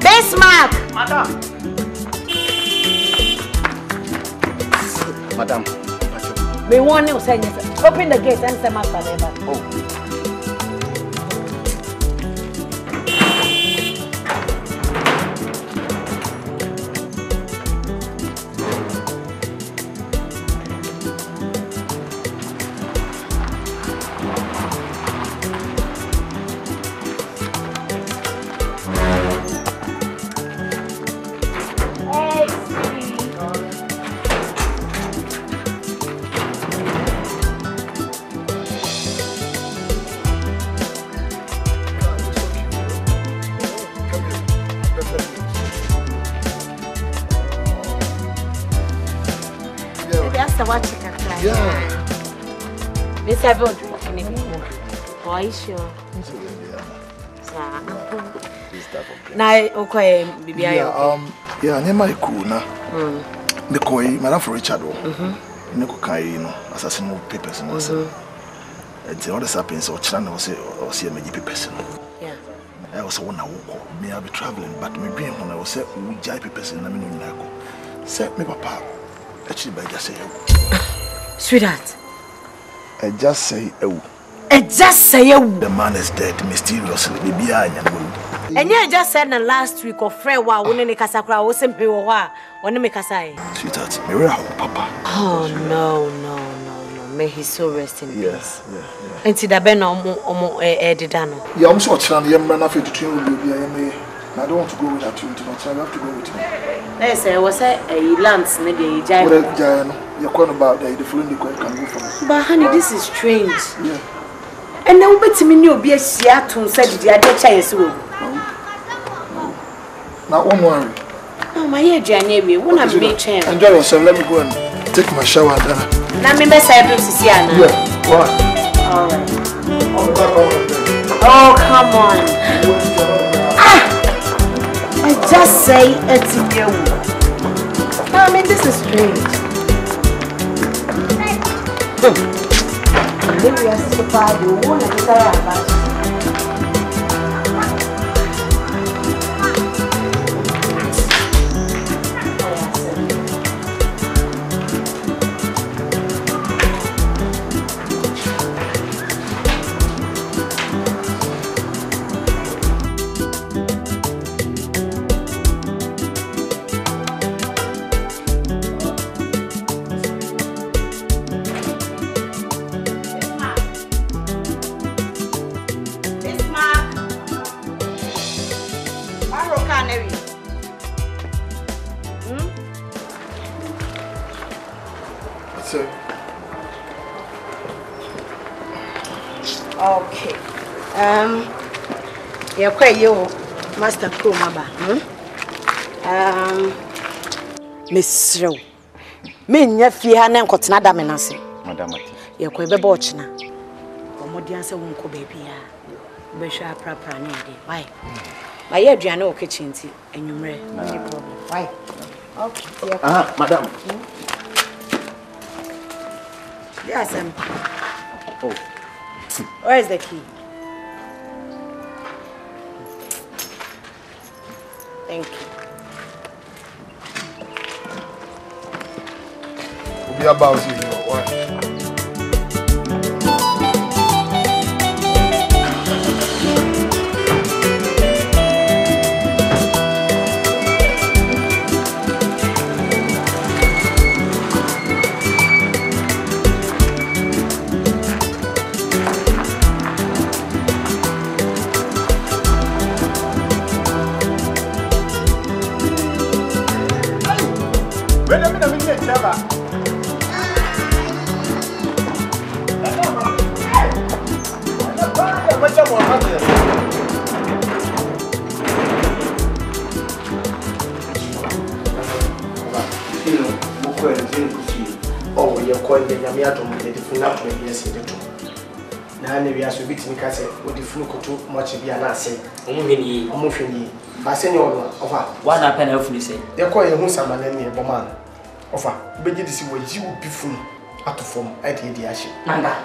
Bismarck! Madam! Madam. Me want you say open the gate and say my father. Oh. Miss Evan, why is sure? Now, okay, baby. Yeah, name my kuna. The koi, Madam for Richard. No cocaine, assassin papers and also. And the other sapiens or channel or see a many papers. Yeah. I also want to walk. Me, I'll be traveling, but me being when I was set, we jai papers in the minute. Set me, papa. Actually, by just say, sweetheart. I just say, oh. I just say, oh. The man is dead mysteriously. Maybe I am. And you just said the last week of Fred, while when the Casacra was simply or when the Mekasai. Sweetheart, me, papa. Oh, no. May he so rest in peace. Yeah. And see the Ben or Edidano. Yeah, I'm so trying to run after the train will be I don't want to go without you, I have to go with you. Yes, I was a lance, maybe a giant. You're calling about the following the can go for. But honey, this is strange. Yeah. And now bet me you'll be a Seattle said the other chance. Now, don't worry. Oh, my dear Janemy, when I'm being changed. Enjoy yourself, let me go and take my shower. Now, me best I do to see Anna. Yeah, what? Alright. Oh, come on. I just say it's you. I mean, this is strange. Maybe we are surprised. You won't let me say okay. You're quite you, Master Kumaba. Miss Row. Me, your Fiana and Cotinada Menasi. Madam, you're quite a botchna. Or more dancer won't go baby. Besha proper need. Why? My Adriano kitchen tea and you may no problem. Why? Okay. Madam. Yes, oh. Where is the key? Thank you. We'll be about you. Why? Oh, you're calling the Yamiato with the Filmatographique. na na wi aso bitimi ka se odi funu koto mochi bia na ase omo hwani ba se ne ono ofa wa na pen afuni se ye ko ye hu samana ne bo man ofa beji disi waji obi funu atofom ade di ahye nanga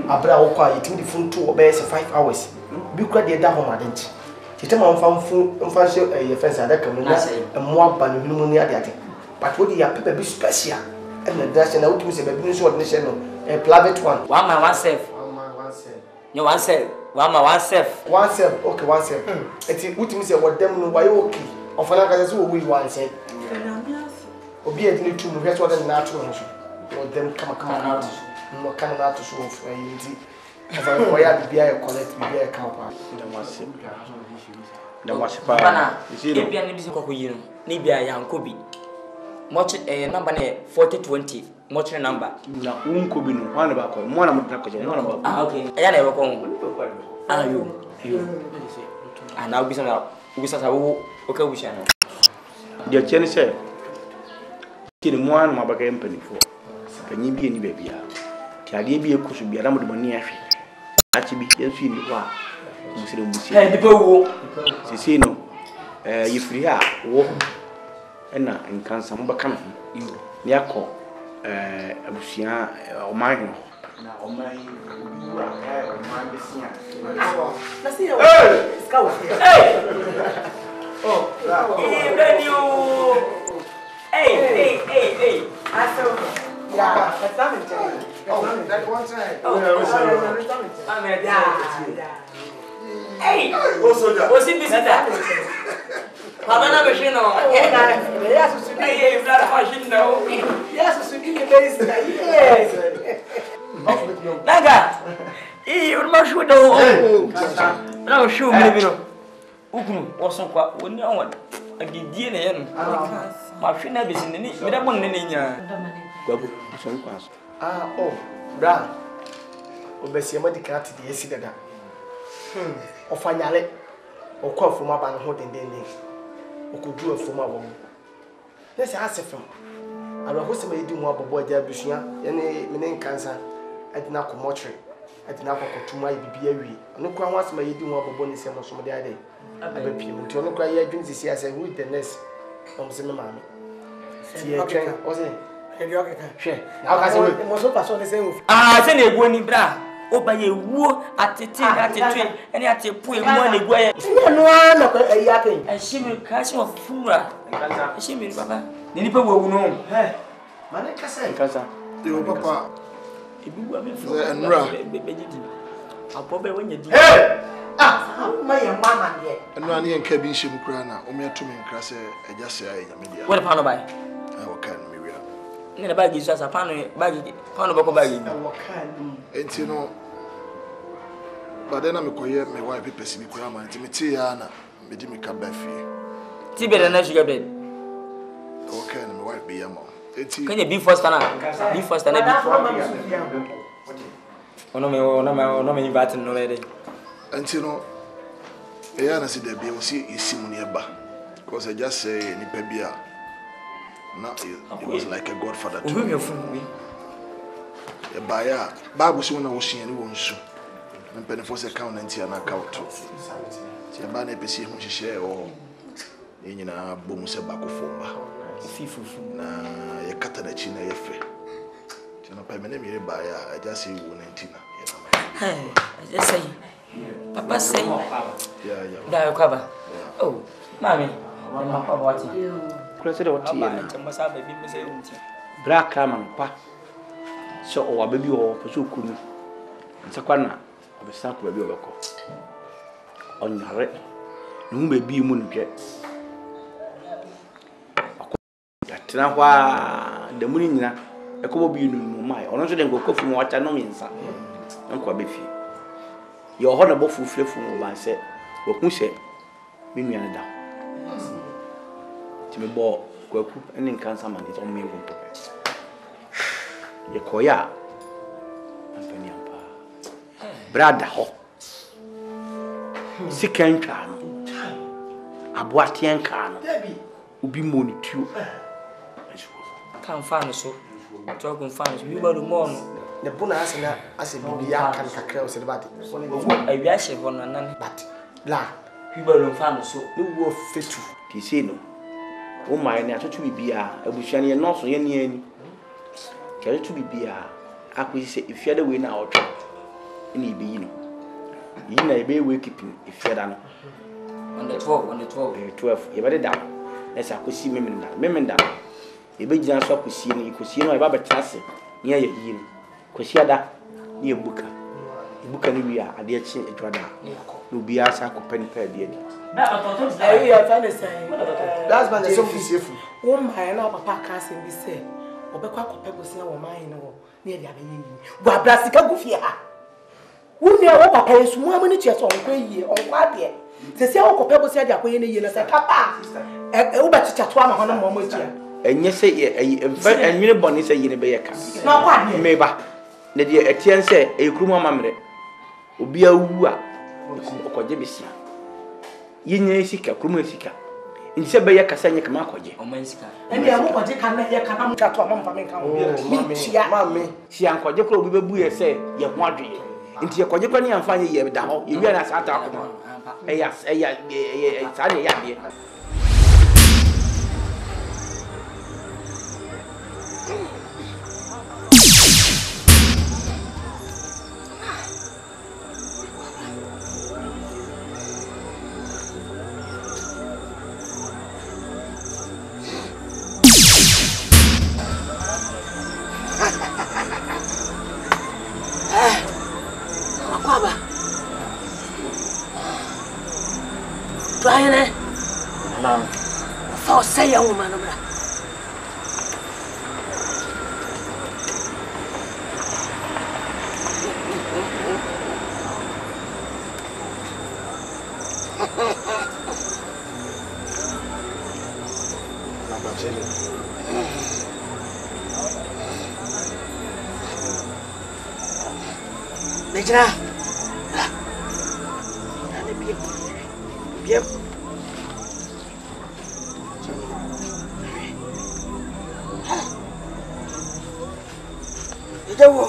abra wo kwa yitimi di funu to obe se 5 hours bi kura de da ho ma de nti titema mfa hye ye fence adaka mu na mo aba no hunu mu ni ade ade but what ya pepe bi special and the dash na utimi se baby nso odne hye no a private one one man one self no one self one man one self okay one self eti utimi se wodam no why okay ofana ka se wo wi one self obi edini tu mu hwe so odne na ato no so wodam kama out no kana na ato so yinti afa ko ya bibia e collect bibia e ka pa da wasipa bana ebia ne bi se kokoyi no ne bia yanko bi much number ne 4020 much number na unko bi no wana ba ko mo na mutna ko je wana ba okay ya na e ko ayo ana ubisa sa wo oka ubisa no dia cheni se kini mo wana mabaka empanifo panyi bi ni ba bia ti ade bi ekusu bia na mo de mani ahwe achi bi yensu ni wa musire musi dipa wo sisi no yifiri ha wo ena nkansa mo baka no ni akọ abusia oman no na oman wa oman besia na see you ska oh radio hey aso yeah that's not it oh that one time hey osi bisita Mama na machine no. Yes, so Hey, blood machine no. yes, so give me base. Yes. Naga. O macho do. Não, show me biro. Ukunu, oso kwa, woni on. Agidie na ye no. Machine na bisi ni, me da bon ne nya. Gwabu, so kwa so. Oh, bra. Obesi ma dikati de esi dada. Ofanyale. Okwa foma ba no ho dendende. Okodu afoma wo. Na se asefem. Aro ho se ma yedi ho abobo aja abusua, ye ne me ne nkansa. Adina ko motre. Adina ko kotuma bibia wi. Ono kwa ho asema yedi ho abobo ne se mo so de ade. Abapiem. Nti ono kwa ye adwin sisi ase who the next. Om se me maame. Ti e twen. O se e okeka. Hwe. Aka se mo so paso ne se wo. Se na egwo ni bra. Oba ye wuo atete ene atepu emu na egwo ye. No na ko ayi akan. Ashimi kashi wa fura. Ashimi baba. Ni nipa wo no. Mane kasa. Nkasa. Yo papa. Ebibu abi fu. Enra. Bejidi. Apobe wanya di. Ma ye mama de. Enra ne enka bi nhye mkura na o me atumi nkra se eja se ayi nyame dia. What pa no bai? O kan me wia. Ni na bagi so asa pa no bako bagi. O kan. Enti no badena me koye me wife pepesi bi kura ma enti me tie ya na me di me ka ba fie. Ti be na sugar bread. O kan me wife be yama. Enti Kanya beef first na. Beef first na beef. Ono me invite no le. Enti no eya na si de bi o si isimu ne ba. Because I just say ni pe bia. Na it was like a godfather to me. Baya Bible si wona wo hia ni wo nsu. Mpenefo se count nanti ana count. Ti ba na pesi hu hihye o. Ye nyina bomu se bakofomba. Fifufu. Na ye kata na chi na ye fe. Ti no pa me na mi baya I just say wo nanti na. Hey, I just say. Papa say. Yeah. Da yo kwaba. Oh, mami. Ma pa wati. Kura de wati ye na. Masa ba bi mese unti. Bra kama mpa. So o wa baby o so kunu. Nsakwa na obesa ko baby obeko. Onyare. Nu baby mu ntwe. Tena kwa de muri nyina ekobo bi nu mu mai. Ono so de ngokofu mu wacha no minsa. Nkwa be fie. Ye ho na bofu frefu mu ba se. Woku se me nua na da. Ti me bo kwaku ene nkansa ma ni so me nko. Ye koya amfani ampa brada ho sikan twa no aboatien ka no obi monituo Kan fa no so to gun fa no so bi ba do mo no ne bona asena ase bibia kan kakra o se de bade awia hye ho no nan but la hibalo fa no so ne wo fetu ti se no o mai ne atoto bibia abusuane ye no so ye ne ani kere to bibia akwisi se ifiade we na otwo ene ibe yi no yi na ibe we keeping ifiada no on the 12 ye bade da na sa akosi memenda ebe gina so akosi no ikosi no e ba betrase ne ya yi no kosiada ne ebuka ni wi a ade achi edwada no bia sa akopani pa ade ni na atoto ayi ya fa ne sai that's man so safe wo mba na papa ka se bi se obekwa akopego se wo man no ne ade abeyi bu abrasika gufie ha wo ne wo papa yesu mu amani tie so onko yie onko ade se se wo kopego se ade akoye ne yie na se kapa wo ba chicha to ama hono mo tia enye se enwene boni se yine be yeka na kwa ne meba ne de etien se ekrumu amamre obi awu a okoje besia yenye sika krumu sika nti se be yeka sanye kama akoje o man sika ene ya mo kwaje kan na ye kana mo chato ama mfa me kan wo mami si ankoje kro obi bebu ye se ye ho adwe nti ye koje kwani amfanye ye da ho ye wi na sa ta akoma eya sa ne ya de Try no. For say a woman, bra. Nejra. Bien. Idawo.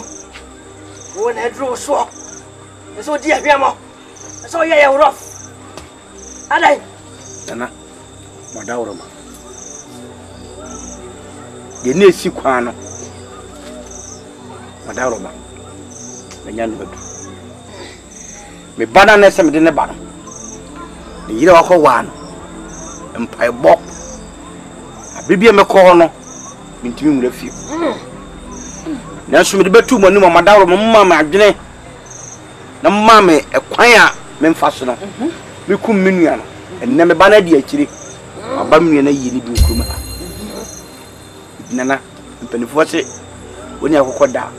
Won edro so. So dia biamo. So ye rough. Adai. Nana. Madawro ma. Ye na esi kwan no. Madawro ma. Menya no badu. Me bana na sem de ne ba no. Ni yire wakọ wa no. Empai bo. Abibia me ko no. Mintimi mura fie. Na so me de betu mo ni mo madawro mo mama adwene. Na mama ekwan a me mfa so no. Me kum menua no. Enne me bana di akire. Aba menua na yiri bi nkruma. Nana mpanifo se woni akokọ da.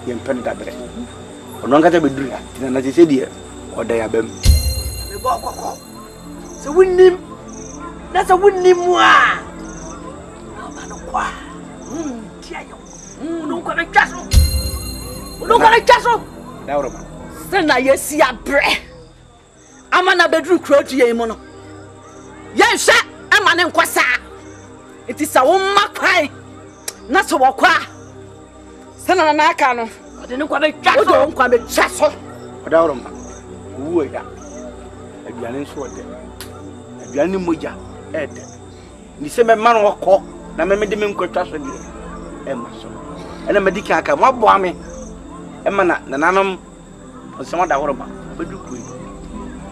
Ye mpan da bere. Ono ngata be duru ya. Nana se die oda ya bam. Me bo akokọ. Se wonim. Na se wonim a. Aba no kwa. Tia yo. Uno kwa chaso. Uno kwa chaso. Dawro ma. Se na yesi abre. Ama na bedru krodu ye mo no. Ye hwe ama ne nkwasa. It is a woman cry. Not so walk. Sana na aka no. Ode ne kwa be twa so. Ode kwa be twa so. Dawro ma. Wo ya. Aduane nso ode. Aduane moja ede. Ni se me ma no kọ na me de me nkwatwa so de. E ma so. Ena me dika aka mo bo ame. E ma na nanom nsema dawro ma. Bedu ku.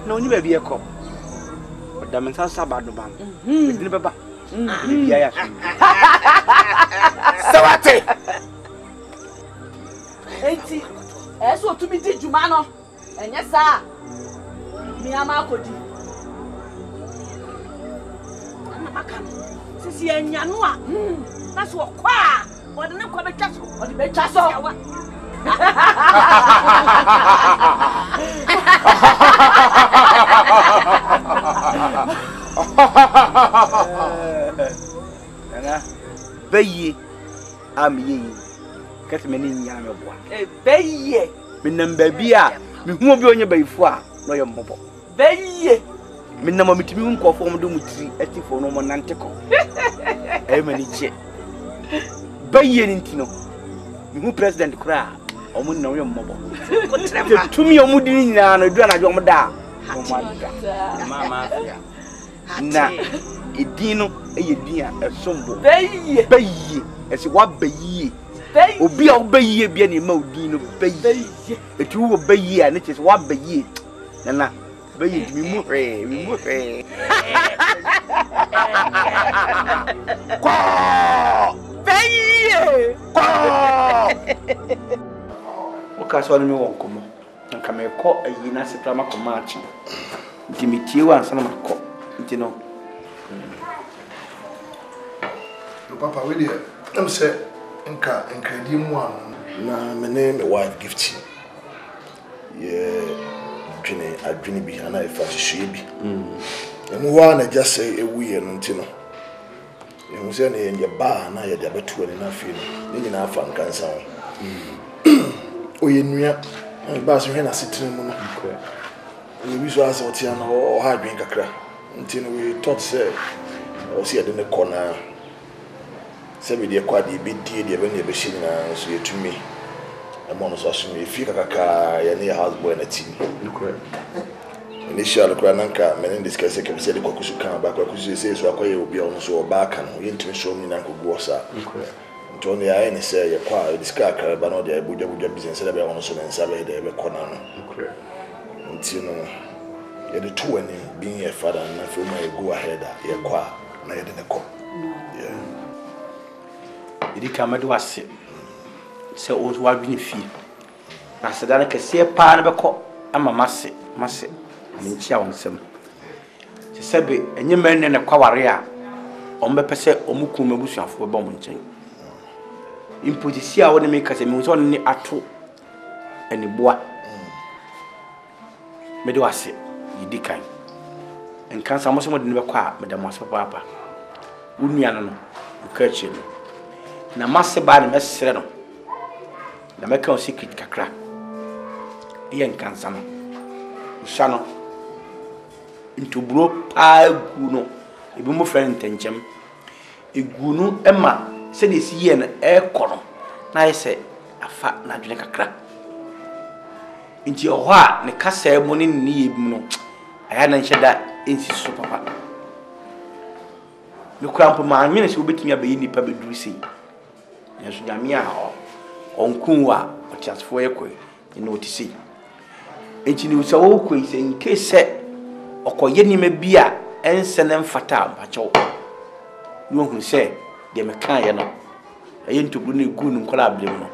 Na oni ba bi e kọ. Oda me nsa sabado ba. Edini beba. Bibia ya. Sawate. Enti, eso to mi di juma no. Enye sa. Mi ama akodi. Ana maka. Sisi enya no a. Na so kwa. Ode ne kwa be twa so. Ode be twa so. Nana, beye am ye. Kati me ni nya me boa. Beye. Me nam ba bia, me hu obi onye bayifo a no ye mbobo. Beye. Me nam amitimi hu nkofo mo do mutiri atifo no mo nante ko. E mani che. Beye ni ntino. who president cry. Omun no yom mobo. To me omudi nyina no du anajo omda. Mama. Na edin no eyedin a esombo. Bayi. Esi wa bayi. Obi a obayi bia na ma odin no bayi. Etu wo bayi a ne chese wa bayi. Na bayi mi mu hwe. Ko! Bayi! Ko! Oka so no me won komo. Nka me ko ayi na se trama ko maachi. Nti me tie wa ansa na makọ. Nti no. Papa, we there. I'm say nka di mu na me ne my wife gift. Adwene bi ana ifa hwehwe bi. Emu wa na just say ewie no nti no. Emu say na ye ba na ye de abetu ani na fi no. Ni nyina afa nkansa ho. Oye nua ba so hwe na sitire mu no. We bi so asa otia na o ha adwen kakra. Nti no we thought say o see de ne kona. Say we de kwa de bi die de be na be shi na so yetumi. Emono so asumi fi kakaka ya ne house boy na team. Initial krananka menen discuss ke se de kwakusu kan ba kwakusu se so akoye obi ono so ba kan ye ntimi show mi na kogu osa. Nto ne ya ni say ye kwa discuss akara ba no de buja business da be ono so nsa be de be kona no. Nti no ye de two ani being a father na fi ma ye go ahead ye kwa na ye de ne ko. Yeah. Idi kamadu ase. Se o wa bi fi. Na se da na ke se pa na be ko ama mase. Minchia wonsem se sebe enye menne ne kwaware a ombepese omuku mebusuafo be omunchen impotisia woni me kase me so ne ato eni boa me de wase yidikan enkan sa mo so mo de ne be kwa me da mo so papa unua no ukachi no na mase ba ne mesere no na me kan secret kakra yen kansa no shano into bro pa gu no ebi mo friend tenchem egu no ema se de si ye na e kono na yese afa na dwene kakra nti o ha ne kasa e mo ne ni ebi no aya na nhyeda ensi so papa me krampo ma anwene se obetumi abayi nipa beduru sei ya so nyame a onkunwa otiasfo ekwe ina otisi enti ni usawo ko ise nke se okoye ni mabia ense ne mfata bacho no hu se de me kan ye no aye ntobru na egu nu nkola ablem no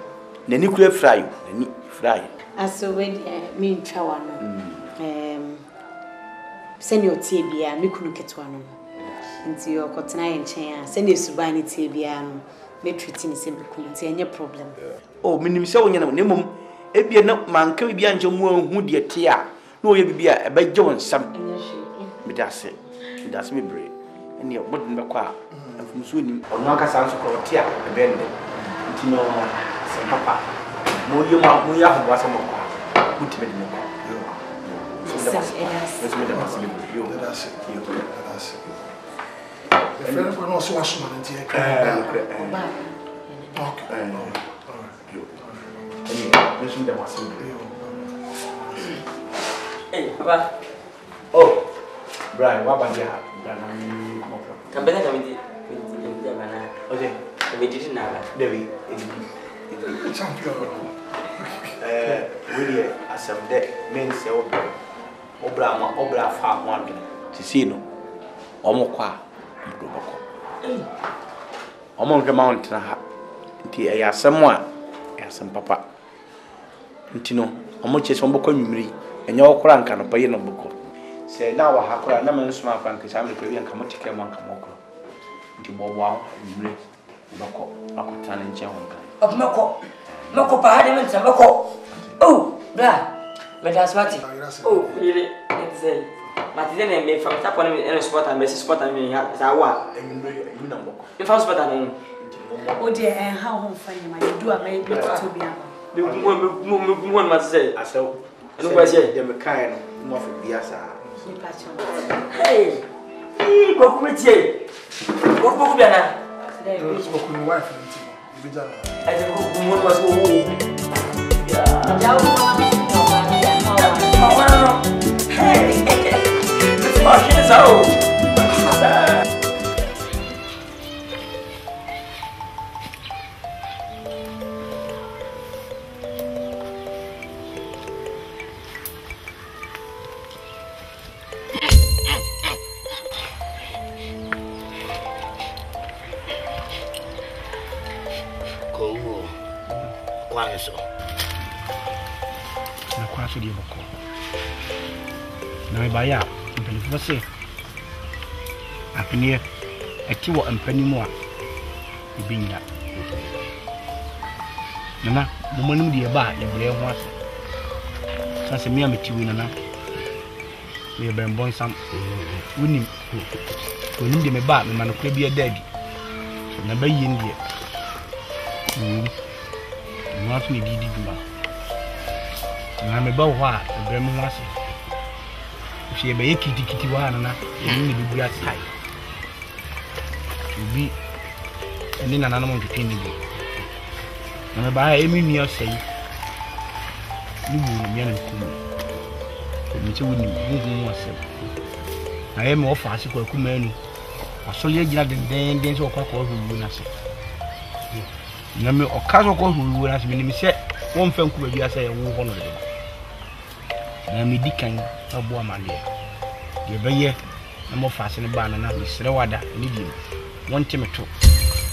nani kura fry nani fry aso we me ntwa no seni otie bia me kunu ketwa no nti okotena ye nchen a seni suban ni tie bia no me treat ni se me kunu nti enye problem oh minim se wonya na nemom ebia na manka bibia nje mu ahu de te a na oye bibia ebeje won sam midase me bre ene obodin be kwa afumuso ni ono aka san so ko te a ebende nti no se papa mo ya ho wasa mo kwa utime de mo Hey, Papa. Oh, Brian, what about you? Kambena kamiti bana. Okay. Kamiti na ba. Devi. Really Asante men say obra fa ho adwe. Sisi no. Omo kwa mdo bako. Omo nke mount na ha. Nti e yasem a yasem papa. Nti no omo chese omo kwa nwumiri. Enye okora nka no paye no boko. Se na wa hakora na men suma fa nka sa me kwabi nka motike mo nka mokoro. Nti bobo a nwumiri bako akotana nche ho nka. Mako pa hade men mako. Oh, bra. Medas mati. Oh, really? Excel. Mati den me from tap on me sport and best sport and me za wa. You na boko. Me fa sport and o de how home fani ma you do am me to be am. Me won must say. Aso. No go say. Dem kan no mo fa biasa. Hey. Go kumetie. Go bia na. So ko ni wife nti bi jana. Aje ko mo was wo. Ya. Jawo Mama no. Hey. Oh, she's out. Baya, mpani fose. Apene eti wo mpani mu a ibinya. Nana, mo manum de ba e bre ho ase. Sanse me ametiwi nana. Me be mbon sam. Wonim. Wonim de me ba me manokra bi adadi. Na ba yi ndie. No afi di duma. Na me ba ho a e bre mo ho ase. She be kiti wana na ni bi bia sai bi ni na mo nkitin ni na me ba emi mi osei ni bu mi na ku mi che woni mu osei na ye me ofa ase kwa ku manu asole agira den so kwa hu na se na me okazo kwa hu na se mi se won fa nku ba bia sai wo ho no de na me dikan abo amale ye beye na mo fa se ne ba na misre wada ni di won temeto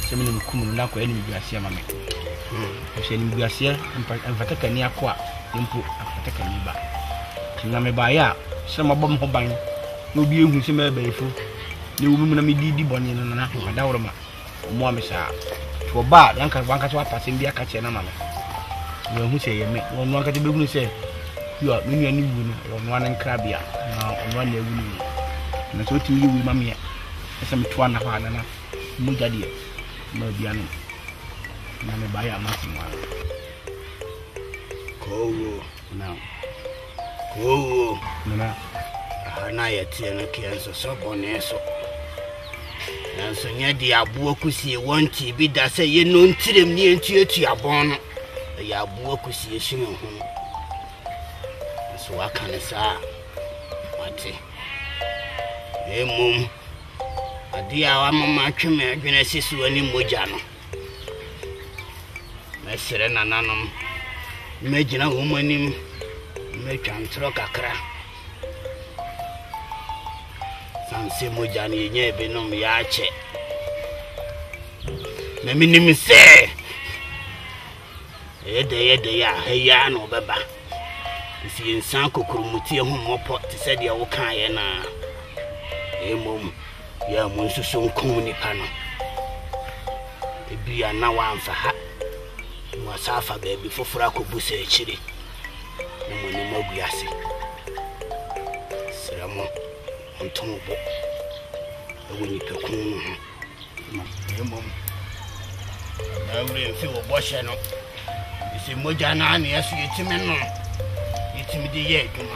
se me ne kumu na kwa eni biase ma me se ni biase mfata kani akwa mpo afata kani ba na me ba ya se mo bom ho ban no bi ehu se me ba efu ne wo mu na me di boni no na wada woro ma mo amisa to ba yanka wanka so apase bi aka che na ma me wo hu se ye me won wanka te begunu se yo me nua ni wu no ono an krabia na ono na ewu ni na so ti wu ma me ese me to na ha na mu jade na bia no na me ba ya ma sinwa ko na na ya tie no kienso so bone so na so nya di abo akusie wonti bi da se ye no ntirem ni entuetu abon no ya abo akusie hime ho so akan sa wate emum adia wa mama tweme adwene sisu ani moja no mesere nananom megina ho manim metwantro kakra sanse moja ni nye benom ya che na minim se yede ya heya no beba isi insan kokurumuti ho mopo te se de wo kan ye na emom ya mun susu nkon ni pa no ebia na wa amfa ha wa safa baby fofora ko busa echire no mo ni maguase seramo ontombo ewoni pekun ma emom na wure mfi wo boshe no isi moja na ani asu yetime no yetime de ye aduma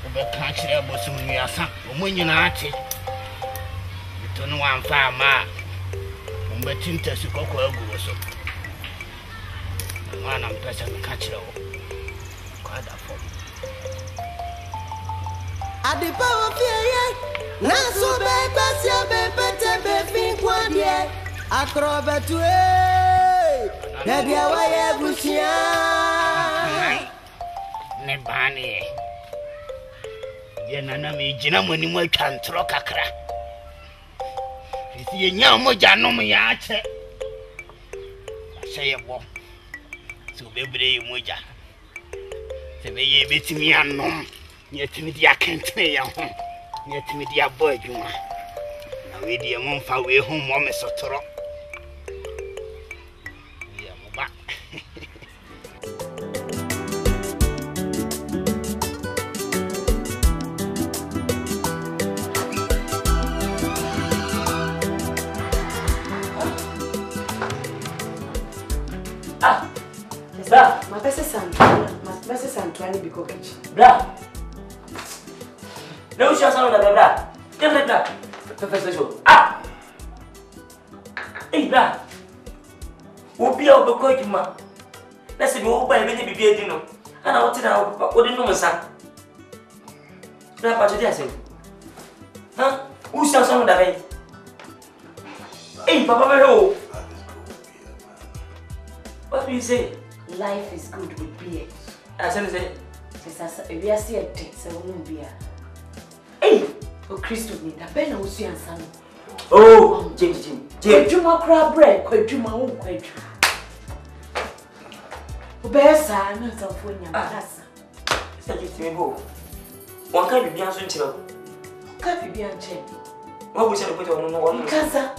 obe ka kire abosum ni asa omonyina ate to no amfa ma ombetinta su kokko agu so na mpesa ka kire wo kwada fo Adipa ofie na so be gbasia be pete be fin kwadie akrobe tue na dia wa ye busia ne bani ye nana me gina mani mo twantro kakra isi ye nya mo janom ya ache sey bo so bebre ye moja se be ye betimi anom ye timi dia Akan Twi ya ho ye timi dia bo adwuma na we dia mo mfa we ho mo me sotoro ya mo ba Bra, ma pese santuani biko kichi. Bra. Não deixa só na bra. Tem bra. Professor show. Ah. Ei, bra. Obia obekọ adwuma. Na se bi wo ba ebe ne bibia edi no. Ana wo tena wo de no msa. Na pa chodi ase. Huh? Who says something that way? Hey, Papa Mero. What do you say? Life is good with beer. Asante say. We are still a date, so we won't be. Hey, oh Christo, me that Ben was your son. Oh, Jim. You want crab bread? Could you my own quite? Bessa, not so for your master. Say it to me, go. One can't be answering to. Can't be unchained. What we said, put on one. Casa,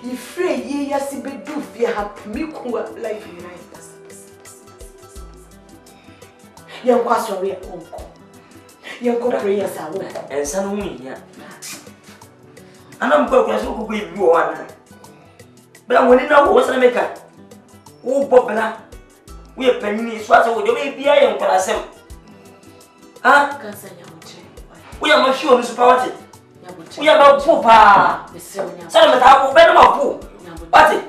you free ye, yes, be do fear have me like you nice. Young Quasso, we are uncle. Young prayers are one. And some women, and I'm going to be you one. But when you know what's the maker, oh, Bobla, we are penny, swat with the way be I am for ourselves. Ah, we are not sure this party. We are not poor, pa. Some of the top better poor. Party.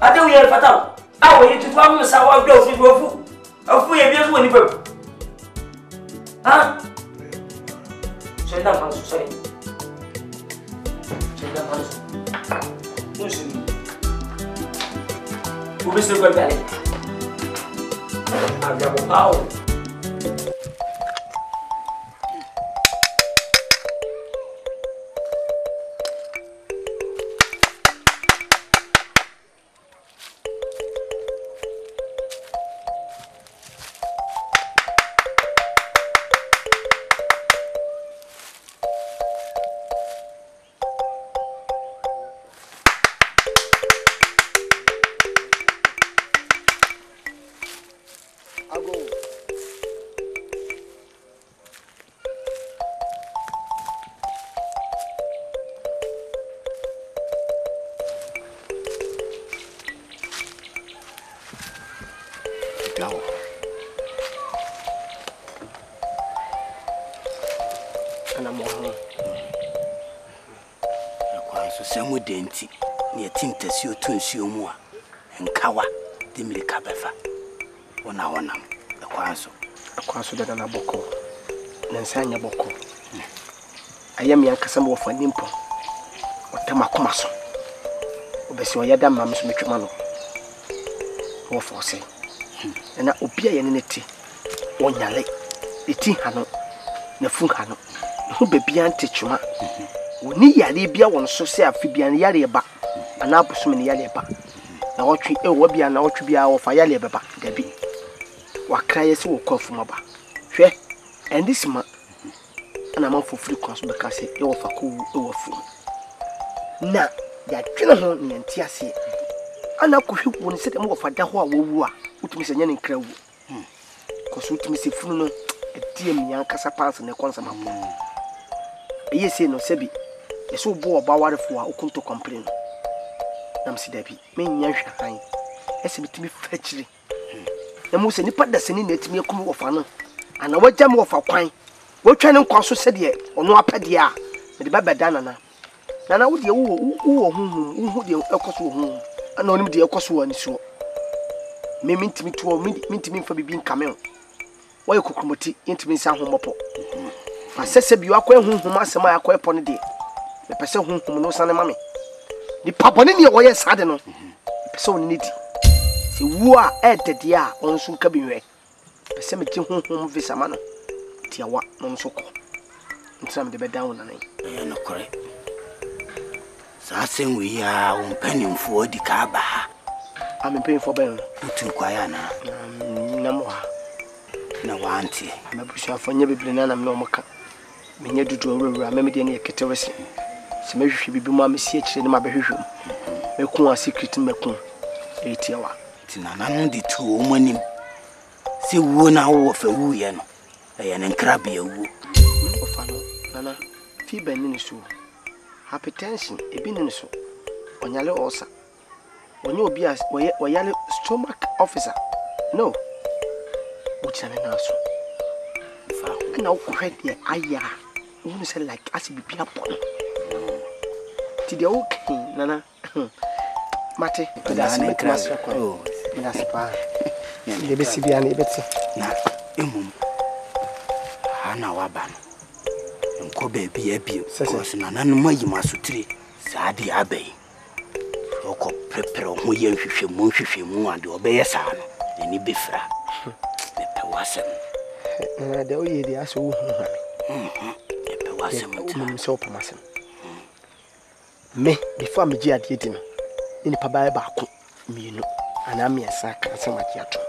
I think we are fatal. I want you to come with our girls with your food. A free abuse when you go. Huh? Say that one, sorry. Say that one. Listen. Who is the good guy? I'm your power. Denti, near Tintasio Tunsiumua, and Kawa, the Milikabefa. One, the Quanso de Naboko, Nansanya Boko. I am Yankasamo for Nimpo, or Tamacomaso. Obesoyada Mammas Michamano. Or for say, and I obey anity, one yale, the tea hano, the fun hano, who be beyond teachuma. Ni yale bia won so se afibian yale ba ana abusum ni yale ba na wotwe wo bia na wotwe bia wo fa yale beba dabi wakra yesi wo kofu ba hwe and this man ana man for free course be ka se e wo fa ko wo fu na ya twene ho ni ntia se ana ko hwe wo ni se dem wo fa da ho a wo wu a utumi se nya ne nkra wu ko so utumi se funu no e die mi yan kasa pants ne konsama po eye se no sebi yeso bo oba warefo a okunto complain nam si dabi me nya hwa han ese bitimi fachiri na mu se nipa da seni na etimi akum wo fa no ana wagya me wo fa kwan wo twa ne nkwa so se de ono apade a me de babada nana wo de wo hunhum hu de ekoso wo hunhum ana onim de ekoso wo ani so me mintimi to mintimi fa bibi nkame wo ye kokromoti intimi nsa homopo asese bi akwa hunhum asema akwa epo ne de me pese hunhum no sane mame ni papone ne wo ye sade no pese woni di se wu a edede a onso ka binwe pese me ti hunhum visa ma no tiawa no nso ko ntsam de be down na nan no kore sa sen wi ya won panimfo odi ka ba ha am panimfo ba no utu kwaya na mo ha na wanti me busha afanya bibire na me no moka menye dudu awura me de ne eketewese se me hwehwe bibi mu amesi akire ne mabehwehwe me ku a secret me ku etiawa tinana no di tu o manim se wuo na wo fa wu ye no e ne nkrabe ya wu o fa no nana fi ban ni so hypertension ebi ni so onyale osa onye obi as oyale stomach officer no uchane na so fa na ko hwede aya who say like as be pia pon ti de okay nana Mate, that's me class. Oh, that's pa. The best be an ebeti. Na, Hana waban. Nko baby abi. Because na nanu mayi masutire. Sadi abai. Oko prepare ho ye nhwehwemu ande obeye sa no. Ani befra. Me pe wasem. Na de oye de aso wo hu ha me. Me pe wasem nti. So pamasem. Me before me gi ade di no. Ni pa ba ko mienu. Ana me asa ka sama ki ato.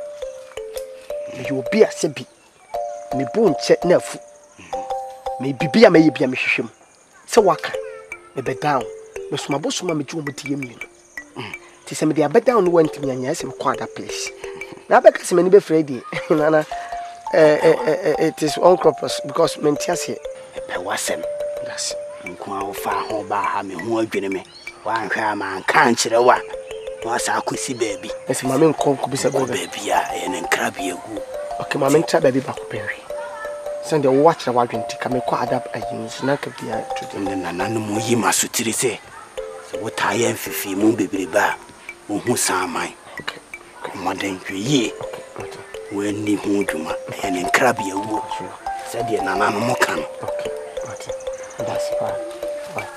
Me yo bi asebi. Me bu nche na afu. Me bibia me yebia me hwehwem. Se waka me be down. Me soma bosoma me ju mo tie mienu. Ti se me dey down no want me anya se me kwa that place. Na be ka se me ni be Friday. Nana it is on purpose because me ntiase e pe wasem. That's nko a wo fa ho ba ha me ho adwene me. Wa nhwa ma nka nkyere wa. Wa sa akosi baby. Ese mama nko ko bisa baby a e ne nkrabe egu. Okay, mama ntra baby ba ko penwe. Send the watch na wadwenti ka me kwa adapt ayins na ka bia to the nanu mo yi masutiri se. So what I am fifi mu bebreba. Wo hu samai. Okay. Modern ye. Okay. When ni hu dwuma e ne nkrabe egu. Said the nanu mo kan. Okay. Okay. That's fine. That's.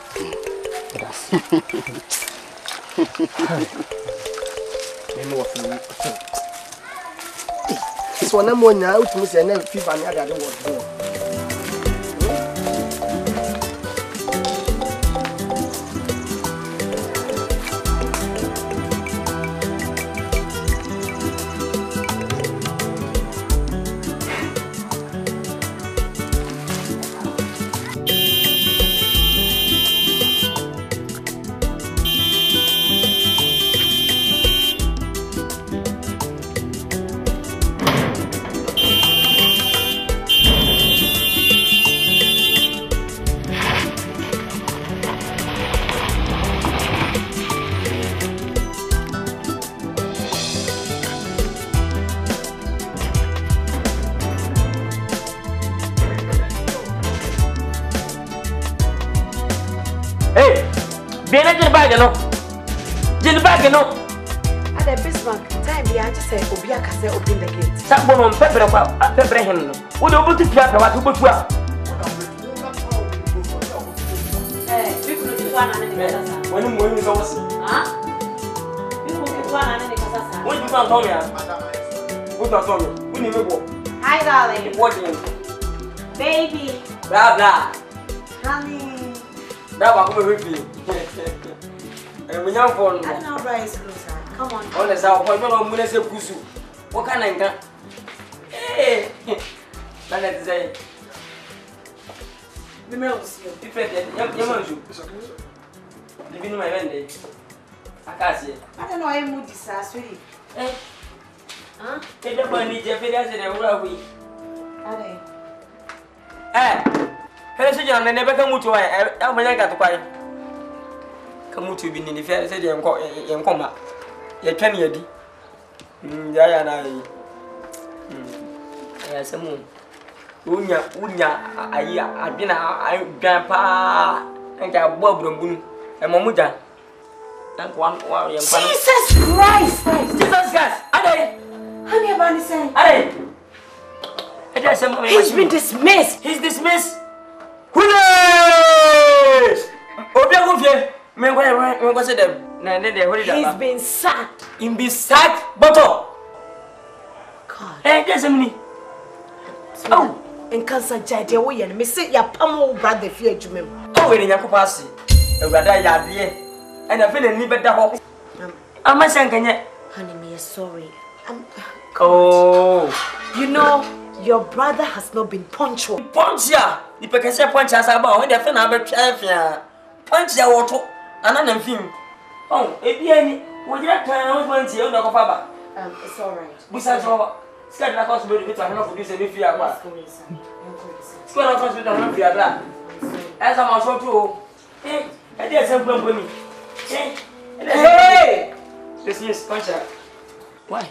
So na mo nya utumi se na fifa ni agade wo. No. At the Bismarck time, we just say, Obia can say, open the gate. Someone on pepper him. Would you put it up what you put well? When you go, huh? You put one and then what you found on you? What was on you? We never go. Hi, darling. What baby? Blah blah. Honey. That was with me. And we have fun. I don't know where it's closer. Come on. On the south, I'm going to say, Kusu. What can I get? Hey, let's say, the mills, different. Living in my vendor. I can't see. I don't know how mood is sweetie. Eh? Huh? Take the money, Jeffrey, as in a way. Are they? Eh? Hello, I never come to I'm going to buy. Come to be in the fair, said, I'm come up. You can hear it. Yeah, yes, a moon. Unya, I've been a grandpa and a bob and mamuja. And one Jesus Christ! Jesus Christ! Are honey, about the same. Are he's been dismissed. He's dismissed. Who is? He's been sacked. In be sacked, bottle. God. Hey, there's a minute. Oh, and cancer judge away and me say your pummel brother fear to me. Oh, in your capacity. A rather yard, and I feel a little bit of I'm a sank. Honey, me sorry. Oh, you know, your brother has not been punctual. Punch ya! You can say punch as about when the fin have a chair. Punch ya water, and I'm film. Oh, if you any, would you like to know to your papa? It's alright. Besides, scared like us, but I'm not producing if you are. Scared like us, but I'm not if you are glad. As I'm also too. Eh, I did some problem with me. Hey! This is punch. Why?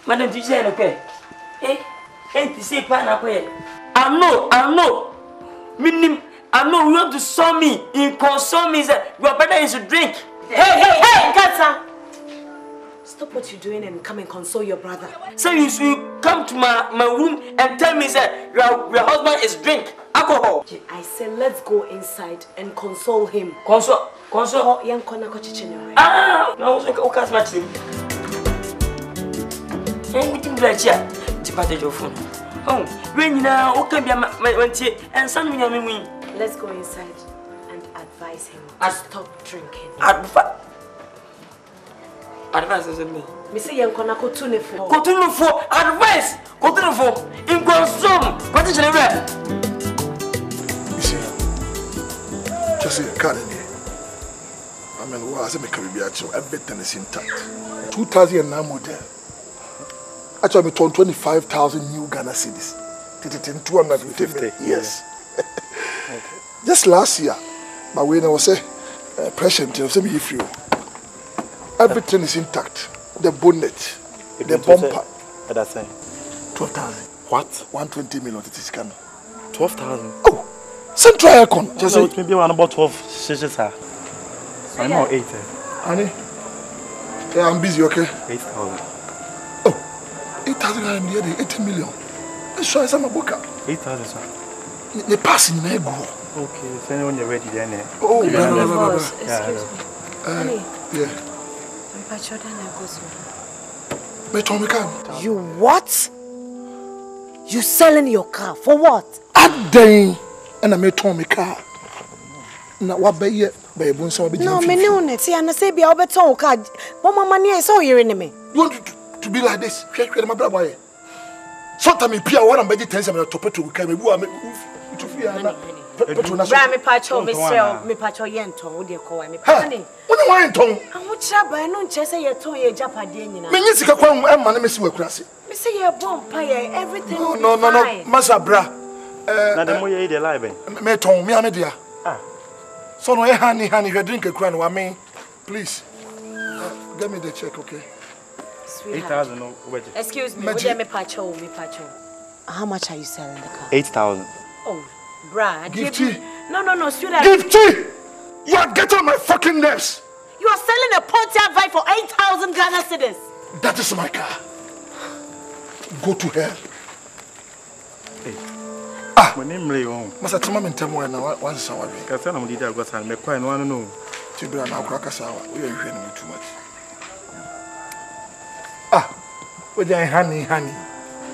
Madam, you say okay? To say pineapple. I know. Minim I know you want to saw me in console me. Your brother is to drink. Hey, Kata! Stop what you're doing and come and console your brother. So you come to my room and tell me that your husband is drink alcohol. I said let's go inside and console him. Console. Oh, young corner kitchen. Ah, no, okay, match him. Anything like that. Departed your phone. Oh, when you know, okay, be my and son me. Let's go inside and advise him to stop drinking. Advice is me. Me say young corner continue for advice. Continue for in consume. Continue. You see, just say card in here. I mean, what I say, everything is intact. 2009 model. Actually, I 25,000 new Ghana cedis. 250. Yes. Okay. Just last year, my way I was say present. I say me free. Everything is intact. The bonnet, the bumper. That's saying 12,000. What? 120 million. It is Ghana. 12,000. Oh, Central Aircon. Just say maybe around about 12 shishas, sir. I know 8. Honey, yeah, I'm busy. Okay. 8,000. 8,000 and the other 80 million. Let's show some book. 8,000, sir. The passing in go. Okay, so when you're ready, then. Oh, excuse me. Honey. Yeah. You what? You selling your car for what? A day, and I made Tommy car. Now what by ye? No, me no net. See, and I say be our better car. What my money is all your enemy. You want to be like this? My brother. Sometimes me pia what I'm begging 10 seconds to put to come. To fear. Me pacho, me sell, me pacho yento. What do you call me? Honey. What do you want to? I'm not sure, but I don't just say you're toy a Japanese. Me you see come and man me see we krasi. Me say you're bomb pie everything. No, Masa bra. Na dem mo ye dey live. Me ton me ane dia. So no honey, you drink a crown wa me. Please. Get me the check, okay? 8,000 no wait. Excuse me, what me pacho. How much are you selling the car? 8,000. Oh, Brad. Gifty. No, sweetheart. Gifty! You are getting on my fucking nerves. You are selling a Pontiac bike for 8,000 Ghana cedis. That is my car. Go to hell. Hey. My name is Leon. Masa tuma mentemo na one sawa bi. Ka tell me leader go san me kwai no no. Tibra na akwa kasawa. We are hwe no too much. We dey honey.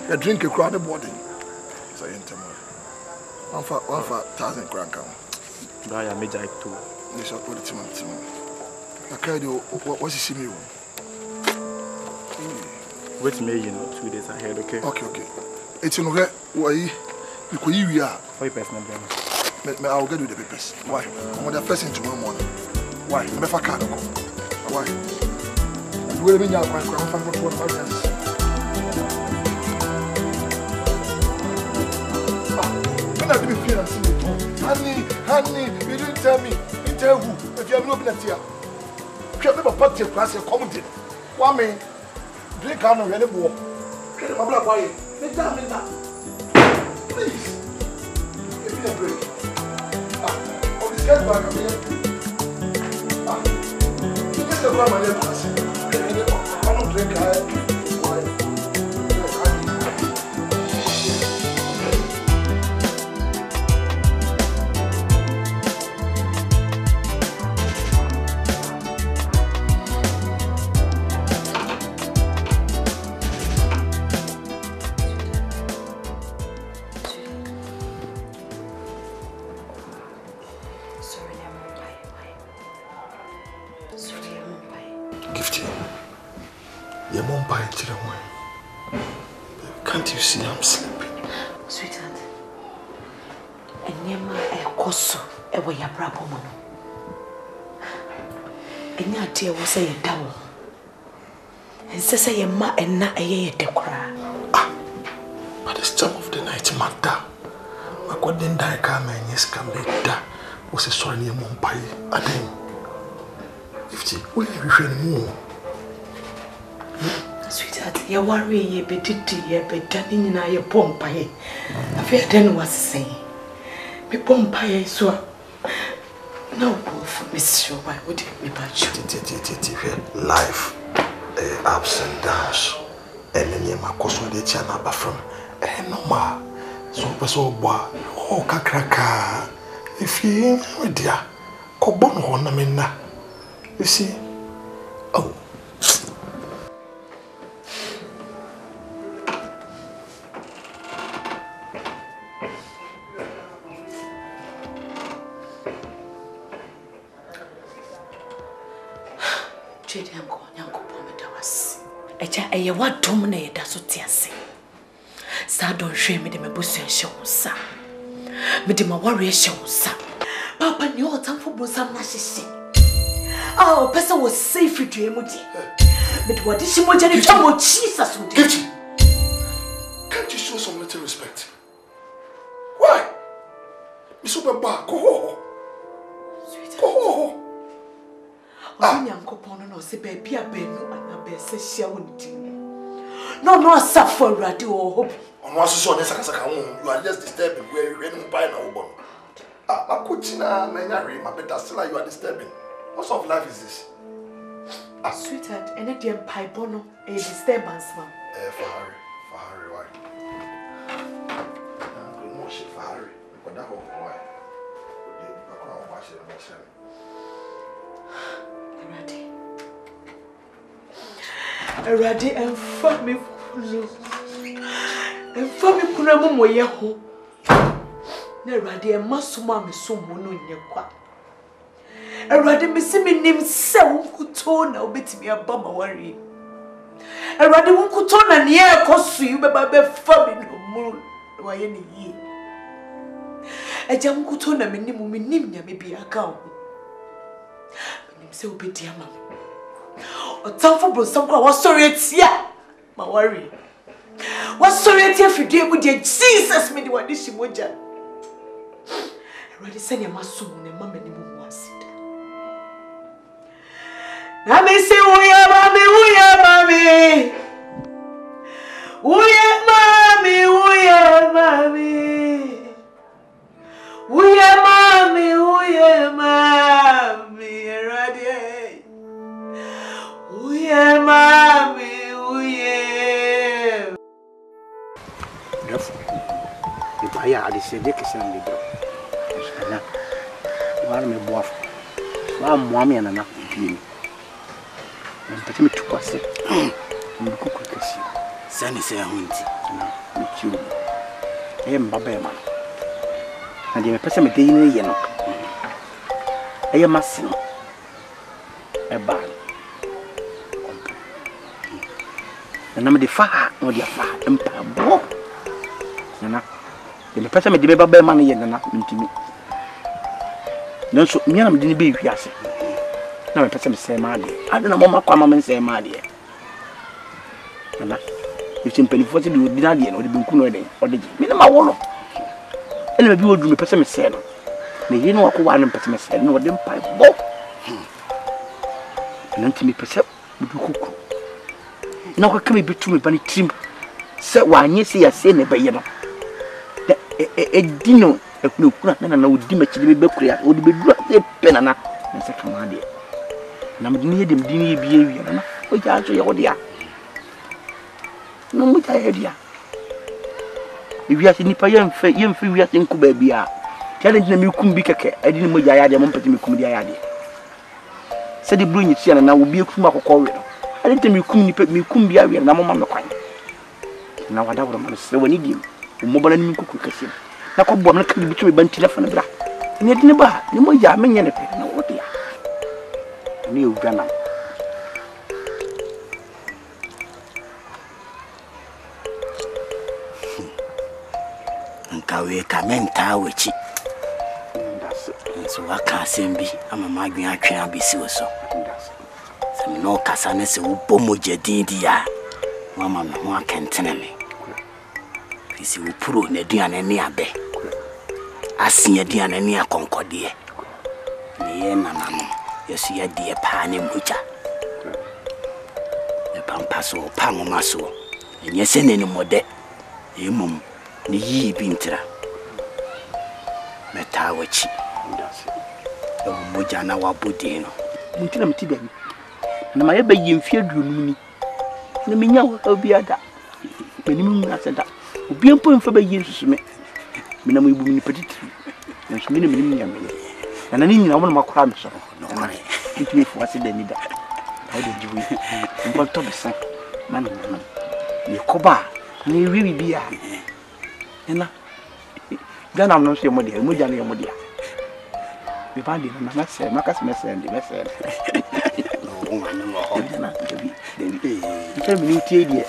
You drink a crowd body. So entemo. 1,000 crown come. Da ya meja too. This is what the timo. Okay, what is see me? Wait me, 2 days ahead, okay? Okay. It's in where you are. 5 person. I'll get you the papers. Why? I'm going to first thing tomorrow morning. Why? I'm never card. Why? You will be now going to find what I didn't feel honey, you didn't tell me. You tell who? If you have no business here. You have never put your class here. Come in. One man, drink out of any more. My black boy, sit down in that. Please. Give me a break. On this get back, I'm here. You just go my name class. I don't drink. Can't you see I'm sleeping? Sweetheart, and Yama a coso, a way a bravo mono. And your dear was a double. And says a ma and not a year decra. By this time of the night, Mata, I couldn't die come and yes, come later. Was a sorry near Mumbai. I think 50, will you be more? Sweetheart, you worry, you be ditty, you be done in your pompa. I fear then was saying. Me bomba so. No, Miss Show, why would it be bad? Life, ups and downs. And then you might cause the channel from no ma. So, oh, kakraka. If you ain't dear, Cobon ornamenta. You see, oh. Eya what dominate that so tiase. Sa don't shame me de me busu ehye wo sa. Me de ma worry ehye wo sa. Papa ni o tamfo bosam na hyehye. Ah, person was safe to him di. Me de wadi shimoja ni twa Jesus wo di. Can't you show some little respect? Why? Me super bad. Go. Go. Onyankopon no se baby abenu anabese hia wonti. No suffer ready or hope. On was so nesaka you are just disturbing where you ready buy na wo. Ah, akutina menyare my better still you are disturbing. What sort of life is this? Sweetheart, and the pie bono a disturbance man. For Harry, why? Good more shit for Harry. But that whole why? Ready and fuck me fulu. And fuck me kuna mo ye ho. Na ready and masuma me so mo no nye kwa. Ready me see me nim se wonkuto na obetimi aba ma wari. Ready wonkuto na ne e kosu yu beba be fa me no mu wa ye ni yi. Eja wonkuto na me nim nya me bia ka ho. Me nim se obedi ama me. Otamfo bro some kwa was sorry etia ma worry was sorry etia fidie mu de Jesus me de wadi shimoja ready send your maso ne mama ni mu wasida na me say uya mami ready Uye mami uye. Therefore, if I had said they can be done. One me boaf. One mommy and enough to be. And put me to pass it. Cook a sea. Sandy say a hunty. With you. I am Babema. And you person me day in the yellow. I am massing. A bad. And I'm the far, or the far, empire. Nana, the person may deliver by money and not to me. No, so me, I'm didn't be yes. Now, a person say, Mardy. I don't know what my comment say, Mardy. Nana, if simply for you did not or the Bunkuno or the minimum wallow. And maybe you would do me person say, may you know one person say, no, them pipe. And until me perceive, would you cook? Now, what can be between me, Bunny Trim? Say, why, you see, I say, never, you know. A dino, a blue crack, and I would dimach the baby, would be dropped a pen and a second idea. And I'm near them, dinny behavior, which I say, oh dear. No, which I idea. If you are in Nipa, young free, we are in Kubabia. Telling them you couldn't be a I didn't make the idea, one petty idea. Said the blue chin, and I will be a Kuma corridor. I didn't tell me you couldn't be a real mamma coin. Now I don't say when you give. Mobile and cook. Now, come on, can be between telephone and bra. And yet, never, no more yamming anything. No, what dear. New Ghana. And Kawe Kamenta, which so I can't send be. I'm a migrant. I can't be so. Some no Cassanes who pomoja didia. Mamma, no one can tell me. Isi upuru ne duane ne abe asia duane ne akonkodie ne ye nanano yesu ya die pa ne mucha ne pampaso pangomaso enye sene ne mode emum ne yi bi ntira metawachi moja na wabodi no muntina mtiba ni na maye ba yimfie aduonu ni na menya obi ada benim mu asenta obi mpo mfa ba yinsusume mina mu ibu ni petitri na sumine minim nya mele na ni nyina wo na makora me so no kare ntimi fu ase da ni da how do you mpo to be san man ni koba ni wi bibia ena Ghana no so yemodi moja na yemodi be bandi na mase makas mese ndi mese no ngani ngo na debi ite mi utie die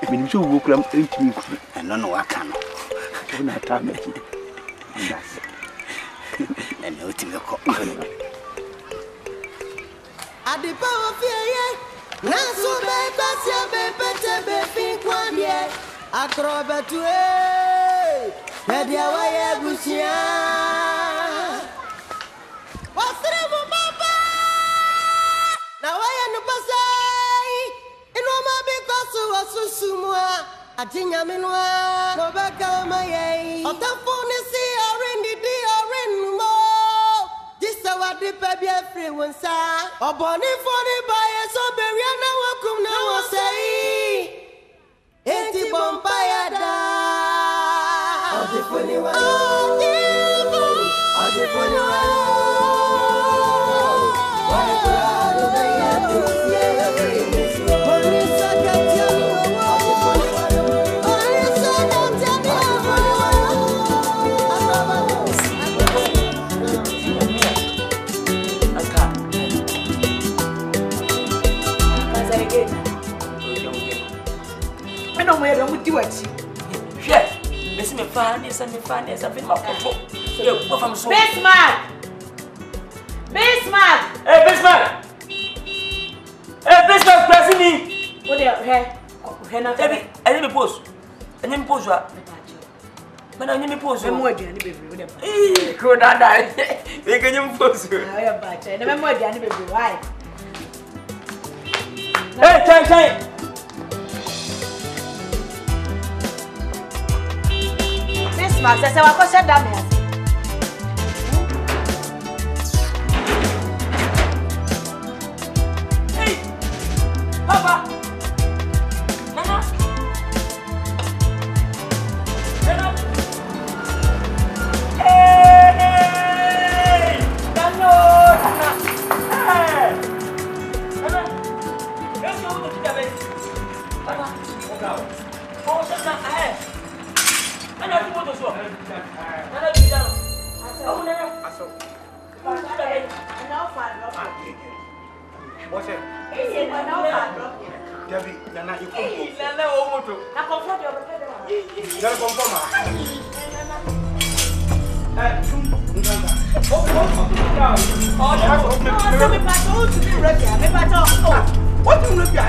mi so wo kula ntimi ku eno no waka no una ta me ki ndas ene utimi ko Adipa ofie na so be pasia be pete be fin kwandie Akuapem Twi Nadia waye busia Wasre mo baba Na waye no pasai Ino ma be kosu wasusumwa Atinya minwa no baka maye Otafone si orendi di orenmo Disa wadipa bi afre wonsa Oboni foni baye so beria na wakum na wasai Eti bompaya da Adifuni wa Adifuni wa Waikura do ya tusie Monisa katiani wa Monisa katiani No more don't do it. Yeah, Miss me funny, some funny, something my photo. You go from so. Bismarck! Hey, Bismarck! Hey, Bismarck, pressing me! What the hair? Baby, I need to pose. I need to pose. But I need to pose. I'm more than baby. Eh, could I die? We can you pose. I am bad. And I'm more than baby. Why? Hey, time. Bismarck, I said, what said that? Hey, Papa. Mama. Hey, Nano. Hey. Nana. Let's go to the bed. Papa. Oh, Sasa. Hey. Nana, you want to show? Nana, you down. Oh, Nana. Aso. What's it? Debbie, Nana, you come. Nana, oh, moto. Na comfort your brother. Nana, confirm. What do you look at?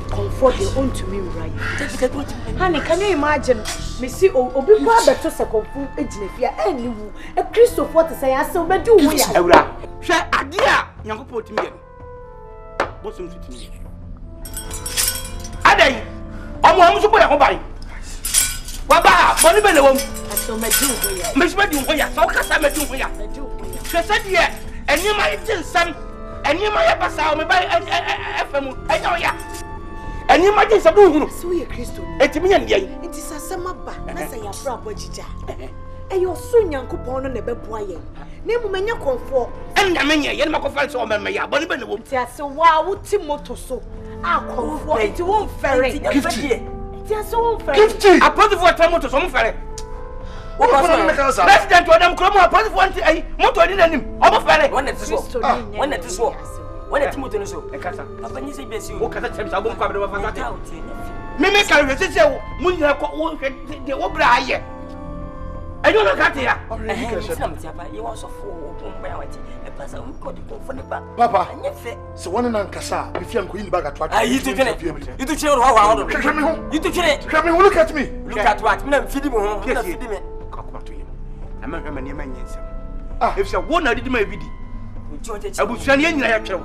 Comfort your own to me, right? Honey, can you imagine? Me see, Obi kwa beto se komfu ejinefia eniwu. A Christopher to say I so be do we ya. Ewura, hwe ade a Nyankopɔ timi ye. Bosum fitimi. Adai, omo so boya ho bai. Wa ba, boni be le wom. So me do we ya. Me so me do ho ya. So ka sa me do ho ya. Hwe se de enima ye tinsam, enima ye basa o me bai FM enya o ya. Eni imagine say do hunu. So ye Christo. Etimi nya ndie. Enti sasema ba, na say ya fra abojija. Eyo so Nyankopon no na beboa ye. Na mu menya komfort. Enya menya ye na makofal so o me ya. Boni be ne wom. Ti ase wa wuti moto so. A komfort. Enti won fere. 50. Ti ase won fere. 50. Apoti for time moto so mo fere. Wo ko so make us. President Odam Kromo apoti for anti ai moto ni nanim. O mo fere. When it is so. When it is so. When a Timothy so, a casa, Papa, you say, what can I tell you? I won't cover over that out. Mimi can resist Munya, the Obra. I don't know that here. You also fool, a person who got it for the back. Papa, so one and Ankasa, if you're going back at what I used to get it. You to chill how you to kill it. Look at me. Look at what men feed him. I'm a man. If you're one, I did my video. I will send you in the actual.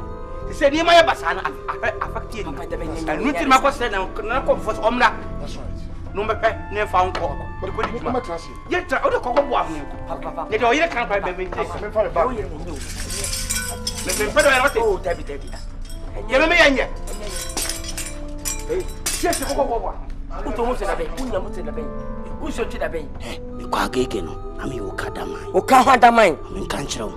He said, near my basana, affected. And Lutin Marcos said, I'm not for Omna. That's right. No, my pet never found call. But what did you trust? Yet, the other cocoa one. They don't yet come by me. Oh, Debbie. You may yet. Yes, the cocoa. Who told us that I put in the bay? Who should the bay? You can't get in. I mean, you can't damn. Oh, can't damn. I'm can't.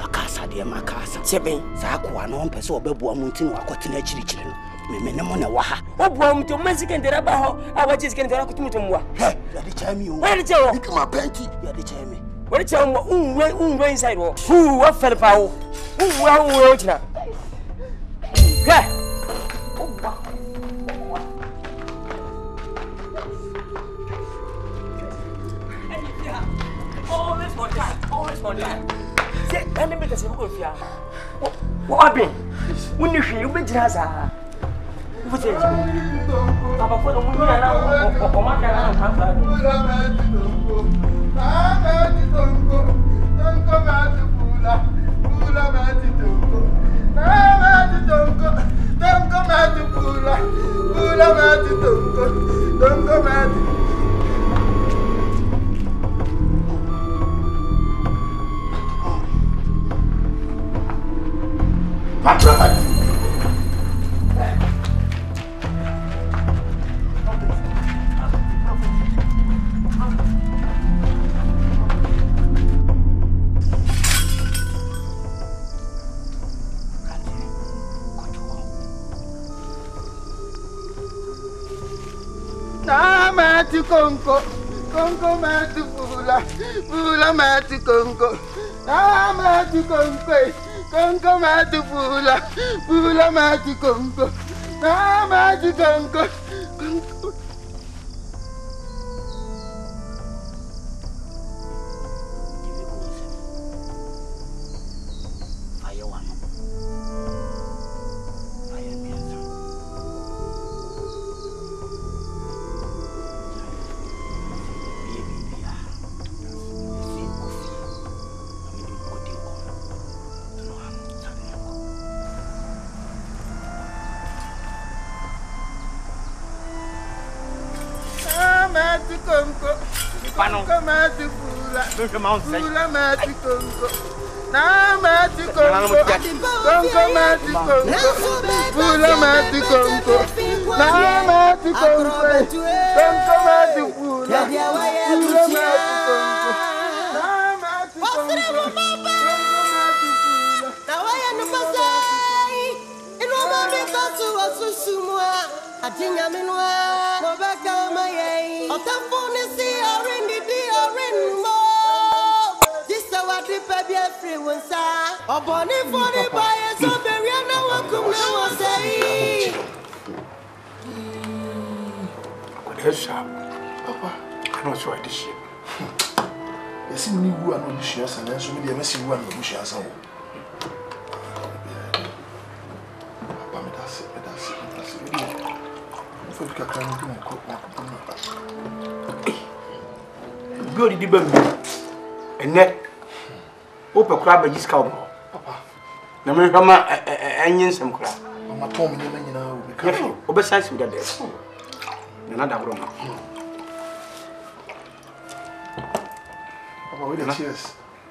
Vakasa dear Macasa, Sebin, Zakua, no person or Bebu Mountain or cotton children. Memena Waha. What bomb to Mexican Derabaho? I was just getting to Mutumwa. Hey, you're the time you where did you come up, Penty? You're the time. What did you who inside? Who what fell power? Who wrote now? Yeah. Always one time. And make us go here. What happened? When you feel you be jazza. What is it? Papa for the woman now. Or my can Mati Conco, Conco Mati Pula, Pula Mati Conco, Mati Conco, Conco Mati Pula, Pula Mati Conco, Mati Conco, Conco. Papa, I'm not sure this shit. You see me who are not vicious and then so many messy one vicious. Papa, that's it. Go to the baby. And net. Open crab and discount. Papa. No matter how much onions and crab. I'm at home and you know, careful. Oversize with that. Another room. Papa, with the cheers.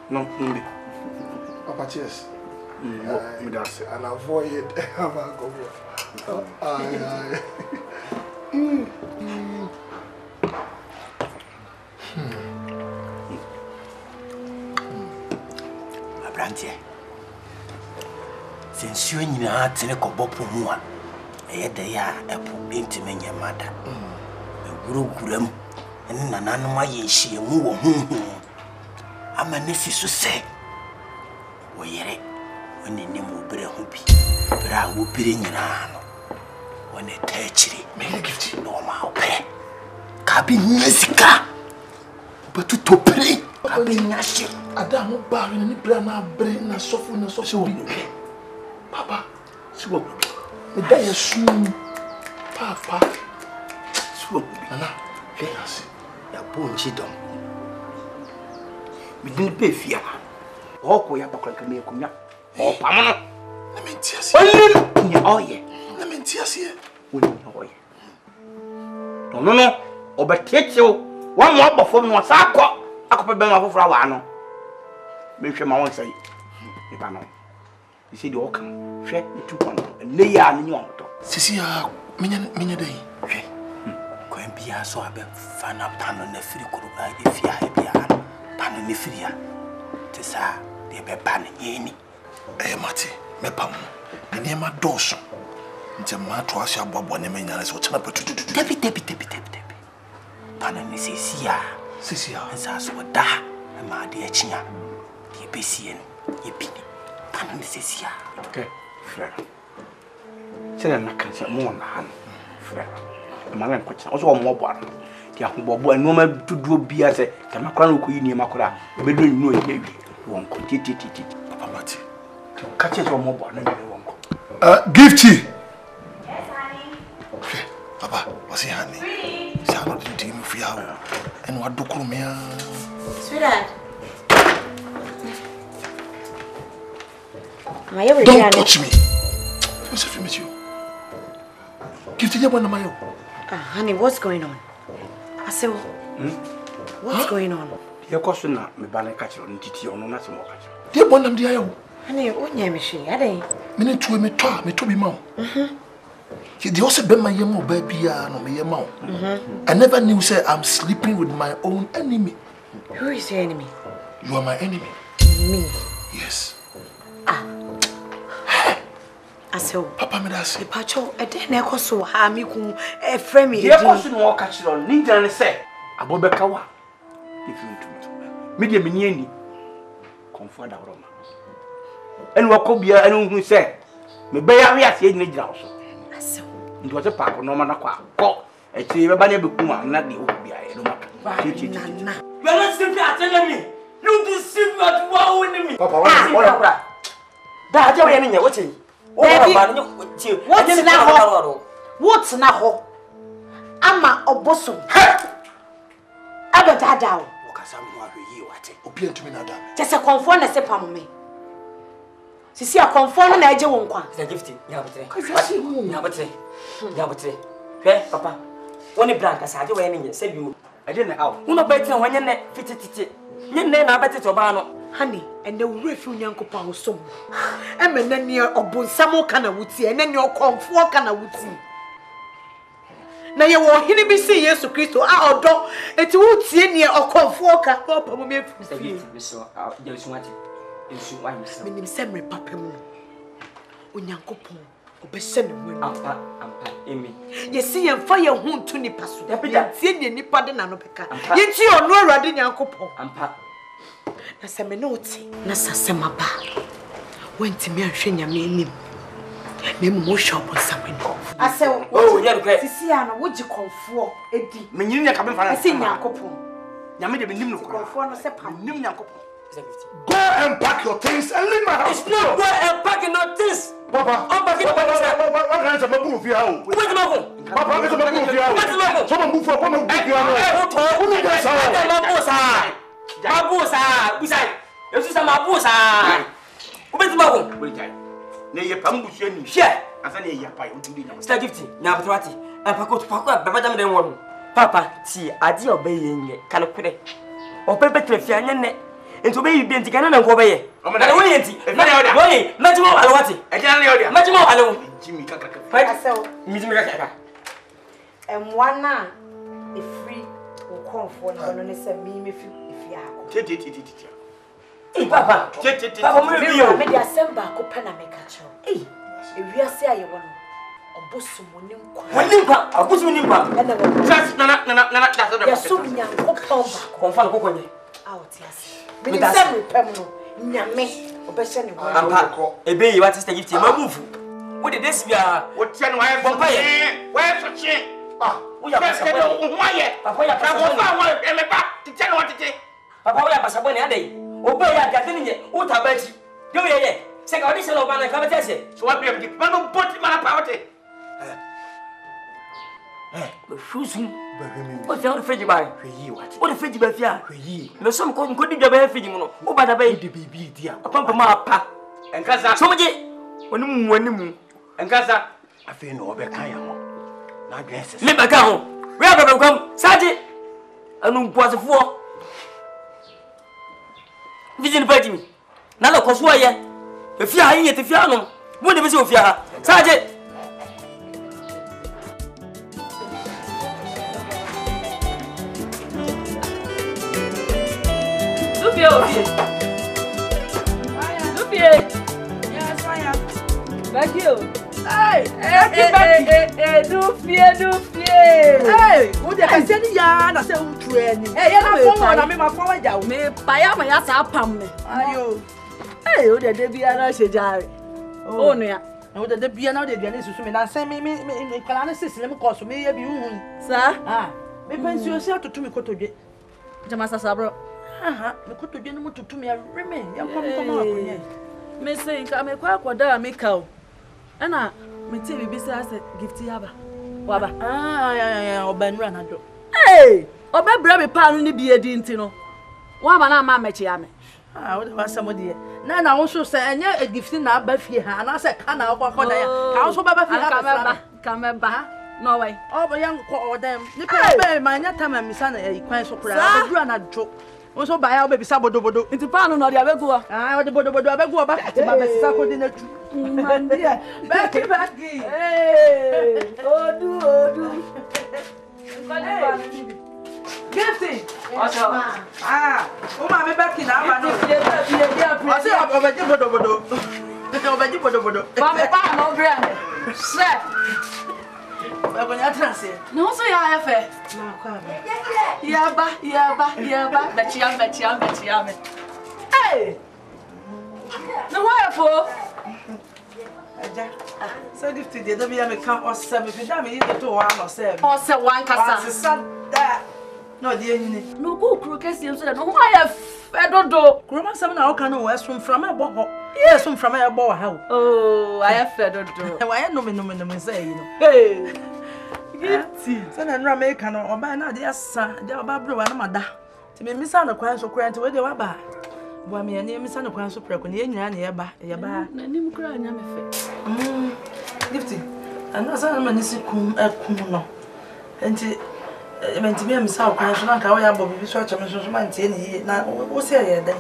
No, Papa, cheers. That's it. And avoid it. Abrantie. Since you in your telecobopo, they are a poor intimate mother. Guru, and Nana, she a move. I'm a nephew to say, we Oni ni mo bere ho bi. Bra wo bere nyina no. Oni tachiri. Me gift no ma ope. Ka bi nyesika. Betu to pere. Ka bi nyashi. Ada mo ba ni bra na bre na sofu bi. Papa, siwo. Me da yesu. Papa. Siwo. Nana, yes. Ya bonchi dom. Me din pe fia. Oko ya bakra ka me kumya. O pamono. Na me ntiase. Oye, ni oye. Na me ntiase. Oni oye. No. Obetechewo. Wa mo abofo no sa akopem afofra wa no. Me hwe ma won sai. E ba no. You see the Akan hwe etu kono. Ne ya ne nyon to. Sisi ya menya dai. Hwe. Ko bia so abe fana pano na firi kuru ba e fia e bia. Pano ne firi ya. Te sa de be ba ne yeni. Mate, me pam. Ne ma doso. Nti ma to asia bobo ne menya na so chana patu. Tepi. Pano ne sisi ya. Nsa so da. Ma de achia. De besie no. Ye bini. Pano ne sisi ya. Okay, frère. C'est un cancer mon han. Frère. Malan ko cha. O so mo boa. Ti ahobobo enu ma tuduo bia se. Ka makora no ko yi ni makora. Be do nu o ye wi. Won ko titi. Papa Mati. Ka che so mo boa na be won ko. Gifty. Yes, honey. Papa, what's he honey? Sa no di mu fi hawo. En wa dokuru me a. Sweetheart. Don't touch me. What's the film with you? Give the one my honey, what's going on? I said, what's going on? Your question na me bana catch on titi on na se mo catch. The one am the ayo. Honey, onya me she, ade. Me to be mom. They also be my yemo baby no me yemo. I never knew say I'm sleeping with my own enemy. Who is your enemy? You are my enemy. Me? Yes. Aso Papa me das. Pacho e den na ekoso ha mi ku e frame e di. Ekoso no catch on ninja ne say abobeka wa. If you to me dey me ni ani. Comfort da roma. Enu akobia enu hu say me be ya wi ase ejina gira so. Aso Ndi wo se park no ma na kwa ko e ti be ba na be kuma na de obia e do maka. Nana. You are not simply attending me. You deceive me at war enemy. Papa, what? Da je we ni nya wote. What's na ho? Ama oboso. Abadada o. Okasa mu ahwe yi wate. Obi entumi na da. Just confirm na se pam me. Sisi a confirm na eje wo nkwa. The gift. Ya botre. Hwe papa. Woni brand kasa je we ni nya se bi mu. I didn't how. Uno beti na wanye ne fitititi. Nye na abeti to ba no. Honey, and the refu nyankopon so. Eme na ne obonsam ka na wuti, ene ne okonfo ka na wuti. Na ye wo hini bi se Yesu Kristo a odo, eti wutie ne okonfo ka. Papa mo me fu. So je su wati. Ensu wa himself. Minim se me papa mu. Onyankopon obehye ne wani. Ampa emi. Ye si ye mfa ye hu ntu nipa so. Ye tie ne nipa de na no beka. Ye ti ono awurade nyankopon. Ampa. Na se me no ti na sasema ba wenti me ahwe nyame anim na mu mo shop nsame no ase sisi ana wo gi konfo edi Me nyini nya kabe fara. ase nyankopon Nyame de benim no kora. konfo no se pam Nim nyankopon. Go and pack your things and leave my house. It's not go and pack no things. Papa, I'm what can I say mabu fi hawo? Wait a minute. Papa, I say mabu fi hawo. So mabu for come mabu fi hawo. Who need that? Mabusa, busai. You see some mabusa. Ubeti mabu. Bulita. Ne ye pam busu ani. Share. Asa ne ye pa yo ntudi nya. Star gift. Nya patrati. E pako baba jam den wonu. Papa, ti ade obaye nye. Kan kure. Opepe trefia nye ne. Ento be yibi enti kana na nko be ye. Na we enti. Na odia. Boy, majimo alwati. E jana na odia. Majimo alo. Jimmy kakaka. ase Mijimi kakaka. Emwana e free o konfo no ne se mi me fi ako. Titi. Papa. Papa mo bi yo. Me dia semba ko pena me ka cho. E wiase aye wono. Obosu mo ne nkwa. Woni nkwa, abusu ni nkwa. Ena wo. Just na Ya so nya ko pom ba. Konfa ko konye. Out yes. Me ni sem pem no. nyame obeshe ne ho Papa ebe yi what is the gift ma move what did this be what ten why where so chi we ya pasa bo ho aye papa ya pasa bo e me ba ti ten what ti papa we ya pasa bo ne adai obe ya gade ni ye wo tabaji de we ye se ka odi se lo ba na ka bete se so what be am ma no boti ma na pa wote Frozen. What's the fridge by? What the fridge by fear? No, some couldn't get a fridge. Oh, but I baby baby, dear. A pump of my pa. And Gaza, so much when and Gaza, I feel no better. Now, guess, let me go. Where have I come? Sergeant, I know was a four. Vision fighting me. Now, of course, why? If you are in it, if you are no, what do you say? Sergeant. Yes, I am. Thank you. Hey, Hey, who the I said, yeah, I said, hey, I'm my father. Me, Paya, my ass up, Ayo. Hey, who the Debbie and I said, oh, no, the Debbie and the Dennis to me, and send me, can system cost me a view, sir. Ah, me fancy yourself to me, Koto. Jamasa Sabro. Me Koto General to me, I remain. Come on, me say, I'm a quack or da, make out. And I, me tell you, besides gift yaba. Waba. Ah, or Ben Ranado. Hey, or my brother pound be a dintino. One man, mamma, chiame. I would have somebody. Now, I also say, and yet a gift in our Buffy, and I said, can I walk on there? I also come back. No way. Oh, but young or them. You can't my time and Miss Anna, a quite so proud. I run a joke. Also by our baby Sabodo into Pano or the Abegua. I the Bodo Abegua back to my Sako dinner. Back. Hey, oh, Gifty. Ah, oh, my back in our I say, I'm over Bodo. Papa, no grand. Sir. No, so I have Yaba, bet. Hey! No, why for? So if today the be come or 7 if you damn it to 1 or 7. Or 1 cassa. No, dear, no go crooked so that no, I have I don't do. Grandma 7 hour can west from a boho. Yes, from a bow how. Oh, I have fed do. Why no say, you know. Hey. So then Ramaican or by now, dear son, dear Barbara and Mada. To be Miss Anna Quan so crank to where they were by. Why me and Miss Anna Quan so pregnant, yaba, yaba, and him crying, I'm a fit. Gifty, and that's a manisicum at Kuno. And it meant to be a Miss Alquan, so not how I have be such a Mrs. Mantin. Now, what's here then?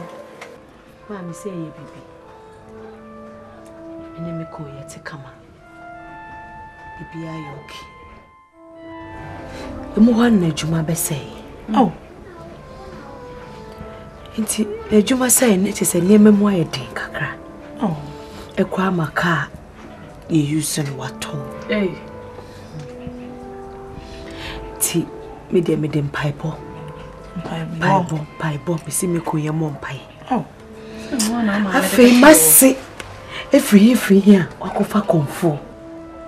Mammy say, baby. And then me call you to come. It be I okay. One Juma be say. Oh. Inti Juma say it is a near memoir day, Kakra. Oh. A quama car you use in what home. Eh. Tea, medium pipe. Pipe, see me call your mom pie. Oh. I famous say every here, I go for comfort.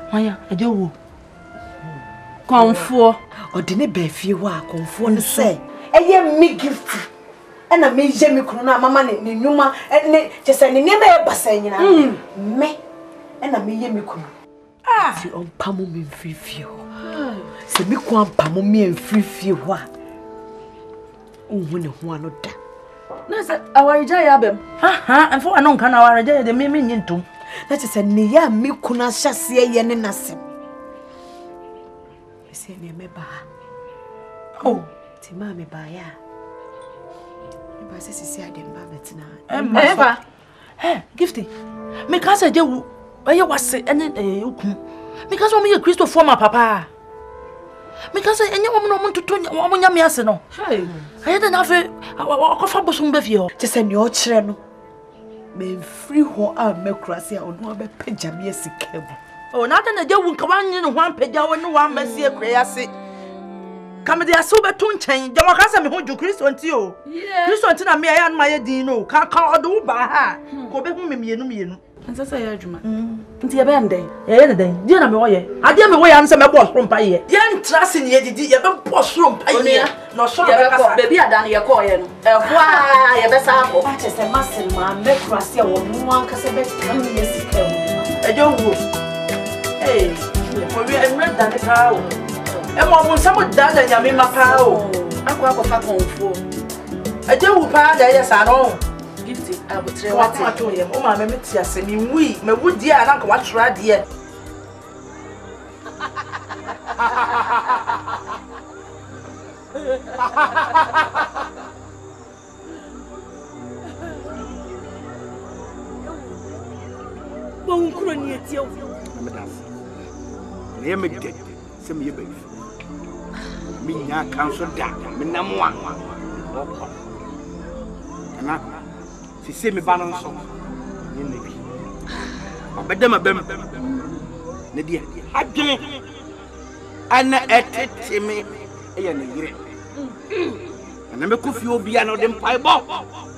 Why, I do. Comfort. Or didn't be few conform say, a me gift. And a me Jemmy Crona, mamma, Numa, and just a name of Bassin, me, and a me Yemiku. Ah, see on Pamu me free few. Say me quan Pamu me and free few. What? Oh, when one of that. No, sir, our Jayabem. Ha, and for a non can our Jay, the Mimmin into. That is a near me kuna chassis yen in us. Say me ba. Oh, ti ma me ba ya. Me ba se sisi ade mba betina. Eba. Eh, Gifty. Me ka say je wu. Aye wase ene ukun. Me ka say o me Christo former papa. Me ka say enye wo no ntutu wo nya me ase no. Hey. Aye de na fe akofa bosom be fie ho. Ti se ne o kire no. Me free ho a me kurase a ono be pagya me asikabu. Oh, not in the day when come in one page, no one messy a crazy. Come the sober tune chain, Jamacasa, me hold you, Chris, on you. Chris, on Tina, me, I and my dino, can't call or do by her. Go back home, me, and and so say, Juma. Into your band day, day, dear Moye. I dare me way answer my boss from Paye. Yan trusting ye, did you ever boss from Paye? No, so baby, I done your coin. Why, a best apple. That is a muscle, man, make Russia or one cassette come years ago. I don't know. Hey, for we have read that cow. And what someone does, and you mean my cow. I go up a phone. I don't pass, yes, I know. I would try what I told him. Oh, my memory, I mean, we, my wood dear, and Uncle Watch right here. Bon, couldn't yet, you. Near me, get some year baby. Me, now, counsel down, me, number one. And I. She say me balance on. But them a bem. Nadia, I did. And at me, and I'm a coffee will be another pieball.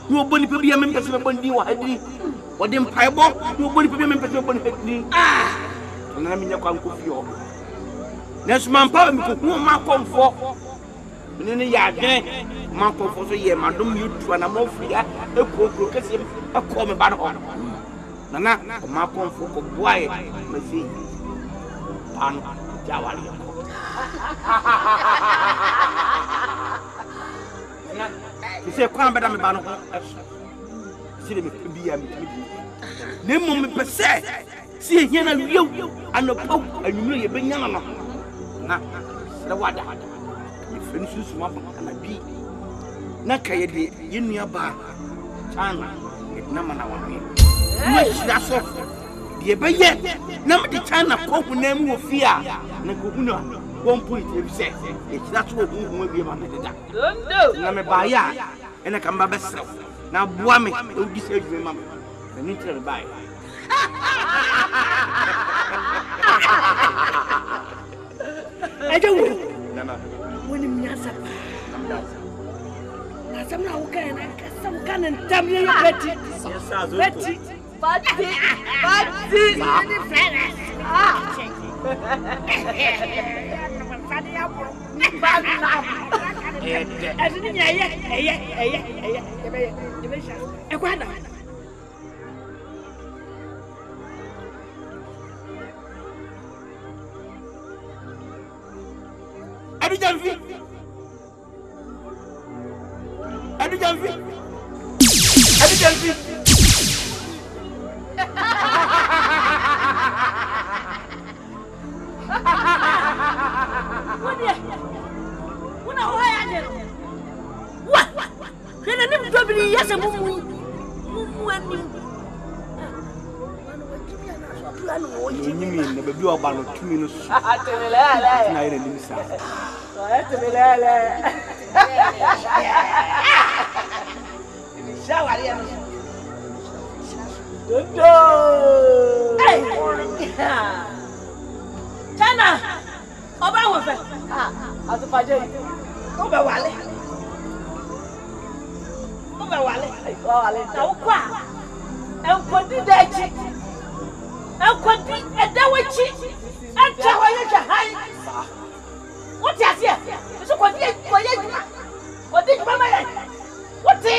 Nobody could be a member of one deal. What them pieball? Nobody could be a member of one head. And I'm in your coffee. Next man, Papa, who my comfort. In the yard, my comfort for a year, Madame, you to an amorphia, a procreation, a common battle. Nana, my comfort for boy, Messi. Pan Jawali. You say, come better, Madame. See them be a meeting. Name me per se. See here and you and the Pope, and you know you've been young enough. Now, the water. Finish one and a bee. Nakayadi, in your bar. China, it's Namana. That's all. Dear, but yet, number the China Pope name will fear. Nakuna, 1 point, you say. It's that's what we will be about the doctor. Name by ya, and I come by myself. Now, Buame, will be said, remember. I need to buy. I don't know. When you answer, some now can some can and tell me Betty. Betty. You are about 2 minutes. I China, Oba was it? As a Pajo, Oba Wale. Oba Wale, Oba, and what did I cheat? And what did that way cheat? And tell you to hide. What is here? So what did what did Mama? What is?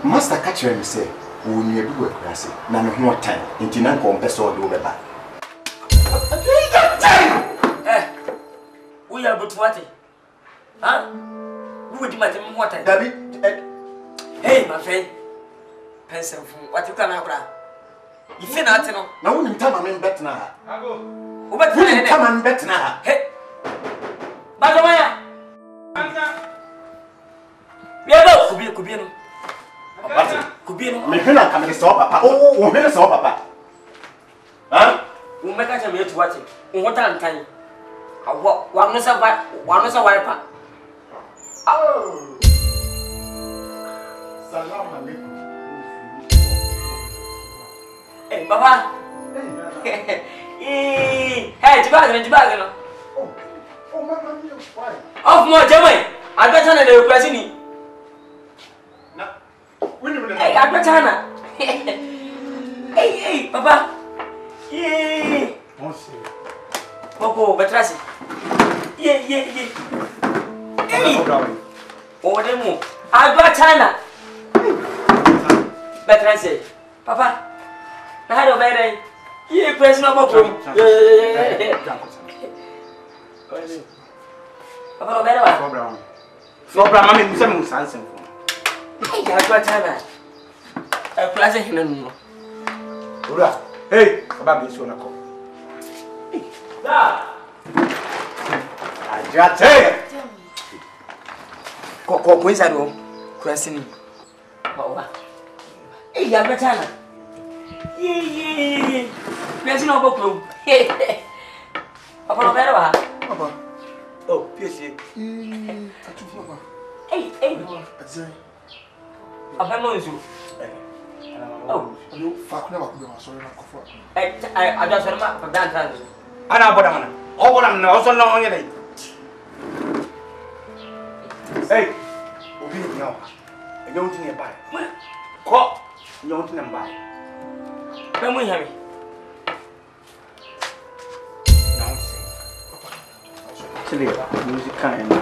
Master catch you and say, "When you do a class, none of more time. Into non compressor do the back." We are but what? Huh? Who would you matter what? David, hey, my friend, pencil from what you can have. You feel not to know. Now, when you tell me better now, what you come and better now. Hey, but we are both could be. Could be no. Me hina kamera so papa. Oh, hina so papa. Huh? We make a me to watch it. What time time? One no survive pa. Oh. Salam alaikum. Hey, papa. Hey, Jibag no. Oh, mama, you fine. Off more German. I got on the question. Hey, I got China. Hey, papa. Yeah. Popo, Batrasi. Yeah. Hey. Oh, demo. I got China. Batrasi. Papa. I had a better. Yeah, press no more. Papa, better. For Brahma, I'm some sanction. Hey, I got China. A pleasant him. Hey, about this one. I just say, Coco, where's that room? Crossing. Hey, I got China. Yeah. Pressing over room. Hey, Papa, better. Oh, yes, Hey. I'm going to. Oh, you fuck never could be sorry. I just remember for that. I know what I'm all what I'm also long on. Hey, we know. I don't think about it. Call, you don't think about it. Come with me. Now, actually, music kind of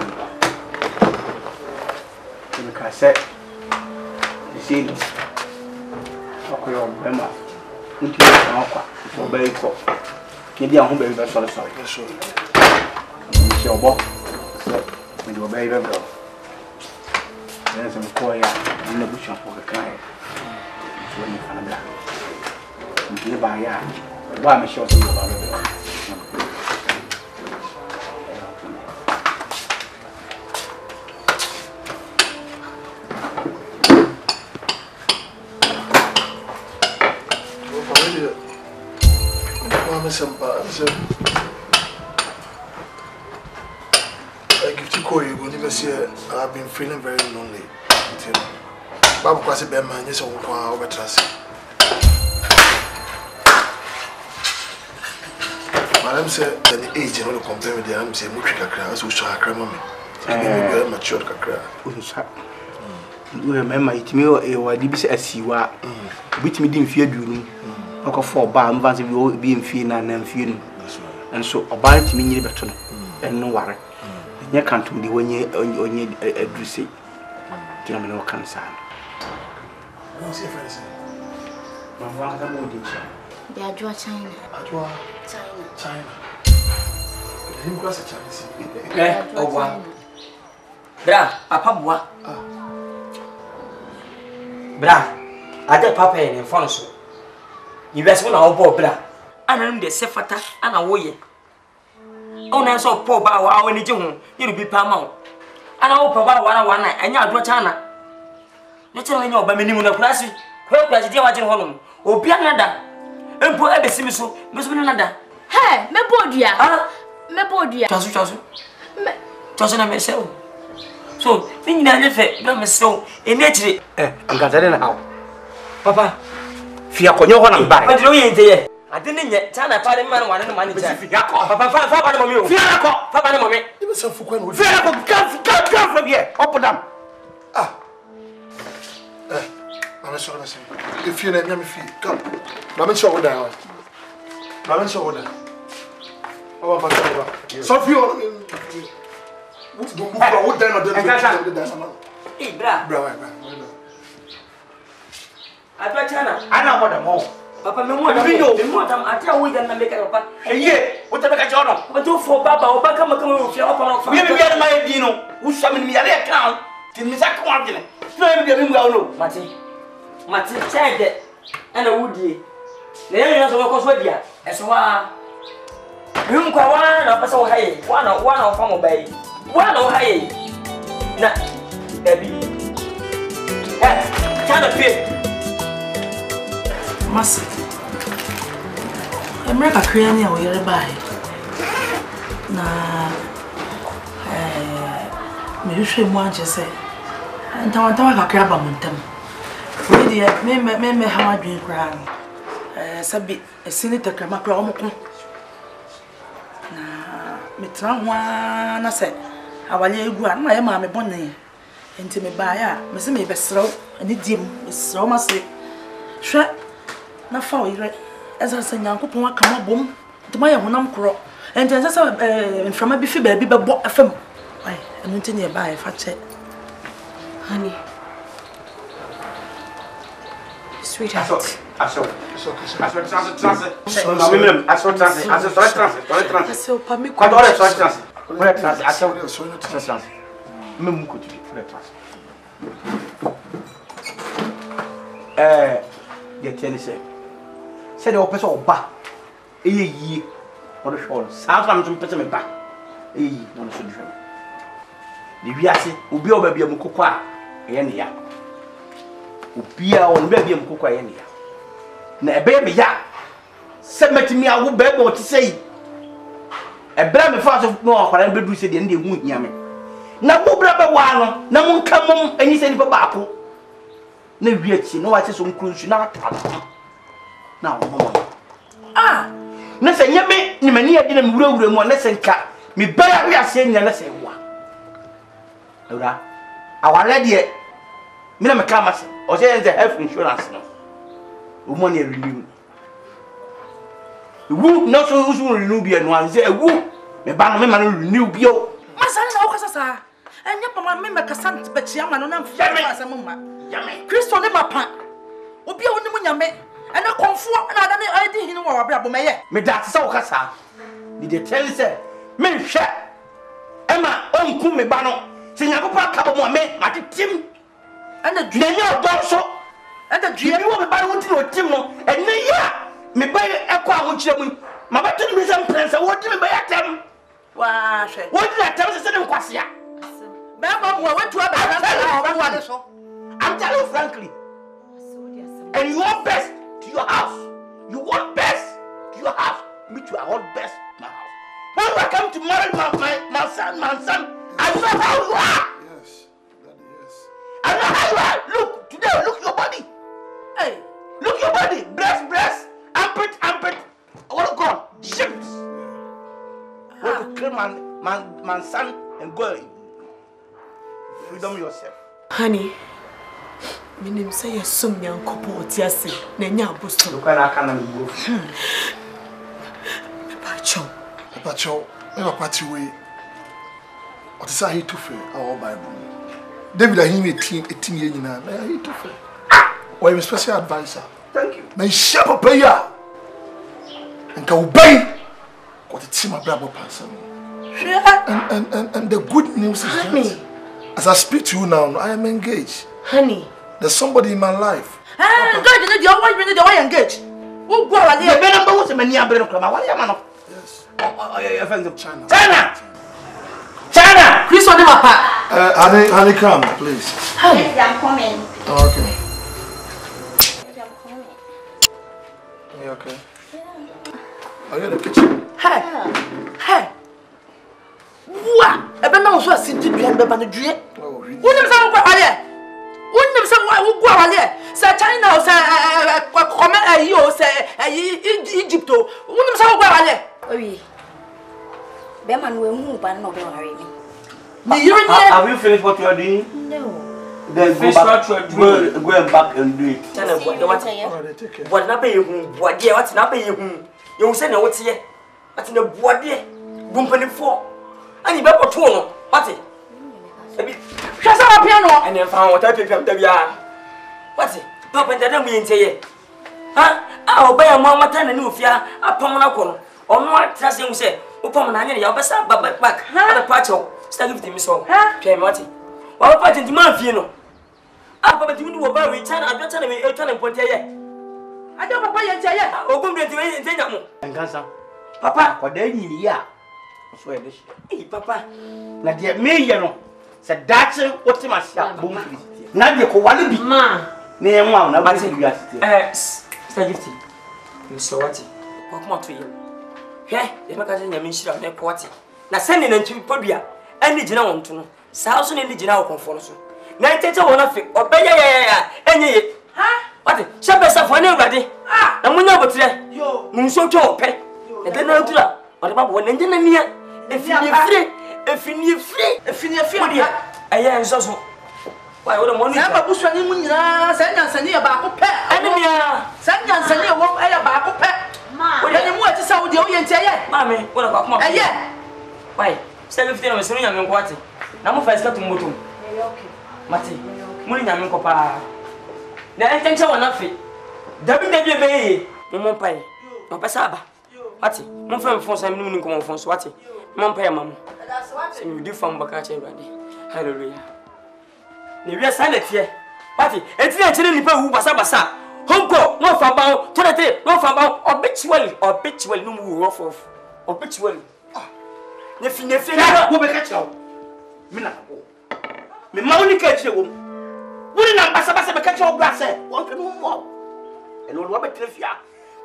cassette. You see, okay, your member. Into your for very cool. Maybe I'm home very sorry. Sure. Your boss when you were very well. There's some coy in the bush for the client. When you find that. And give by ya. Why am I sure to about it? I've been feeling very lonely. Babu kwasi be man yes on kwa obetrase. Madam said that the age no compare with them say mu twikakra so sha akra mama. Me be mature kakra. Unsa. You remember it me e wadi bi se asiwa. Bitimi di mfie aduonu. Akofo ba mba se bi mfie na mfie no. And so oban timi nyiri beto no. En no ware. Nya kanto di onye adruse Tina me no kan sa. No see friends. Ma wa ka mo di cha. They are China. Ajwa China. Him cross Chinese. Ogwa. Bra, papa boa. Bra, ade papa e ne fon so. Yi bese na obo bra. Ana nim de sefata ana woye. Ona so po ba wa wani ji hu, yiru bi pa ma wo. Ana wo pa ba wa na wa na anya adwo China. Ne chere anya oba menimu na kurasi. Kwa ji dia wa ji honom. Obi anada. Empo ebesi mi so na nada. Hey, me bodia. Me bodia. Chasu na me se o. So, me nyina nye fe, na me se o. Enechire. Ngazare na hawo. Papa, fi akonyo ho na mbare. Padiro ye nteye. Ade ne nye, China pa de man wane no man cha. Fi akọ. Papa fa ba ne mami o. Fi akọ. Fa ba ne mami. Ibe se fukwa no. Fi akọ ka from here. Up down. I'm sure that's it. If you're not, come. I'm sure we're down. I'm sure we're down. Oh, my God. So, if you're what's the move? What down or down? Hey, bra. I bet China. I know what I'm on. Papa, me mo tam ati awu dan na make papa. Eye, what the make jono? But do for baba, oba kama o fi opa no. We be na my di no. Wo shame me yare account. Tin me sak kwa gene. No be me ngwa no. Mati chede ana wudie na yenya so ko so dia eso wa hum kwa wa na pesa wo haye wa na fa mo bai wa na wo haye na baby kana pe mas America create ya wo yere bai na me hwehwe mu anje se ntawantawa kakra ba muntam me how I drink crown. Sabi a senator Kramakra Omoko. Na Mitran, I said, I will you go my mammy bonnet. And to me by Miss May Bestro, and it dim is so much. Shut not for you, as I say, Uncle Poma come up boom to my own crow. And just from a beefy baby, but bought a film. Why, I'm not nearby if I check. Honey. Sweetheart. I saw Ubia on baby am kokwa ye nia na ebe me ya se metimi awo bebe o ti sei ebra me fa so no akwara bedu se de hu hia me na mo bra be wa no na mo nka mom anyi se ni baba ko na wiachi no wa che so nkru nsu na ata na wo na se nyame ni mani ade na me wura mu na se nka me ba ya wi ase nya na se wa ora awale de me na me ka mase o say the health insurance no o money renew wu no so usu renew bi eno an say wu me ba no me ma renew bio masana na okasa sa enya pama me me kasant be chia ma no na mfa asem ma yame Kristo ne mapa obi a woni mu nyame ena konfo na ada ne adi hinu wa wabra bo meye me da se okasa di de tell say me hwe ema onku me ba no se nyakopa ka bo mo me ma tetim and the dream of Donso and the dream of the Baronti or Timo, and me buy a quam which my button with some plans. I want to buy a them. What did I tell the Quasia? Baba, what to have I'm telling you frankly, and you want best to your house. You want best to your house. Me too, I want best to my house. When I come to marry my son, I know how you are. I know how you are. Look, today, look your body. Hey, look your body. Breast, armpit. All gone. Ships. Want to kill my son and go. Freedom yourself. Honey, my name say you're some young couple. Tiasi, nenya busto. Look at Akan and Papa Cho, never party way. What is I to feel our Bible? David, I hear a team here now. Or a special advisor. Thank you. Now, shop up here and go obey what it's my brother person. And the good news is that as I speak to you now, I am engaged. Honey, there's somebody in my life. God, you know, the way engaged. Who go out there? China. China! Chris, on my part. Honey, come, please. Honey, I'm coming. Okay. I'm coming. Are you okay? Yeah. Are you in the kitchen? Hey! Hey! What? I don't know what to do behind the bandit. Oh, really? Who knows how to go there? Who knows how to go there? Say China, say, comment you say, Egypt. Who knows how to go there? Oui. Beman will move and not worry me. Have you finished what you are doing? No. Then go back, go back and do it. What not pay you? What dear? What's not pay you? You say no, what's here? What's in the board dear? Bumping for. And you better to what it? Shut up, piano. And then found what I pick up the yard. What's it? Papa, that don't mean say, huh? I'll buy a mama ten and new fear upon a corner. Or more trust him say, upon an annual basa back, huh? A patch of study with him so, huh? Pay Marty. Well, part into my funeral. Ah, but you know about return, I'm not telling me a turn and point here. I don't papa yet, or go to me and cancer. Papa, what they need, yeah. Swear this. Hey, Papa. Now, dear me, you know, said that's what's my shop. Now, you go one be man. Name one, I'm not saying you are still. You saw what? What more to you? Hey, the magazine you mentioned on their quarter. Now, sending them to Pobia, and the general to know. South and the general conformation. Now, take a one of it, or yeah, and huh? What? Shabba for nobody. Ah, and we know what's there. Yo, Munso to pay. And then I'll do that. What about one engine in here? If you're free, I am so. Why would a money? I'm a bush running when you are sending us near Bacope. Enemy, sending us near one air Bacope. What do you want to say with the audience? Mammy, what about more? Yeah. Why? 17 of us in young party. Now, first got to Motum. Mati, Mulinam Copa. The intention was not fit. WWA, Mompai, no Passaba. What? Mon friend for some new come from Swati. Mon pay, Mam. You do from Bacache, Randy. Hallelujah. You are silent here. What? It's not any people who was Abasa. Honko, no fambao, Tonate, no fambao, or bitchwell, no move off, or bitchwell. If you never go catch you. Mina. Me money catch you. Wouldn't Ambassador catch your glass? Want to know more? And all Robert Trifia.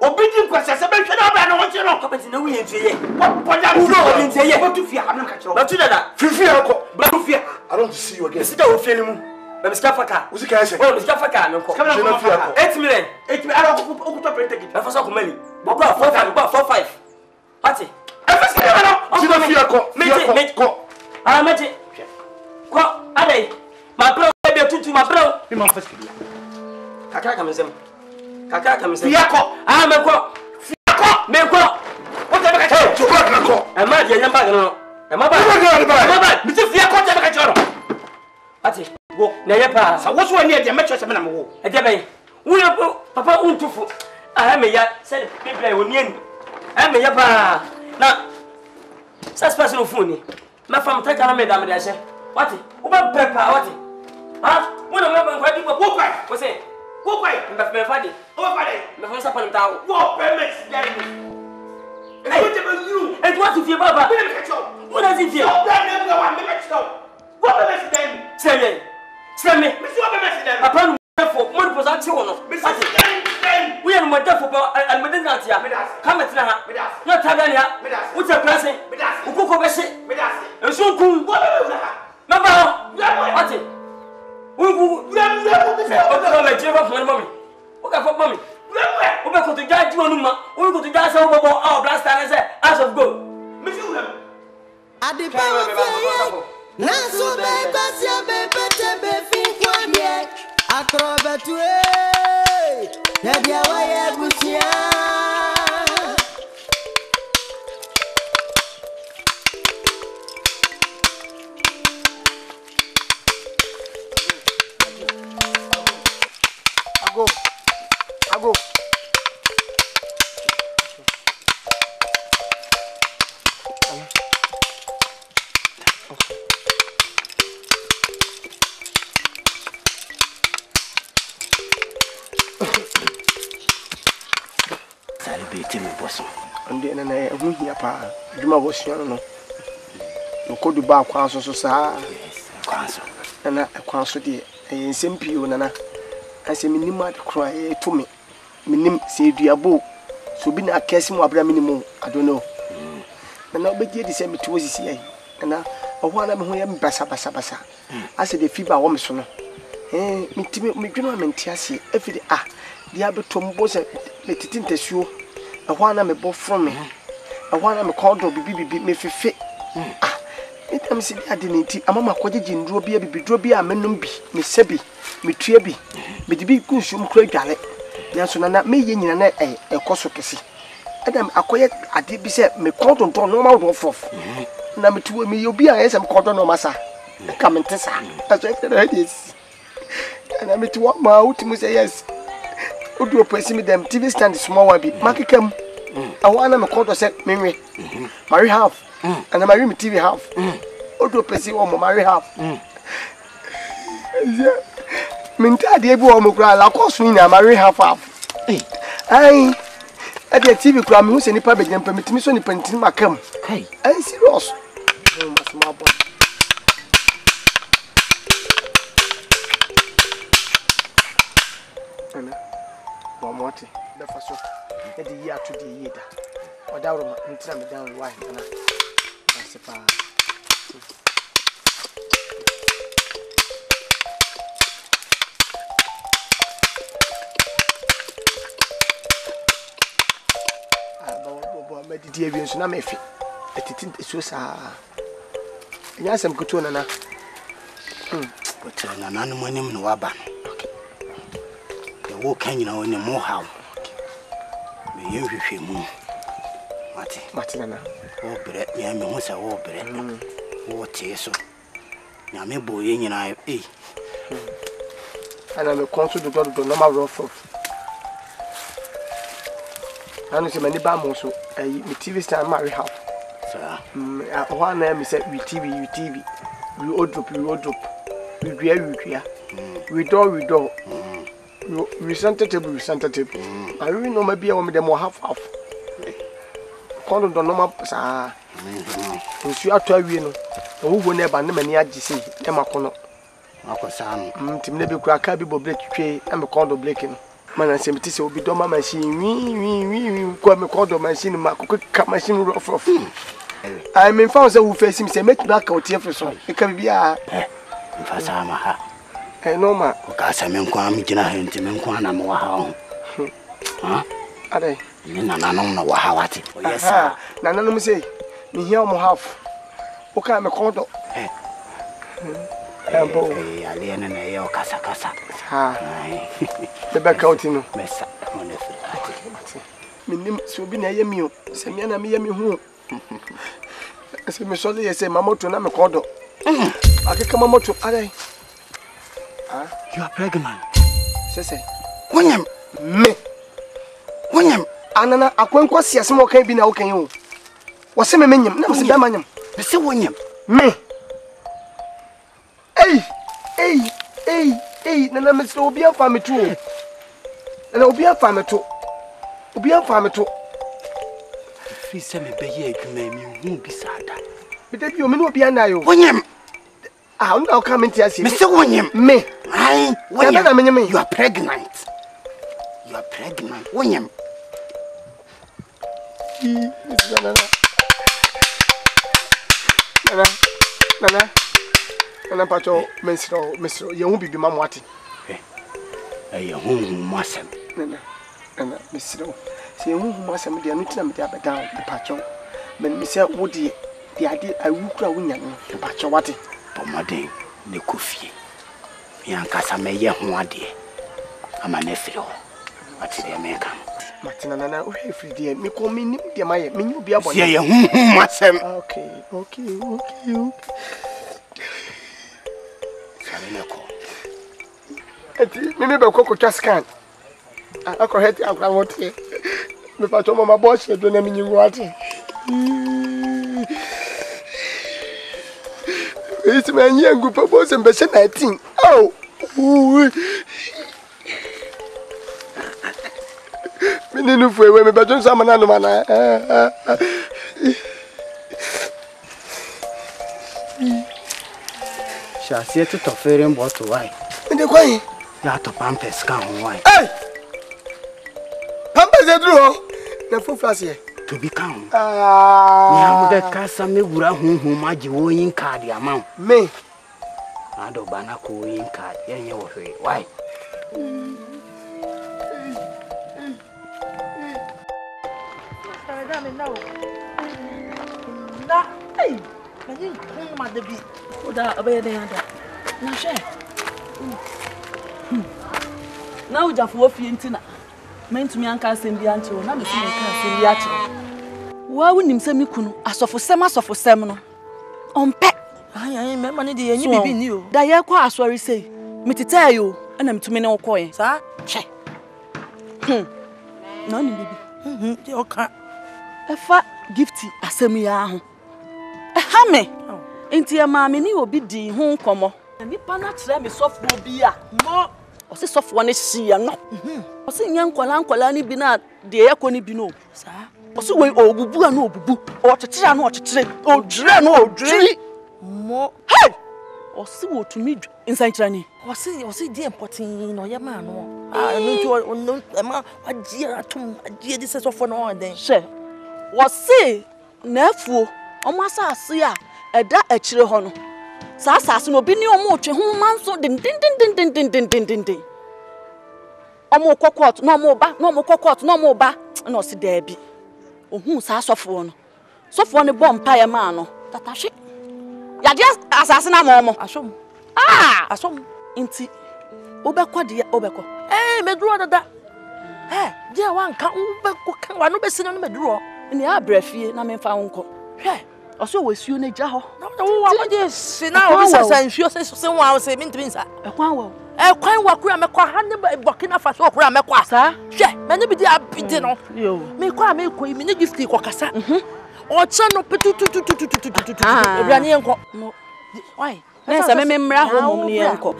Obedient questions, I don't want you to know. But no way into it. What I'm saying, what to fear? I'm not catching. But you know that. Fear. I don't see you again. Sit down, film. I'm Scafaka. What's the case? Oh, Scafaka. No, come on. 8 million. 8 million. I don't go to print it. I was so many. But 4-5. What's it? I was I met it. What? Are they? My bro, to my bro. My first. Kaka comes in. Kaka comes in. I'm a co. Meko. Whatever I tell you, I'm not your number. I'm about Mr. Fiaco. What's it? Go. Never. So what's one near the mattress? I'm a a debate. We are Papa Untufu. I am a yet said people will mean. I'm a yapa. Now, such personal phone. My family take on me, damn it. What? What pepper? What? Huh? When I'm going to go away. What's it? Go away. I'm not my father. Oh, father. My phone's up on town. What permits? And what if your papa? What does it feel? What permits them? Send me. Upon for one was at you. We are more for and within that year. Come at now. Not Tagania. What's a blessing? Who cook over shit? And so cool. Mama, what's it? We have mommy. What about mommy? We go to guide you, we go to guide some of our blast and say, as of go. Miss you, I depend. Naso Basia Bebe think one yet. Akuapem Twi. Nadia Waya Busia. beti me boso ande na na hu hia pa dwuma wo sua no no kodu ba kwa so saa kwa so na kwa so de ensem pio na ase minim ad kro to me minim se duabo so bi na akesi mu abra minim I don't know na obedie di se meto osisi ai na oho na me ho ye basa ase de fiba wo me so no mitimi medwena menti ase efidi dia betom bo se metiti ntasuo oho na me bo from me oho na me kodo bibi me fefe itam si dia de nti amama kwagye nduro bia bibiduro bia menum bi me sebi metua bi me de bi kunsum kura dwale yanso na me ye nyina na ekoso kesi adam akoye ade bi se me kodo nto no ma do fof na me tuwe me obi a yesem kodo no masa ka mente sa aso e fere hadis na me tuwa ma utimu say yes odu opesi me dem TV stand small one bi makekam awana me kodo se menwe marry half and marry me TV half odu opesi wo mo marry half minta de bi wo mo kura la koso ni na marry half ai ade TV kura me hu se nipa begem pa mitimi so nipa ntini makam kai ai serious small boy ana wa moti da faso e di ya to di yeda o da ro ma ntira me down why ana asipa medidi awie nso na mefi etiti so saa nya asem kuto na Wotira na nanu manim no waba no wo kan nyina woni mo hawo me yehwehwe mu mate na wo bre me me hu se wo bre wo tie so nya me boye nyina ana me konso do no ma rough anu se mani ba mo so me TV stand marry half so one na me say we TV we odrop we dua we door we center table I really know maybe I want them half kondo do no ma sa nsu ato awie no wo na ba na mani agise e makono akosa no tim na be kura ka bi bo break twe e me kondo break no mana se meti se obi do ma machine wi ko me kondo machine ma ko ka machine rough I mean found say we face him say make back out here for so e ka bibia mfasa ma ha no ma ko ka sa men kwa mi gina henti men kwa na mo ha ha ade ni na no wa ha wati yes sir na no say me here mo half o ka me kondo Ambo ali na yo kasa ha the back out no mesa mo ne fi minim so bi na ye mi o se mi na me ye mi hu se me so le se mamoto na me kondo akeka mamoto are you are pregnant say wonyam me wonyam anana akwankwa siase mo kan bi na wo kan yo wo se me menyam na se ba manyam be se wonyam me Hey, nana me so obi afa me to. Nana obi afa me to. Fi se me be ye adwuma mi hu bi sada. Me da bi o me no obi ana yo. Wonyam. On now come into us. Me say wonyam. Me. Ai, wonyam. You are pregnant. Wonyam. Nana pacho mesro ye hu bibi mamwati ye hu masem nana mesro se ye hu masem de anu tina me de abedan de pacho men me se wo de ade awukura wonya no de pacho wate pomade ne kofie me ankasa me ye hu ade ama na firo wate de me kan matina nana o he firi de me ko me nim de maye me nyu bi abon ye hu masem okay Mimi be ko twa scan. Akọ heti akwa wote. Me fa to mama boss do na minyi wate. Isi manyi ngupa boss mbe se 19. Oh. Me Ninu fue we me bedroom sama na no mana. Shasie to tofere bottle why. Inde kwai. Ya to pampers kan ho why. Hey! Pampers edru ho. Na foflas here. To be calm. Ah. Me am the kasa me wura hunhun maji wo yin card amount. Me. Ado bana ko yin card. Yenye wo hwe. Why? Na, hey. Kani kun ma debi. Oda abaye den ada. Na hwe. Na ujafo fie ntina. Mentumi anka asem bi anche wo na me se nka asem bi ache. Wa wonim se mi kunu asofosem no. Ompe. Ayi me ma ne de yenyi bibi ni o. Da ye kwa asori sei. Mititae yo, na mitumi ne okoye. Sa? Che. Na ni bibi. De oka. Efa gifti asem ya ho. Ha me. Enti ya ma me ni obi di ho nkomo. Nipa na kire me sofo bi a. Mo ose sofo ne hia no. Ose nya nkola ni bi na de yakoni bi no. Sa? Ose we obubu na obubu. O tetera na o tetere. O dwere na o dwere. Mo. Hey! Ose wo tumi insankira ni. Ose di important no ye ma no. Ah no no ma agie atom agie di sofo no o den. She. Ose na afuo omo asase a eda akire ho no. Sa asase no bi ni omo twe ho manso din. Omo kokot no omo ba, no omo kokot no omo ba na o si da bi. Ohun sa sofo no. Sofo ne bom pa ye ma no. Tatahwe. Ya dia asase na momo. Asom. Ah, asom. Inti obekọ de obekọ. Meduro dada. Dia wanka obekọ kan wa no besi no meduro. Ni abrafie na memfa wonko. Hwe. Oso wasuo na gya ho. Na wo wa de si na obi sasa nsuo se wa se mintimi nsa. Ekwan wa. Ekwan wa kura mekọ ha ne Burkina Faso kura mekọ. Sa? Hwe, me ne bi di abide no. Yo. Me kwa me ko mi ne gift ko kasa. Ocha no petu. Ebrani enko. Why? Na se me mmra ho mom ne enko.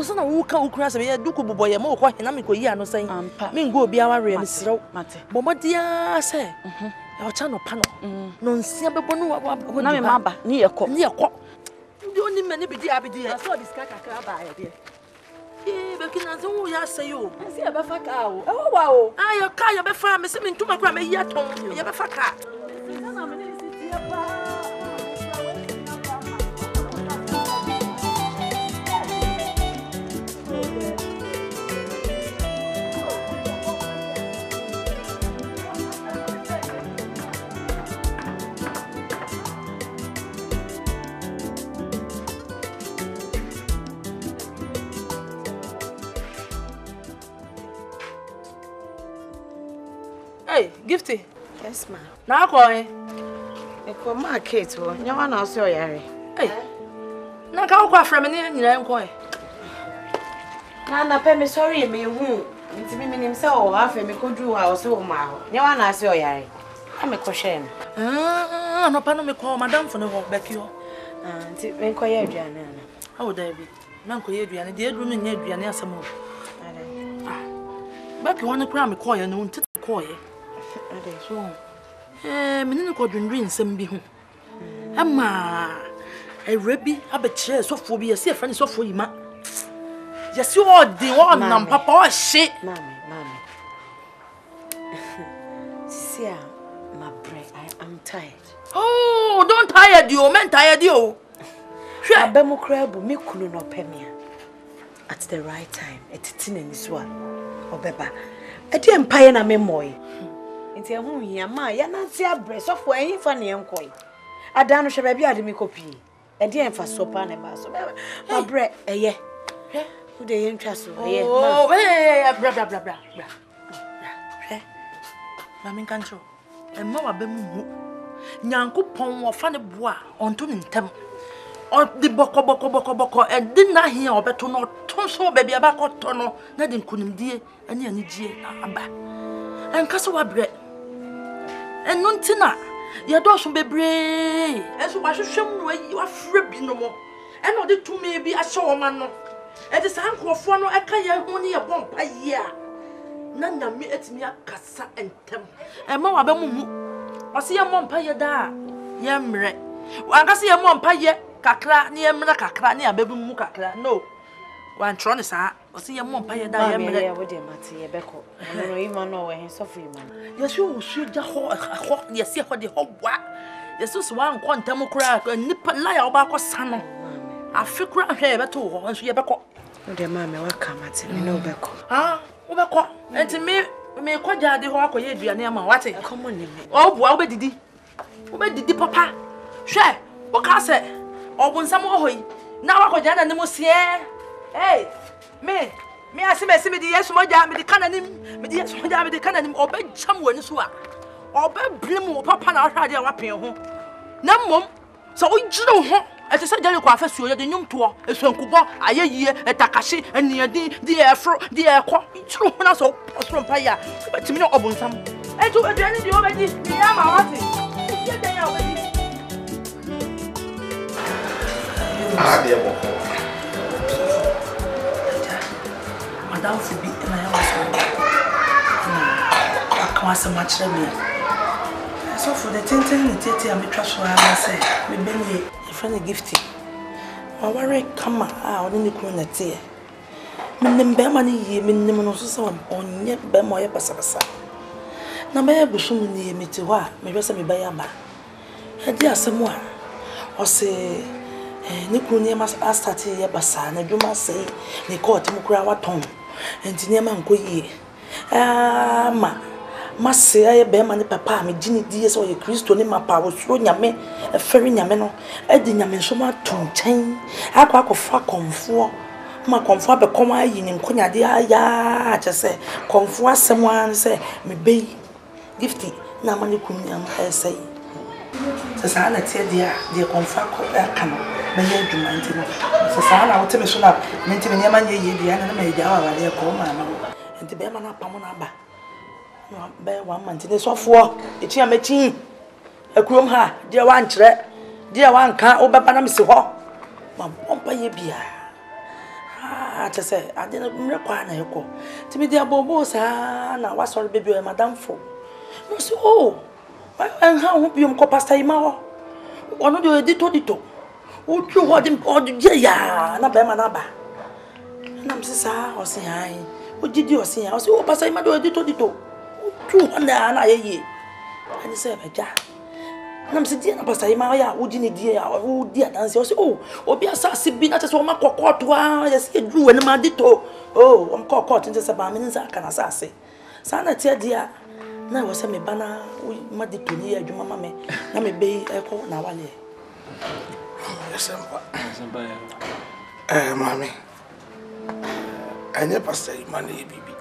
So na wo ka ukura se me duku boboye me ko he na me ko yi ano san. Me ngo obi aware me serew. Mate. Bomodia se. Ocha no pa no. No nsia bebo no wa na me maba ne yeko. Ne yeko. Ndi oni me ne bi di abidi. Na so diska kakra ba ya de. Bekina zo wo ya se yo. Nsi e be fa ka o. E wo wa o. Ayo ka ya be fa me se me ntuma kura me yi aton. Ya be fa ka. Na me ne si ti pa. Hey, Gifty. Yes, ma. Na ko e. E ko market wo. Nya wa na o se o yare. Hey. Na ka ko afra me ne nyina enko e. Na pe me sorry me hu. Nti me nim se o afa me kodru wa o se o ma ho. Nya wa na se o yare. Na me ko hwe no. No pa no me ko madam fo ne ho beki ho. Nti me ko ye aduane ana. Awo da bi. Na ko ye aduane. De edru me nya aduane asem ho. Beki won kura me ko ye no nti ko ye. Ade so. Menene ko dwendwen nsem bi ho. Ama erebi abekire sofo bi yesi efra ni sofo yima. Yesi odi won nam papa o hye. Mami. Sia, my bread, I'm tired. Oh, don't tired you, men tired you. Abemu krabu mi kunu no pemia. At the right time, etitin ni so a obeba. Edi empire na memoy. Nti ehun hia ma ya na ti abre sofo ehin fa ne enkoy. Ada no hwe ba bi ade mi kopi. Edi enfa sopa na ba so. Ma bre eye. Hwe, wo de yen twa so eye. Oh, bra. Hwe. Ma min kan tro. E ma wa ba mu. Nyankopon wo fa ne boa onto ne ntam. O di boko e di na hia obeto no ton so ba bia ba koto no na de nkunimdie ane anigye aba. Enka so wa bre. Eno ntina ya do so bebre. Enso wa hwehwem no wa frɛ bi no mo. Eno de tumi bi ahye wo ma no. E de san krofo no eka ye hu ne ye bompa ye a. na nyame etimi akasa entem e ma wa be mu ose ye mompa ye da ye mre wankase ye mompa ye kakra ne ye mre kakra ne abebu mu kakra no wan tro ne sa ose ye mompa ye da ye mre ye wo de mate ye beko no ima no we hen sofo ima yesu osu ja ho yesi ho de ho wa yesu so wan kontam kura nipa la ya oba kosa no afikura hwe beto ho nso ye beko de mama wa kamate me no beko wo beko enti me kwaja de ho akoye aduane ama wate come on me obu wo bedidi papa hwe wo ka se obunsam ho yi na wakwaja na nimo sie hey me asime di yesu moja me di kananim me di yesu moja me di kananim obejam wani so a obeblim wo papa na ahwade a wapen ho na mmom so ojiro ho ete se jale kwa afasuo ye de nyumto esuankubo ayeyie etakashi eniadi di efro di ekọ ijiro ho na so osompa ya betimi na obunsam eju aduane di obedi ni ya ma wate ye den ya obedi de bo madam Fibi na ya waso akwa se machire me so for the tenten tete am twa so ara say me benye e friend gifty ma ware kama oni ni ku na tie minnem be ma ni ye minnem no so se onye be mo ye pasapasa na be bushum ni ye meti ho a me hwese me be ya ba e di asemu a o se ni ku ni ma start ye basa na dwuma sei ni court mu kura waton enti ni ma nko yie Mase aye be ma ni papa me gini die so ye Kristo ni mapa wo suro nyame eferi nyame no edi nyame so ma tonchen akwa konfo ma konfo be kom ayi ni nkonya de aya chese konfo asem an se me be gifty na ma ni kunyam esai se sa na tie dia de konfo ko aka no be ye dwuma nti no se sa na wo te me so na me nti me nyama nye ye dia na me ja wa wale ko ma ma nti be ma na pamo na ba be 1 month ni sofo eti amachi akurom ha dia wan kire dia wan ka obeba na msi ho ma bompa ye bia chese ade na mre kwa na yeko timi dia bobo sa na wasori bebi o madam fo no so en ha ho biom ko pastor ima ho ono de edito o tru ho de ya na be ma na ba na msi sa o se hai o gidi o se ya o se o pastor ima de edito tu na ye ani se beja na mse die na pastor ima ya udi ni die ya udi adanse o se obi asase bi na tese o makokoto a ya se dru wani ma dito o makokoto nse se ba me nsa kana asase sa na tie dia na wo se me bana ma dito ni adwuma ma me na me be eko na wale yesempa mami anya pastor ima na ye bibi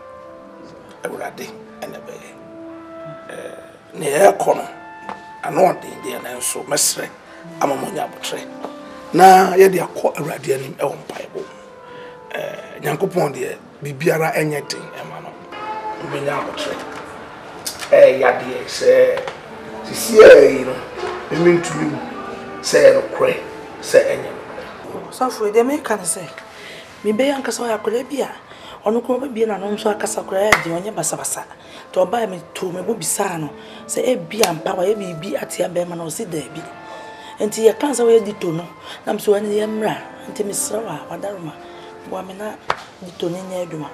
ewurade ene be ne ekono ano de na nso mesre amamonya abotre na ye de akọ awurade anim e wo mpaibo nyankopon de bibiara enye den e ma no obenya abotre ya de se sisi no emintumi se no kre se enye so for de me kan se mi be yanka so yakole bia ono ko be na no nso akasa kra ya de onye basabasa to ba me to me bo bisa no se e bia mpa wa ye bibi atia be ma no si da bi enti ye kan se we di to no na mso ani ye mra enti me sra wa wadaruma bo me na di to ne nya aduma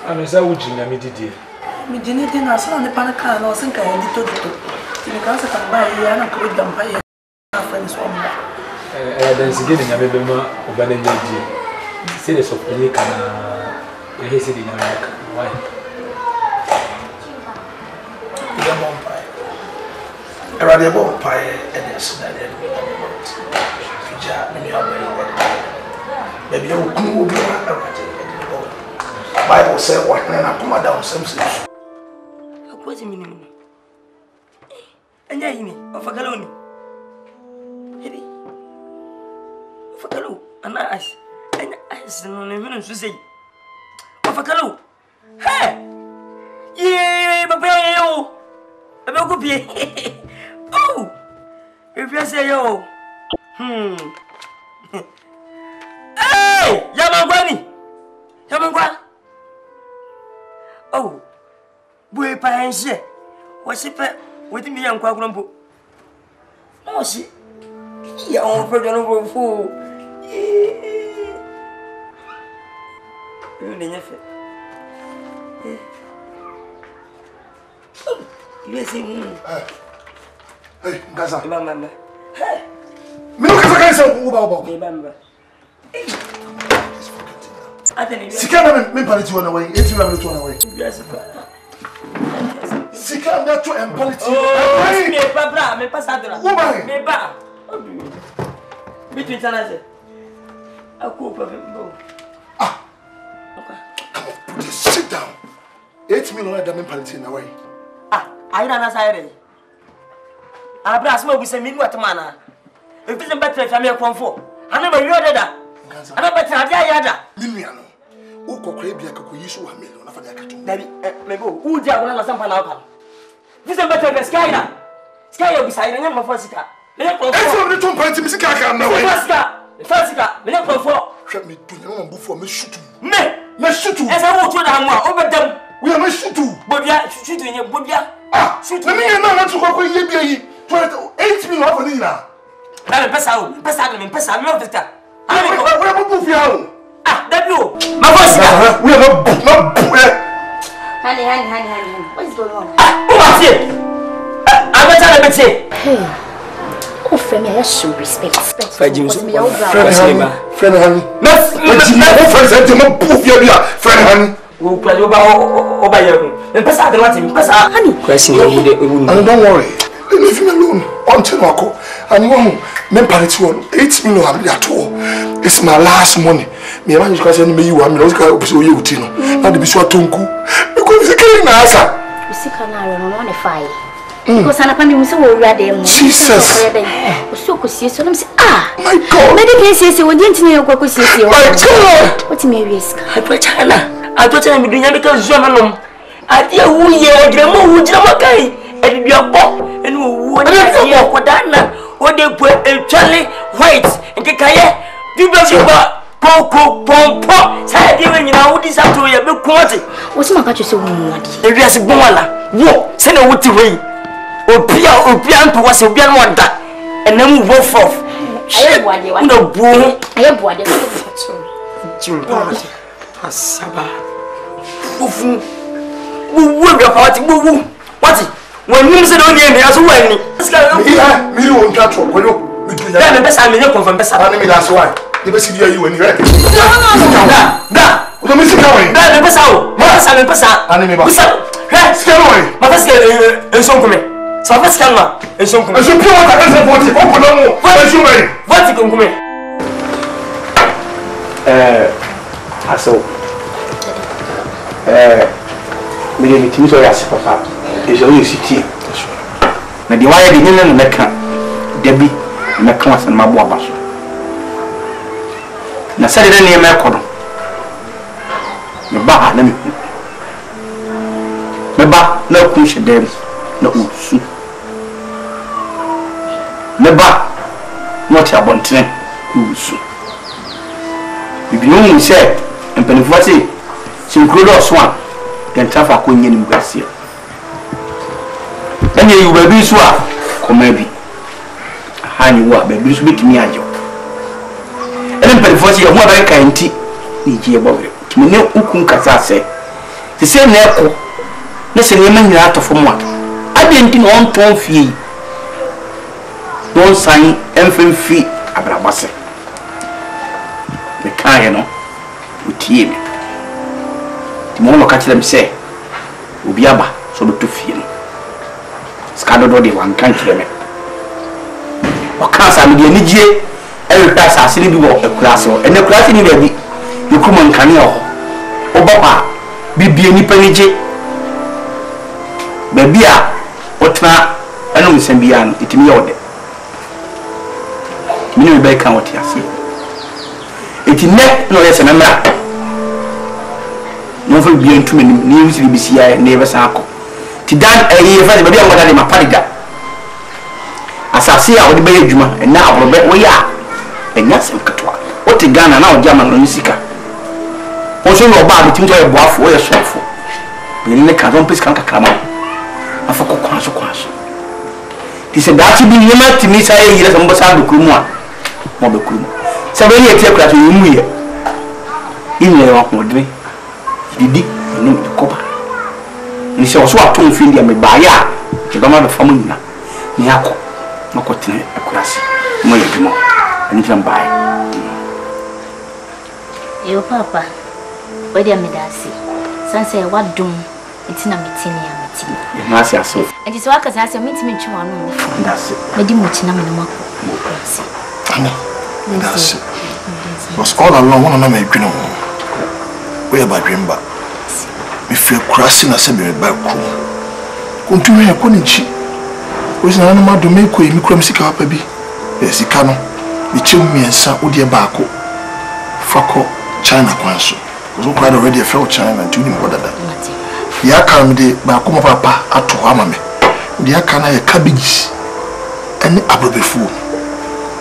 ana sa wuji na me didie mi dini di na so ne pa na kan no sin ka ye di to ti me kan se ka ba ye na ko da mpa ye na friends o mba dan sige ni nyame be ma obana nya die se le so pele kana ye hesi di nyame ka why ya bompai erade bompai ene sinade ni fija ni abai baby yo ku bi erade Bible say what na kuma down something akwati minimum anya yini ofagalo ni hebi ofagalo ana as anya as no ne hunu so sei ofagalo he ye baba yo ebe ko pie oh if you say yo hey yamangwa oh panche. What's it? With me and Quagrambo. No, she. You are for the fool. You see, hey, Gaza. Remember. Hey. Me no Gaza say remember. Sika me paliti wona way, eti na me to wona way. Yes, Sika me to empaliti. Oh, me papa, me passadora. Me ba. Between Tanaze. Akuapem. Ah. Okay. Come on, put this shit down. 8 million that me paliti na way. Ah, I don't know say. Abra asma bu se me nuat mana. If this better family comfort. I never heard that. I never better ada. Million. Ukokre bia kokoyi so 1 million na fa ya kato. Dabi mebo udi agona na sampa na oka. This better be sky na. Sky obi sai na nyama fasika. Me comfort. E so me to party me sika ka na way. Fasika, me comfort. Hwe me dunya na mbufo me shutu. Me shutu. E say wo to na ho a obedam. We are me shutu. Bobia shutu nye bobia. Ah, shutu. Me na to kokoyi bia yi. 8 million for ni na. Na me pesa o, me pesa me ofita. We bufu ya. Ah, that you. My voice. We are not. Honey. What is going on? Ah, what's it? I'm better. Hey. Oh, friend, I show respect. Friend, honey. Friend, We'll play over you. And pass out the Latin. Pass out, honey. Question. And don't worry. Leave him alone. Until Marco. And you won't. Men parity 8 million at all. It's my last money. Me man, you can send me 1 million. So you tino. Now the biswa tunku. Because it's killing us. We see canal on the fire. Because I'm a so ready. Jesus. So could see so ah. My God. Medical says you didn't know what could see. My God. What's my risk? I put China. I thought I'm doing because Zomanum. I dear who ye grandma would Jamakai. And your pop and who would what they put a Charlie White and Kaya. People Poco Pompo. Say, you know, this up to your book quality. What's my country so much? If you are a bola, walk, send a wood to way. Opian to was a pian one that, and then we go forth. I no boom. I have what Asaba. Who will be a party? What's it? When you said only me as well. Me won't catch up. Then the best I mean, you confirm best. That's why. You best see you when you're ready. Da. Don't miss it going. Da, the best out. Yes, I'm a person. Anime. What's up? Scale away. My first is so coming. So I first camera is so coming. So pure water is important. Open no more. What is you ready? What's it coming? So me dey meeting so yasi papa e so you city na di wire di nene na meka debi na class na mabo abaso na sare na ne mekodo me ba na me ba na ku shedem na usu me ba no ti abontene usu bibi no say empanifo say sinkrodo swan then trafa ko nyeni mugasi enye yu baby so a koma bi hani wo baby so betimi ajo ene mpanifo say ho ba kan nti ni gie bawre kimi ne ukun kasa se te se na eko ne se ne manyira atofo mo ade nti no on ton fie don san emfemfi abrabase me kan no utie me mo no ka kire me se obi aba so beto fie no skado do de wan kan kire me o ka sa me de anigye e ta sa asiri bi wo ekura so ene kura ni ba bi yekumo nkane ho obapa bibie ni panije ba bia otna eno nsambia no itimi yode mini me ba kan woti ase etine no yese memra no for bien to me ni usiri bisia na yebesa akọ ti dan ye fa de bia ngada de mapadida asase a wode be adwuma na abrobe wo ya enya sem katwa oti Ghana na odi amano ni sika o so no ba bitim to ye boafo o ye sofo bi ne ka don pes kan kakrama afoko kwaso ti se da ti bi nyema ti mi sa ye yire so mbo sa do krumu a mo be krumu se be ye ti akura to yimu ye inye wa ko dre didi ni kopa ni se oso aton fi ndi me ba ya ke do ma be famu nyina ni akọ nko tene akurasi mo ye bimo ani fam bae yo papa wadi amedasi sanse wadum itina mitini ya mitini na asi aso enti so aka sase mitimi ntwa no ndase medi mutina me no makurasi Anna, that's it. Was all along one of my dream. We are by dream back. If you're crossing a semi back, continue a conichi. Was an animal to make a micromsica baby. Yes, he cannot. The chimney and son would be back. Fako, China Quanso. Was quite already a fellow China and tuning what that. Yakam de Bakuma Papa at Tuamame. The Akana cabbage and apple before.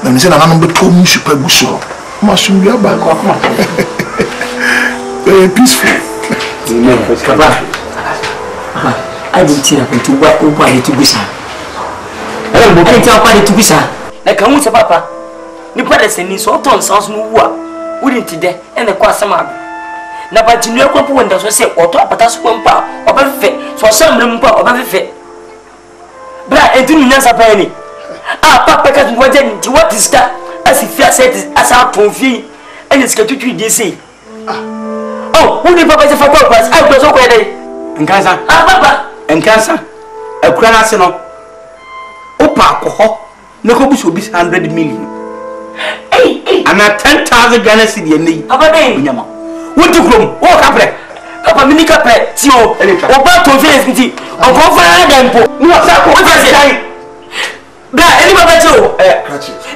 Let me say that I'm not too super bushel. Mushroom, you are back. Very peaceful. I didn't see nothing to work over to be sir. I don't tell quite to be sir. Like I want a papa. The brothers and his autumn sounds no war. Wouldn't today and the Quasama. Now, but you know, when does say, or top at us one power or perfect, so some room power or perfect. But I didn't answer penny. Ah, papa can't what is that? As if you said as our trophy and it's got to treat this. Oh, who did papa say for purpose? I was okay. And Casa, ah, papa, and Casa, a cranasino. Opa, coho, no cobus will be 100 million. Hey, and at 10,000 Ghana city and need. Papa, what to groom? Walk up there. Papa, Minica pet, Tio, or back to Films, or go for a what's that? Anybody too?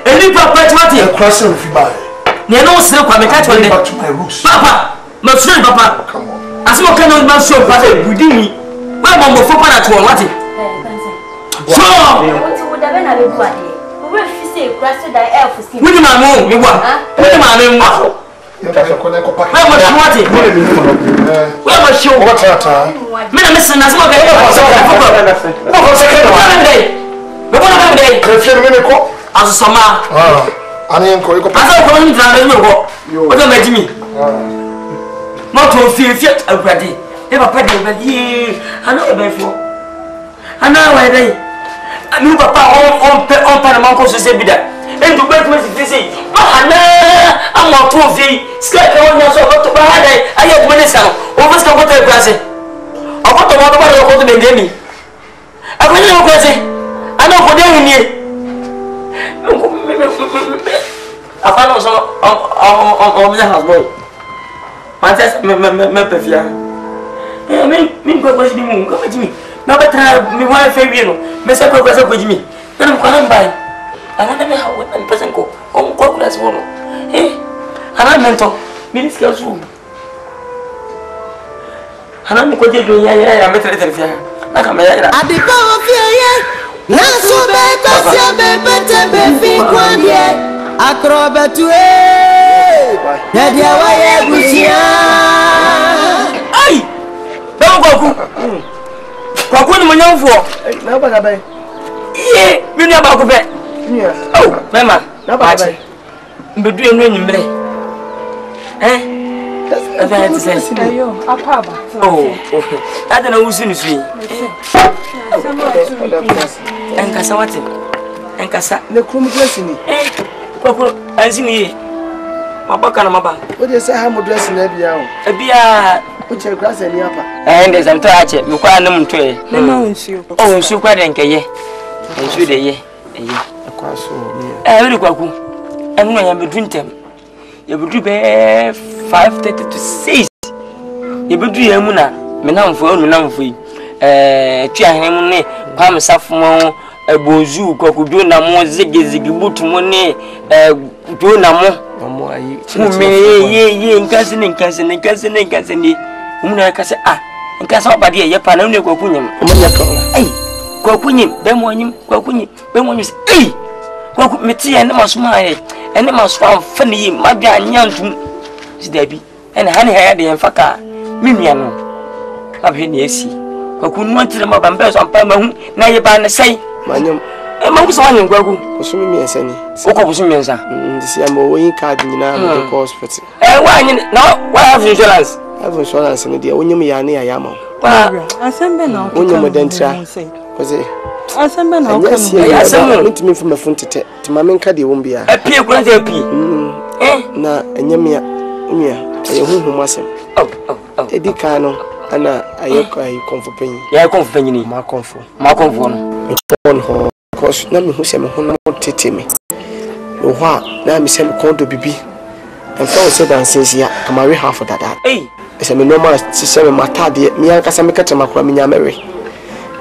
Any papa party? A crossing if you buy. You know, so come and catch one back to my roots. Papa, my friend, Papa. Come on. As you can not show Papa within me. Why, Mamma, for Pana to what? So, what would have been a good idea? Who if you say, Crashed thy elf for steam? With my mom, you want? With my name, Marco. Where was you wanting? Where was you? What's that time? Men, Mr. Nasma, what was the but what about the film? As a summer, I didn't call you. I don't want to travel. What am I doing? Not to feel fit already. Never pay the year. I know before. I know why they. I knew Papa on Panama to say that. And to break my city. I'm not too free. Sky on your sofa to buy. I have money. Always come with a glass. I want to want to go to the game. I will not go. I know for them in here. I found out some of the house boy. My test, my perfia. I mean, go with me, go with me. No better, me one favorite. Miss Echo was up with me. Then I'm going to buy. I want to know how one person go. Oh, go class one. Eh? And I'm mental. Ministers room. And I'm going to do ya, I'm better than fair. I come here. I become fear. Nasu beko sia bepete befi kwandie akrobe tuwe Nadia waye busia Ai Bawo kwaku ni monyamfo na ba gabai Ye mi ni aba ko be Oh mama na ba gabai mbedu enu enyimre That's ayo apaba Oh ada na wusu ni sui Enkasa wate enkasa ne krum dress ni kwako ansi ni mabaka na maba o de say ha mo dress na bia o bia o che grass ni apa nde zanto ache me kwa na mto e na ma onsuo o onsuo kwa de nkeye onsuo de ye akwa so ni we kwaku enu ya medu ntem ya bedu be 5:30 to 6 ya bedu ya mu na me namfo yi Twi ahemu ne pam safumo bozu kokudu na mo zigizigi butumo ne do na mo ayi ye nkase ni umuna kase nkase obade ye pa na ne kokunyem kokunyem be mo anyim kwaku meti ene masuma ye ene masua mfani yi madwa anyantum sidabi ene hani ha ya de mfaka minua no abhe ne esi Kwaku no antire ma ba mbe so ampa ma hu na ye ba ne sei. Manyam. Ma ku so anyam kwaku. Osumi mi ensani. Oko busumi ensa. Ndisi am oyin card nyina am go hospital. Why anyi no why have insurance? Have insurance ni dia onyum ya na ya ma. Asembe na. Onyum dentra. Koze. Asembe na. Ya asembe ntimi fuma funtete. Timame nka de wombia. Apie kura ze apie. Na enyamia nya aye huhum asem. Edi kan no ana aye konfo panyi. Ya konfo panyi ni. Ma konfo no. On ho cause na me hu se me ho no tete me. No ha na me se me kondo bibi. And so said and says ya come away half of that. Ese me normal se me matade me ankasa me kacha makwa me nyamere.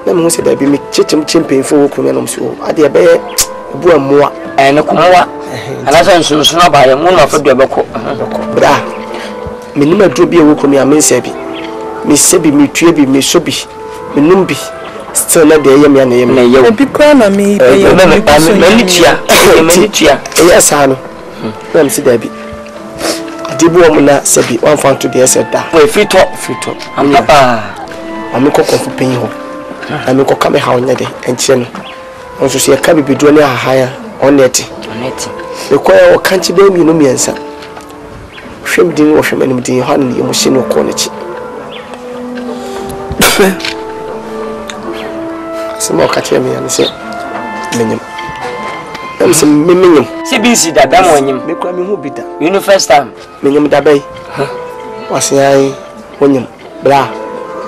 Na me hu se da bi me chechim chimpenfo wo kunwa no so. Ade be bu amoa. Na kumoa. Alasa nsunsun abaye mu na fa duabeko. Bra. Me ni ma duro bi e wo kunwa me nsa bi. Me se bi me tue bi me so bi. Me num bi. Still na de yem ya na yem. E bi kwa na me be yem. Me ni tia. Yes ano. Na me se da bi. Dibu omuna sebi one found to the eseda. We free talk. Am papa. Am ko konfu penyi ho. Am ko kame ha onye de enche no. Onso se ka bibidu ne ahaya oneti. E ko e o kanchi be mi no miensa. Hwem din wo hwem anim din ha ne emotion no ko nechi. Simo ka che mi ya ne se menyem. Am se menyem. Se binsi da dam wonyem. Me kwa mi hu bida. You know first time. Menyem da bai. Wase ai wonyem. Bra.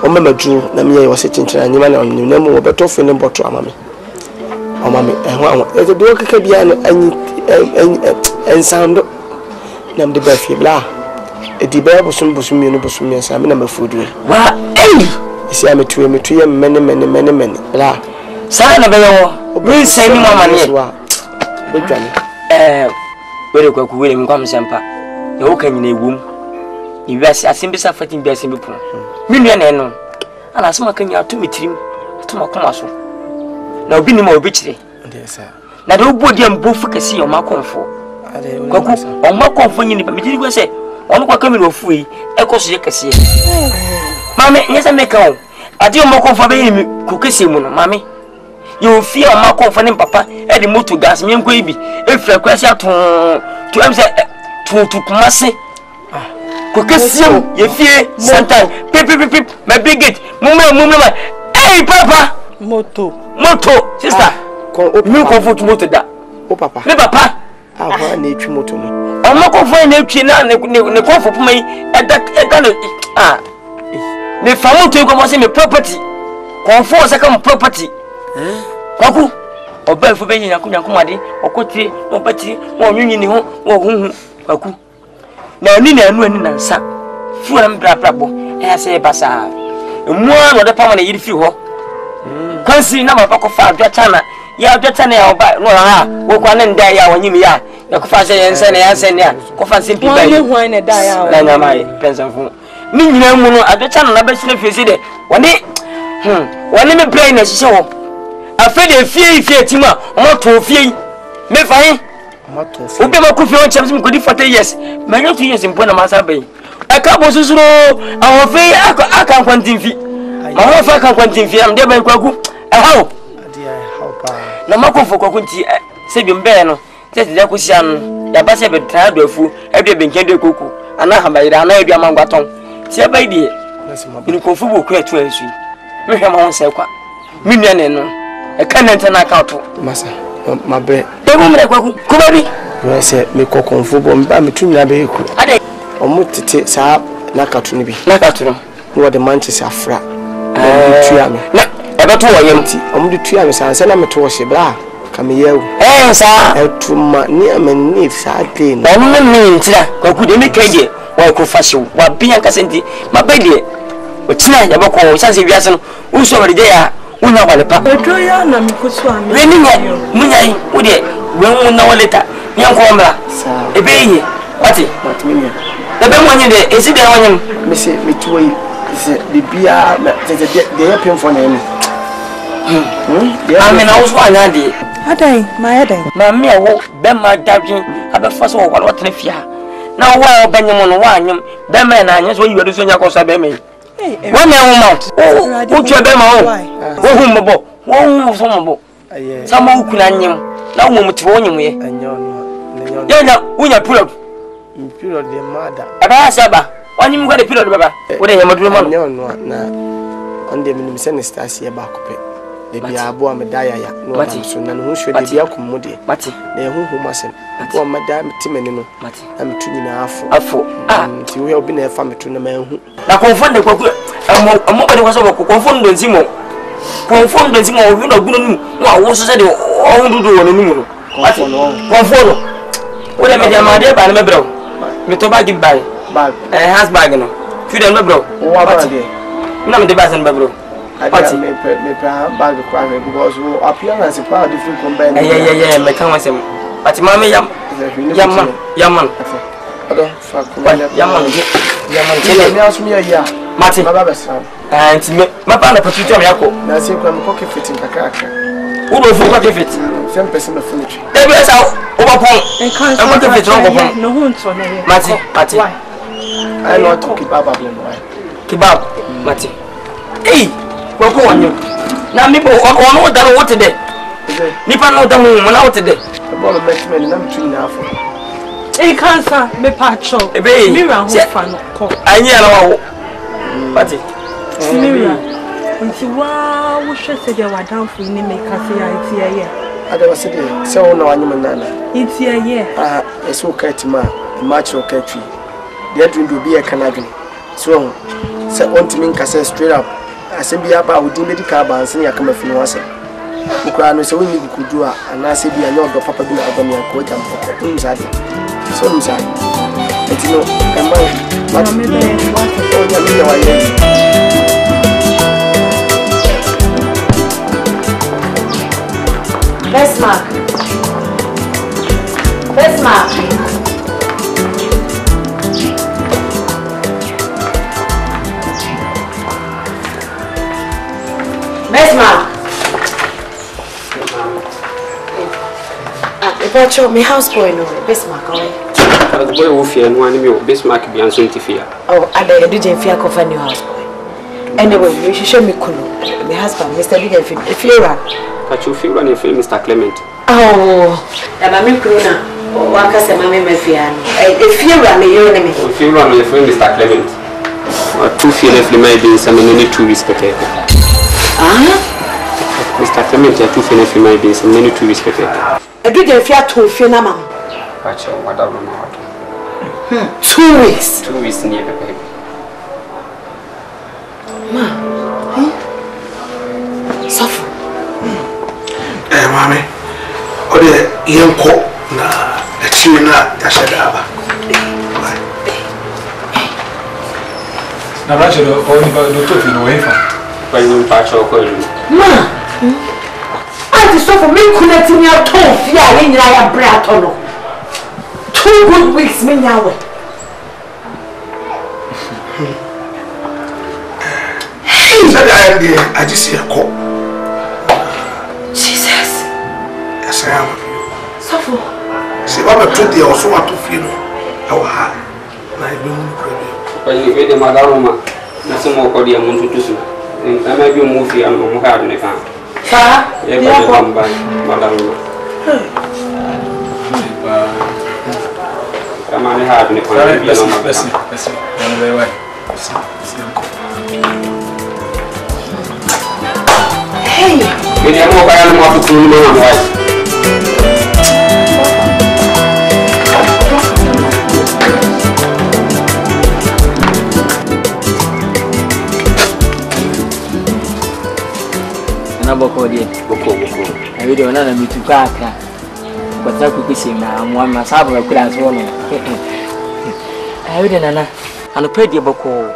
O mama dru na me ye wase chinchira nyima na onyem na mu obetofo ne boto amame. O mame ehwa e de do keka bia no anyi ensando na me de ba fi bla. E di ba bosum mi no bosum mi sa me na mafudu. Wa ei. Isi ametuye mene bla. Sa na be yo. Mi se ni mama ne. Betwani. Wele kwa kuwele mkwam sempa. Ya woka nyina ewum. Iwiase asimbisa fatin bi asimbi pon. Mi nua na eno. Ana asema kan ya to metirim. To makoma so. Na obi ni ma obi kire. Ndesa. Na de obodi ambo fukasi o makonfo. Ade kwa ku o makonfo nyini pa metiri gwe se onu kwa kamera ofu yi ekoso ye kase. Mame nyesa meka o. Ade o makonfo be yin ku kase mu no mame. You fear my confident papa, and the motor gas, me and baby. If you crash out to answer to Kumasi. Cookasium, you fear Santa, pip, my big gate, Mumma, hey, Papa, Moto, sister, you comfort motor that. Oh, Papa, never, Papa. I want nature motor. I'm not confident nature now, the comfort for me at that. The family to go me property. Comfort second property. Kwaku oba fu be yin akunyankumade okotire opatire won nwunyi ni ho wo huhu kwaku na ani na anu ani na nsa fu am brabrabo e ase basa emua no de pama na yiri fi ho kansi na baba ko fa adwata na ya oba no ha wo kwa na nda ya wonyim ya ya ko fa se yense na ya se ne ko fa simpi ba ni hwan na da ya na nyamai pensanfu ni nyina mu no adwata na ba sine fi si de woni me brain na hihye ho afede fie tima omoto fie me fayin obi ma ku fie on chamsi ko di 40 years me no 2 years mpo na masa bai aka bo susuro awon fie aka kwantin fi ma ho fa aka kwantin fi am de bai kwaku hawo na makofo kwaku nti se bi mbe no se de ko sia no ya ba se be tra do afu e be benkende koku ana ha bai da na e bi amangwaton se bai die ni ko fu bo ku etu asu me hwe ma ho se kwa mi nua ne no Akan na account masa mabe e mo mre kwaku kuma bi we se me kokonfo bo mba metumi na be ku ade omo tete sa na account ni bi na account no wo de Manchester afra tuya me na e be to wo yem ti omo de tuya me sa na me to wo se bra ka me yewu sa etuma ni amani sa de na omo me ntira kwaku de me kaje wa ko fashi wa bian kasenti mabe de o tina ya be ko sanse wiase no uso wale de ya una wale pa odoya na mikusu ami we ni munyai wo de we una wale ta nyanko mra ebe yi wati minya ebe mo nyi de esi de wanyem me se metuwe se bibia de yapem for na emi ami na wo so anya de adai ma adai ma me wo be ma dadwin abefa so wo wale tena fia na wo a obanyem no wa anyem be ma na anya so yiwe do so nya ko so be me One mount. Oh, you be my own. Who mabo? Who some mabo? Some who can you? Now, moment to own you. Yeah, when you pull up. Period, the mother. About Saba. When you got a period, Baba. What are you doing? On the minimum stars here back. They be a boy, Medaya, no son, and who should be a commodity. Matty, they who mustn't. Poor Madame Timenino, I'm 2.5. You will be a family to the man who. Now, confront the cook. A mobile was over confront the Zimo. Confront the Zimo, you know, good. No, what's said all to do on the moon. Confront. What am I, my dear, by the bro? Metobag by has bagging. Feed them, bro. What are they? None of the basin, bro. I may bag the crime because appearance is part different combined. Yeah, my cousin. But Mamma Yaman. Martin, my father put you to Yako. Nancy, I'm pocket fitting the character. Who will forget if it's 10% of furniture? There is out overpon. I want to fit on no wounds on it. Martin, I know to keep up. Keep up, Martin. Hey! Go on you. Now, people are not what today. Nipa no da mu na wote de. The ball of men na mtwi na afọ. E cancer me pacho. Mira ho fa no ko. Anyi ala wa wo. Pati. Mira. Nti wa wo hwe se de wadanfo ni me kase ya iti eye. Ada wa se de se wo na wanyem nana. Iti eye. Ah, eso ka tima, match o ka twi. De adun do bi e kanadun. So, se ontimi nkase straight up. Asembi aba odi medical balance ni akama fi no ase. Ukra no se woni gukudu a anase bi anya odo papa bi na agami akọ jam papa. Nzade. So nzade. Etino emma ma me be what to ya me wa ye. Best mark. Best mark. Best mark. If I me house boy no best mark away. The boy who fear no one best mark be Asante fear. Oh, I didn't fear cover new house boy. Anyway, you should show me Kulu. My husband, Mr. Bigger, if you run. But you feel on a film, Mr. Clement. Oh, I'm a Mikuna. Oh, I can't say my name is Fian. If you run, you're name. If you run a film, Mr. Clement. Two fear if you may be some many to respect. Mr. Clement, two fear if you may be some many to respect. I do get fear to fear, Mamma. But you what I don't know. 2 weeks. 2 weeks near the baby. Suffer. Mommy, or the young cook, the china, Tashadaba. Now, Roger, only got no talking away from when you patch your coil. Ma, I just saw for me connecting your toe, fear in your brat or no. 2 good weeks, me now. I just see a call. Jesus. Yes, I am. Suffer. See, what I told you, I also want to feel our heart. I don't know. When you read the Madama, nothing more for the amount to do. I may be a movie and more hard in the farm. Sir, yeah, come by Madama. I'm only hard in the farm. Hey! We have more by animal to cool my wife. Boko. I really don't know me to crack. But I could see now. One must have a class woman. I read Nana and a pretty boko.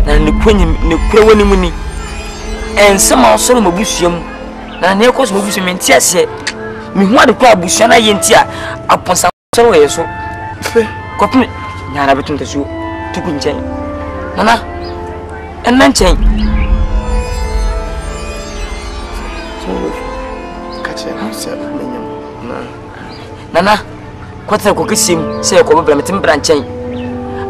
And the queen, the queen, and some also Mobusium. And the course Mobusium and Tia said, me want to call Bushana Yentia upon some way. So, copy Nana between the shoe to Quinchen. Nana and then change. Nana, what I could see him say a couple of branching.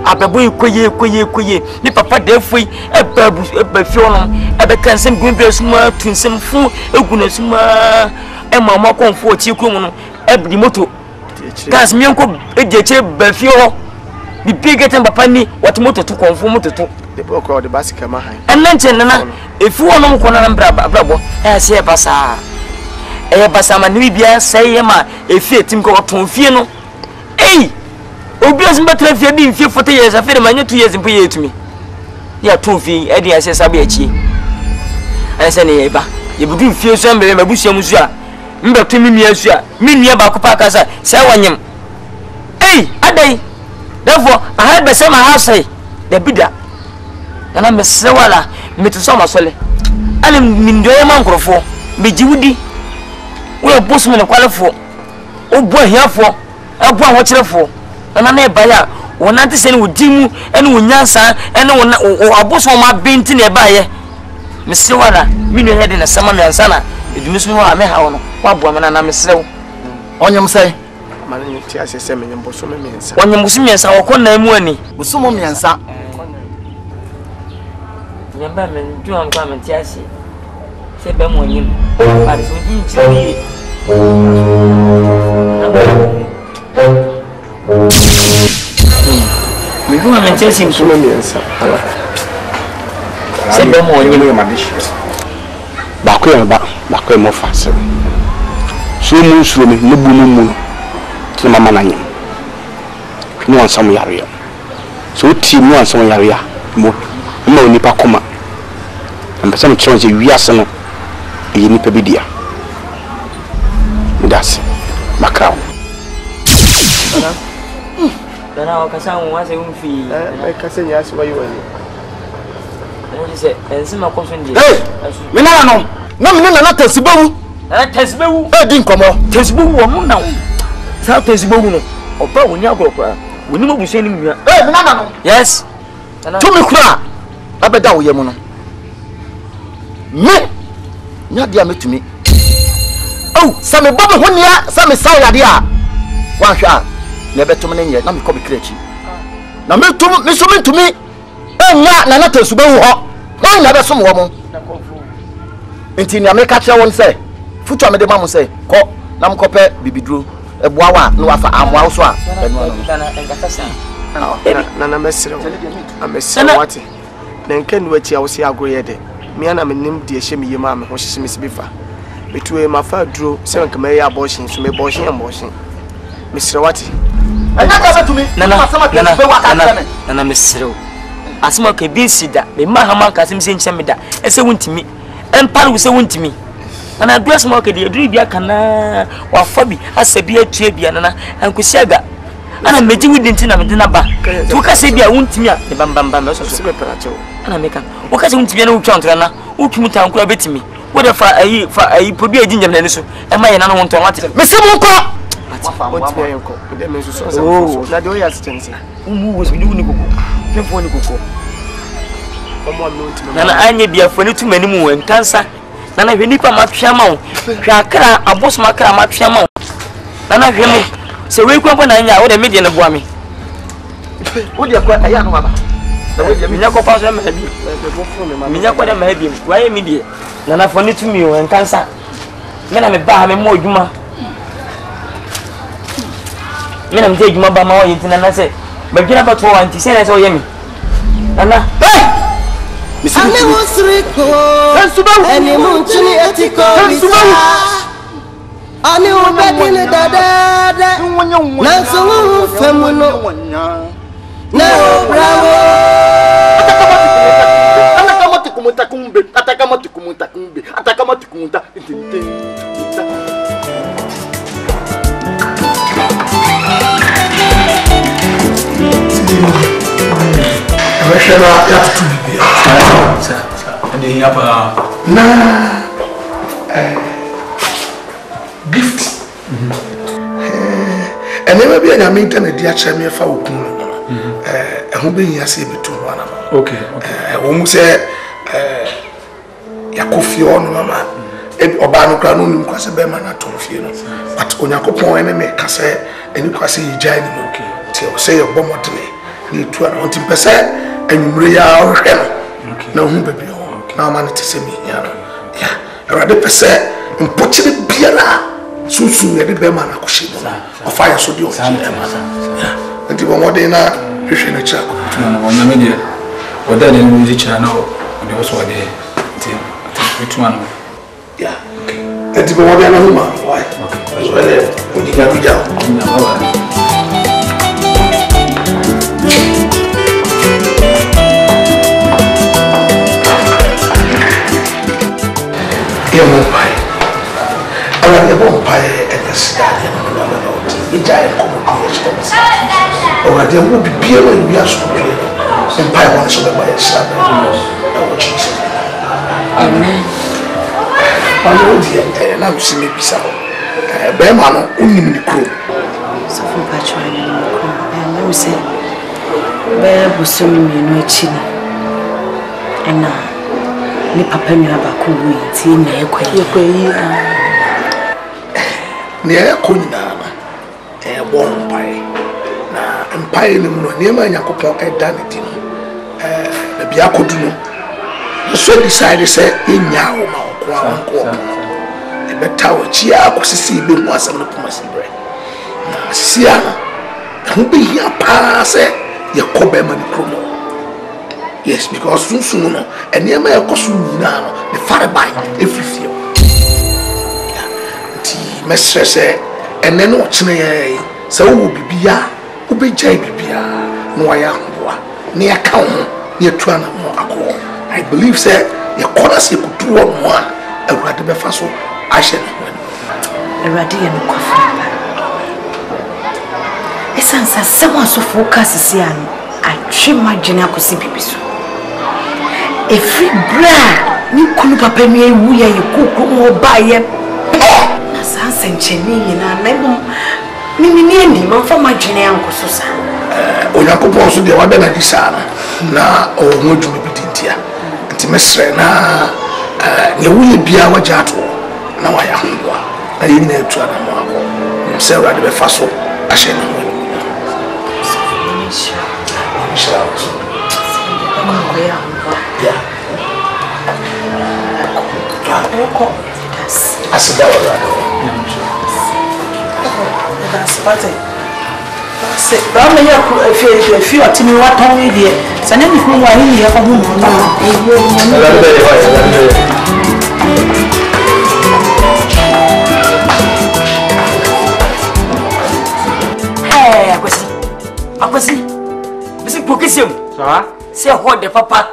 Abebo koye. Ni papa de foi eba fi ono ebe kan sem gumbe suma tunsem fu eguna suma e mama konfo ochi krom no ebdi moto. Gas mienko ejeche ba fi ho. Bi bigeten papa ni wat moto to konfo moto to. The book or the basket mahan. And mention na if you want to na brabo e se basa e basa ma ni bia sai ma e fie tim ko ton fie no ei obi asim betra fie bi fie 40 years afere ma nya 2 years mpo ye tumi ya ton fie e dia se sabe achi an se ne ye ba ye budu fie so mbele mabusia musu a mbeto mi nua su a mi nua ba ko pa kasa se wanyem ei adai therefore I had be say my house the bida na mesre wala metuso masole ale mindoye mankrofo mejiwudi we boss me ne kwalefo obo ahiafo abo ahokyerefo na e baya wonante se ne wodimu ene wonyansa ene wona aboso ma benti ne baye mesre wala minno hede na sama me ansa na edumiso ho ame ha wono wabo me na mesre wo onyem sai mane ti asese me nyemboso me miensa onyem boso miensa wokonna mu ani boso mo miensa Nyamba men juan kwa mentiasi. Se be mo nyim. Ari so di nchiri. Me juan mentiasi msume miensa. Se be mo nyim madishi. Ba ko mo fa se. So mu suro me ne bu mu. Ti mama na nyim. Ni wan sam yare. So ti mu wan sam yare mo nipa koma mpesa mchonje wiase no e nipa bidia ndase makrao dana wakasa wase umfi kasa nyasi wa yiwani se ensima konfendi mina no na mina na tesibewu din komo tesibewu wo mun na sa tesibewu no oba woni agorokwa woni mo busen ni nua mina na no yes tumi kura abeda wo yemu no me nya dia metumi oh same bobo honia same saw yade a wan hwa na betum ne nye na me ko be krechi na metum me so metumi enya na na tasuba wo ho na be so mo mo enti ni ameka kire won se futu amede mamu se ko na mkope bibiduro eboa wa na wafa amwa so a na mesre amesre wati na nke nu achi a wo se agoye de me na menim de ehye me yema me ho hyehye me sibifa betuwe mafa duro se nka me ya abortion so me abortion mesre wati na mesre asema ka bi sida me ma ha man ka se me se nche me da ese wuntimi empare wo se wuntimi ana dress mo ka de duru bia kana wa fabi asabi atue bia na ankusiaga ana meji wudi ntina me dina ba to ka se bia wuntimi a de bam so se be peracho ana meka wo ka se wuntimi na wutwa ntra na wutumi tankura betimi wo de fa ayi produit aginyam na ni so e ma ye na no wonto wate me se mo ko what be yanko de me so na de o ya assistance umu wo so ni koko kemfo ni koko omo no ntimi na anya bia fo ni tumani mu wen kansa na hwe nipa matwa ma wo hwa kra abos makra matwa ma wo na hwe me se we kwa na anya wo de media na boa me wo de kwa aya no baba na we de minya ko pa so ma bi minya ko de ma bi wa ye media na fo ni tumi wen kansa me na me ba ha me mo adwuma me na me te adwuma ba ma wo yintina na se ba gina ba to wa nti se na se wo ye me nana Ane musriko, eni munchini etiko bisa. Ane ubedine dadada, nansungu femuno. Neo bravo. Atakama tikumuta. Rashela ya tutubi sa ande hapa na gift ene ma bia nyame internet dia cha me fa okun ho be ya se betu wana okay wo mu se yakofi ono mama oba no kra no nim kwase be ma na tonfie no but onyakopon ene me kase eni kwase yijai ni okay ti o se yo bomodene ni tu ana onti pese enwumre ya ohwe no na hu bebi ho na ma ne tese mi ya awade pese mpochire biara sunsun ye de be ma na kohye no ofa ya so de o chi ma nti bo modern na hwehwe na cha ko na wona me de oda de mu ji cha na o de o so de nti betuma no ya nti bo modern na hu ma why so ele o di ga bija na baba eu não pai. Agora eu vou pai é da cidade, e já é como conheço. Agora eu vou beber e me assunto. Sem pai vai sobre a minha cidade. Eu vou te dizer. Amém. Quando eu dia não se me pisa. Bem mano, nem cru. Só foi para te olhar não sei. Bem você me noite. Na ni papa mi abako wi ti na ekwayi ne ekonyina na bo mpai na mpai ni mu no ne ma yakopon eda ne di no na bia kodu no so decide say enya wo ma ko e beta wo chi akosisi be mu asam no promesse bre na sia no ho be hia pa say yakoba ma ni promo. Yes, because soon no, and near my costume now, the father by every few. The mestre say, and then watching a so will be bia, who be jay bia, no I am near count, near Twana more alcohol. I believe, sir, your corners you could do one, a rather be faso, I shall win. A radiant coffee. It sounds as someone so focused, I trim my genacosi pipisu. A free brand, you couldn't papa me, we are you cook or buy it. Sans and Cheney, and I never for my geneal Susan. When I compose the other Nadisana, now or no to be Dintia, and Timestre, now you will be our jato. Now I am I didn't have to have Sarah de Faso, I shall know. Say hold the papa.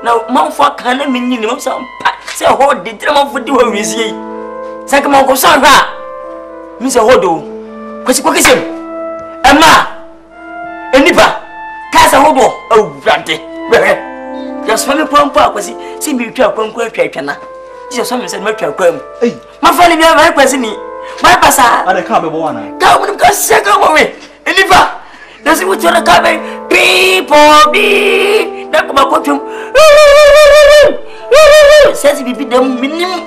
Now, Mount for can I mean you some say hold the drum of the world is ye. Sakamo go son ha. Miss Hodo. What's him? Emma Eniba Casa Hobo. Oh, Brante. Just for the pump was he? See me to a conquer. Just some said much of crime. My family, my president. My passa. I can't be one. Come go second away. Eniba. Does it what you're a cabin? People be that come up to says if you beat them minimum.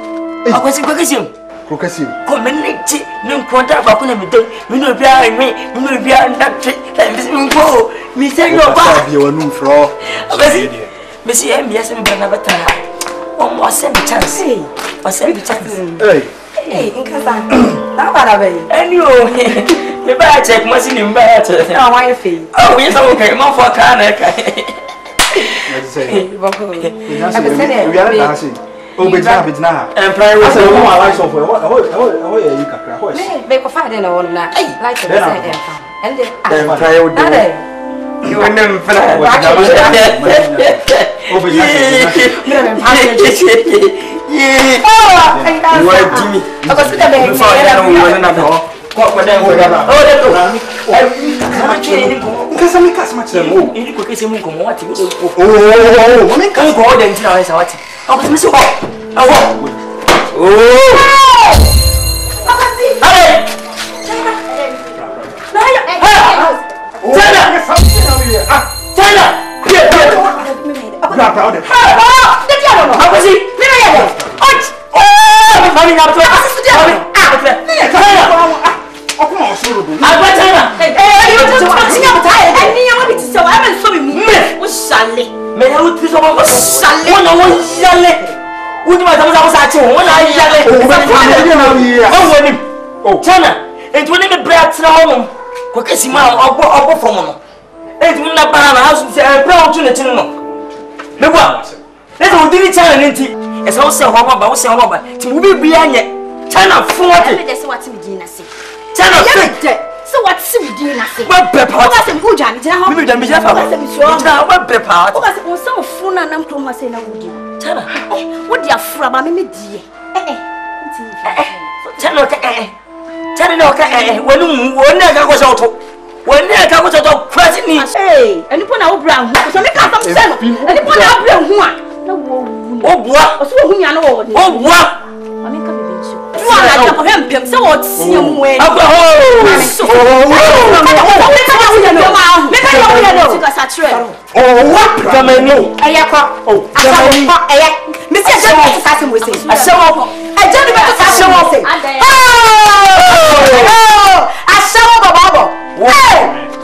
I was in Caucasian. Community, no contact about me. You know, behind me, you know, behind that trick. And this will go. Me say your back. You are new for Missy M. Yes, and never tell. Almost every chance. Was every chance. Hey, because I'm not and you. You better check my sin in bed. Oh, why you feel? Oh, yes, okay. My for can I say, we are dancing. Oh, but now, and private. I like so for what you can cry. Make a fight in a one night. Like a and then I would do. You and them fly. Oh, what were they? Oh, because I'm a customer. You could kiss him. What? Oh, I can't go there until I saw it. Oh, Miss Oh, oh, Me ya uti so mo sale. Wona won yale. Wodi ma tamu sa sa chi wona yale. Oh woni. Oh. Chana. Enti woni me bra tra ho ko kasi ma obo fom no. Enti woni na ba na house se e bra otu na tin no. Me bua. Enti wodi ni chana nenti. E so se ho ba wo se ho ba. Ti wo bi bia nye. Chana fun what? Me dey say what me di na say. Chana fit. So what see we na say? What bepa? What say who jam jina ho? Me jam jina fa. What bepa? What say on some funa nam kro ma say na wudi. Chana. What dia fura ma me die. Chana ka Chana no ka wonu wonu ka ko so to. Wonu ka ko so to kwati ni. Eni po na wo bra hu. So me ka sam say no. Eni po na wo bra hu a. Na wo wu. O bua. O so hu nya no wo ni. O bua. Mami ka bebe nso. Tu ala ja ko hempem se wo tie mu we. Agba ho. What? Jamani. Ayakwa. Oh, Jamani. Ayak. Mr. Jamani sasa mo say. Ashawo. Ajani ba sasa mo say. Oh! Ashawo baba. Hey!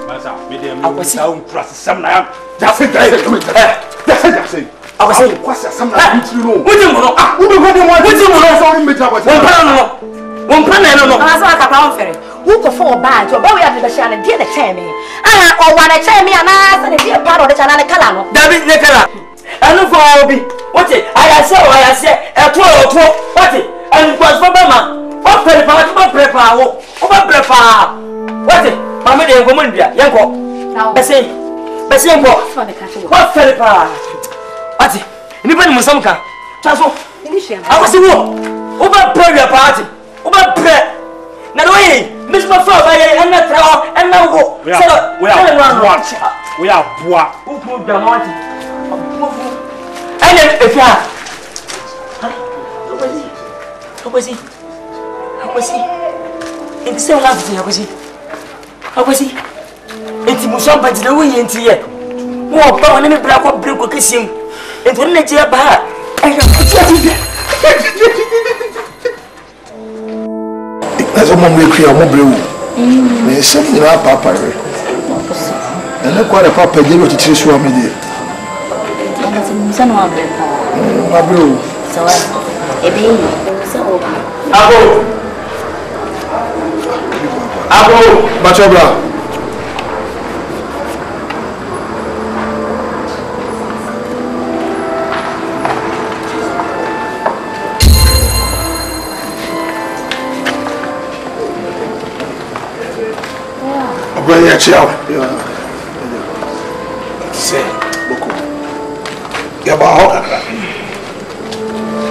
Masa, me dem no sound cross some na. Just say. I was saying, what's some like you know? What do you know? Who do you want? What do you want? Sorry, me tell you. One plan no. Asa ka pa onfere. Who go for bad? Oba we have the share dey the chair me. O wa na chair me ana say dey part of the channel kala no. David ne kala. Anu for obi. What it? I say eto. What it? And was for bema. What prepare wo. Oba prepare. What it? Mama dey go mun bia. Yenko. Bese yenko. What prepare? Ati, ni bani musamka. Chaso. Awasi wo. Oba prayer party. Oba pray. Na do yi, misma fa ba yi enna tra enna wo. We are boa. Upu damati. Ene efia. Akwasi. Enti se wala buti akwasi. Enti musamba dina wo yi enti ye. Wo ba wona me bra ko break ko kesim. Enti wona je ba. As a mom, we create a mobile. May something up, Papa. And look what a papa gave to teach you. My blue. So, Abo, Bachobra. Yeah, ciao. Say, beaucoup. Ya ba ho kaka.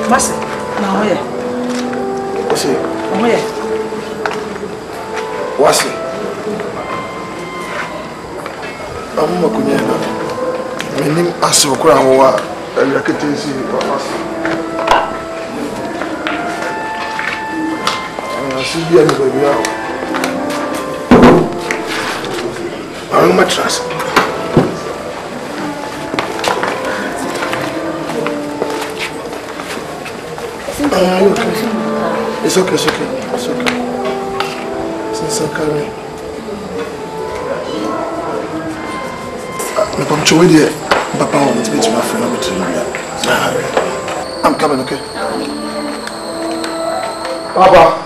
Mase, na hoye. Ose. Hoye. Wase. Amma kunya na. Menim aso kura ho wa yaketesi wase. Sibia ni baby yawo. I'm not trust. It's okay. Since I'm coming. I'm sure with Papa wants to meet my friend. I'm coming, okay? Papa.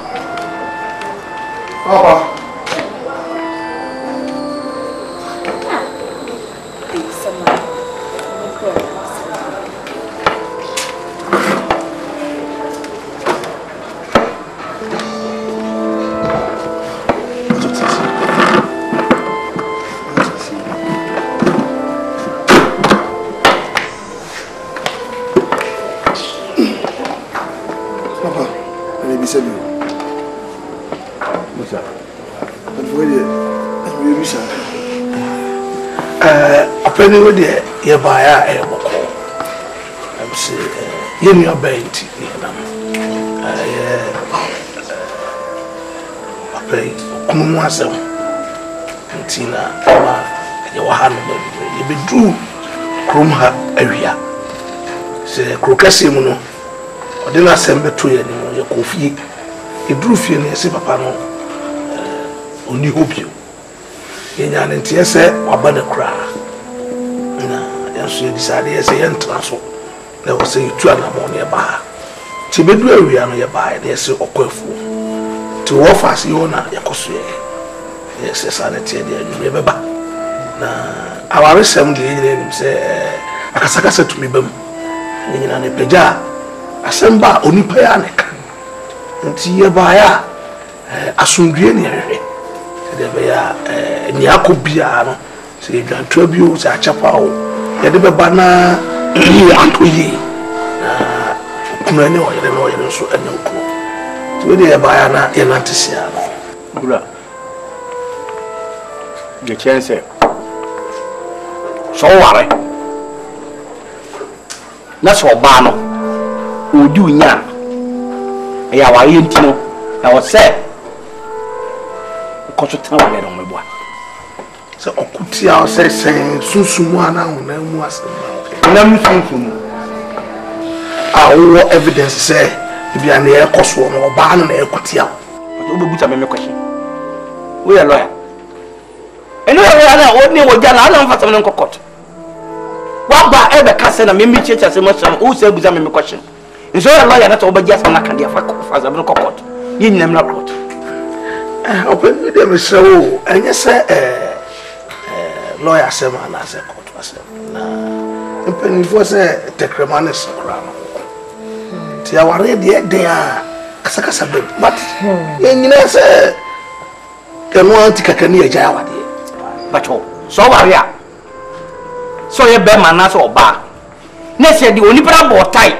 Penny with the Yabaya air walk. I would say, you know, bainty. I pay Kumasa and Tina, your hand, you be true. Krumha area. Say, Crocasimuno, or then I send between your coffee. He drew fear near Sipapano. Only hope you. In an NTS or Banner cry. so decide yes enter so na wo say tu anamo na ba ti bedu awia no ye ba yes okwafu ti wo fast yo na yakoso yes sanity de beba na aware sem de nyina nim se akasakasa tumi bam nyina ne peja asemba onipa ya ne ka nti ye ba ya asundue ne hwehwe de be ya ni akobia no se dwanto bi o se achapa o ye de beba na ni antoyi na kuna ne o ye so ene ko ti we de ye ba ya na ye na tisia no gura the chance so ware na so ba no odi unya ya ware ntino na wo se ko so tan wale no meboa se okutia o se sunsumu ana hona mu asem na mu sunsumu awo evidence se bia na e koso no ba no na ekutia o be buta me question we are lawyer eno ya na o ni wo jana na mfa sam nkokot wa ba e be ka se na me checha se mo sam o se buta me question nso ya lawyer na to be just na kan dia fa sam nkokot ni nyinam na court open media me se o enye se lawyer se ma na se court se na mpeni fo se tekremane se kra no ti ya ware de a kasa be but nyina se kenu antikakani ya jaya wade bacho so waria so ye be mana so oba na se di oni pra bo tai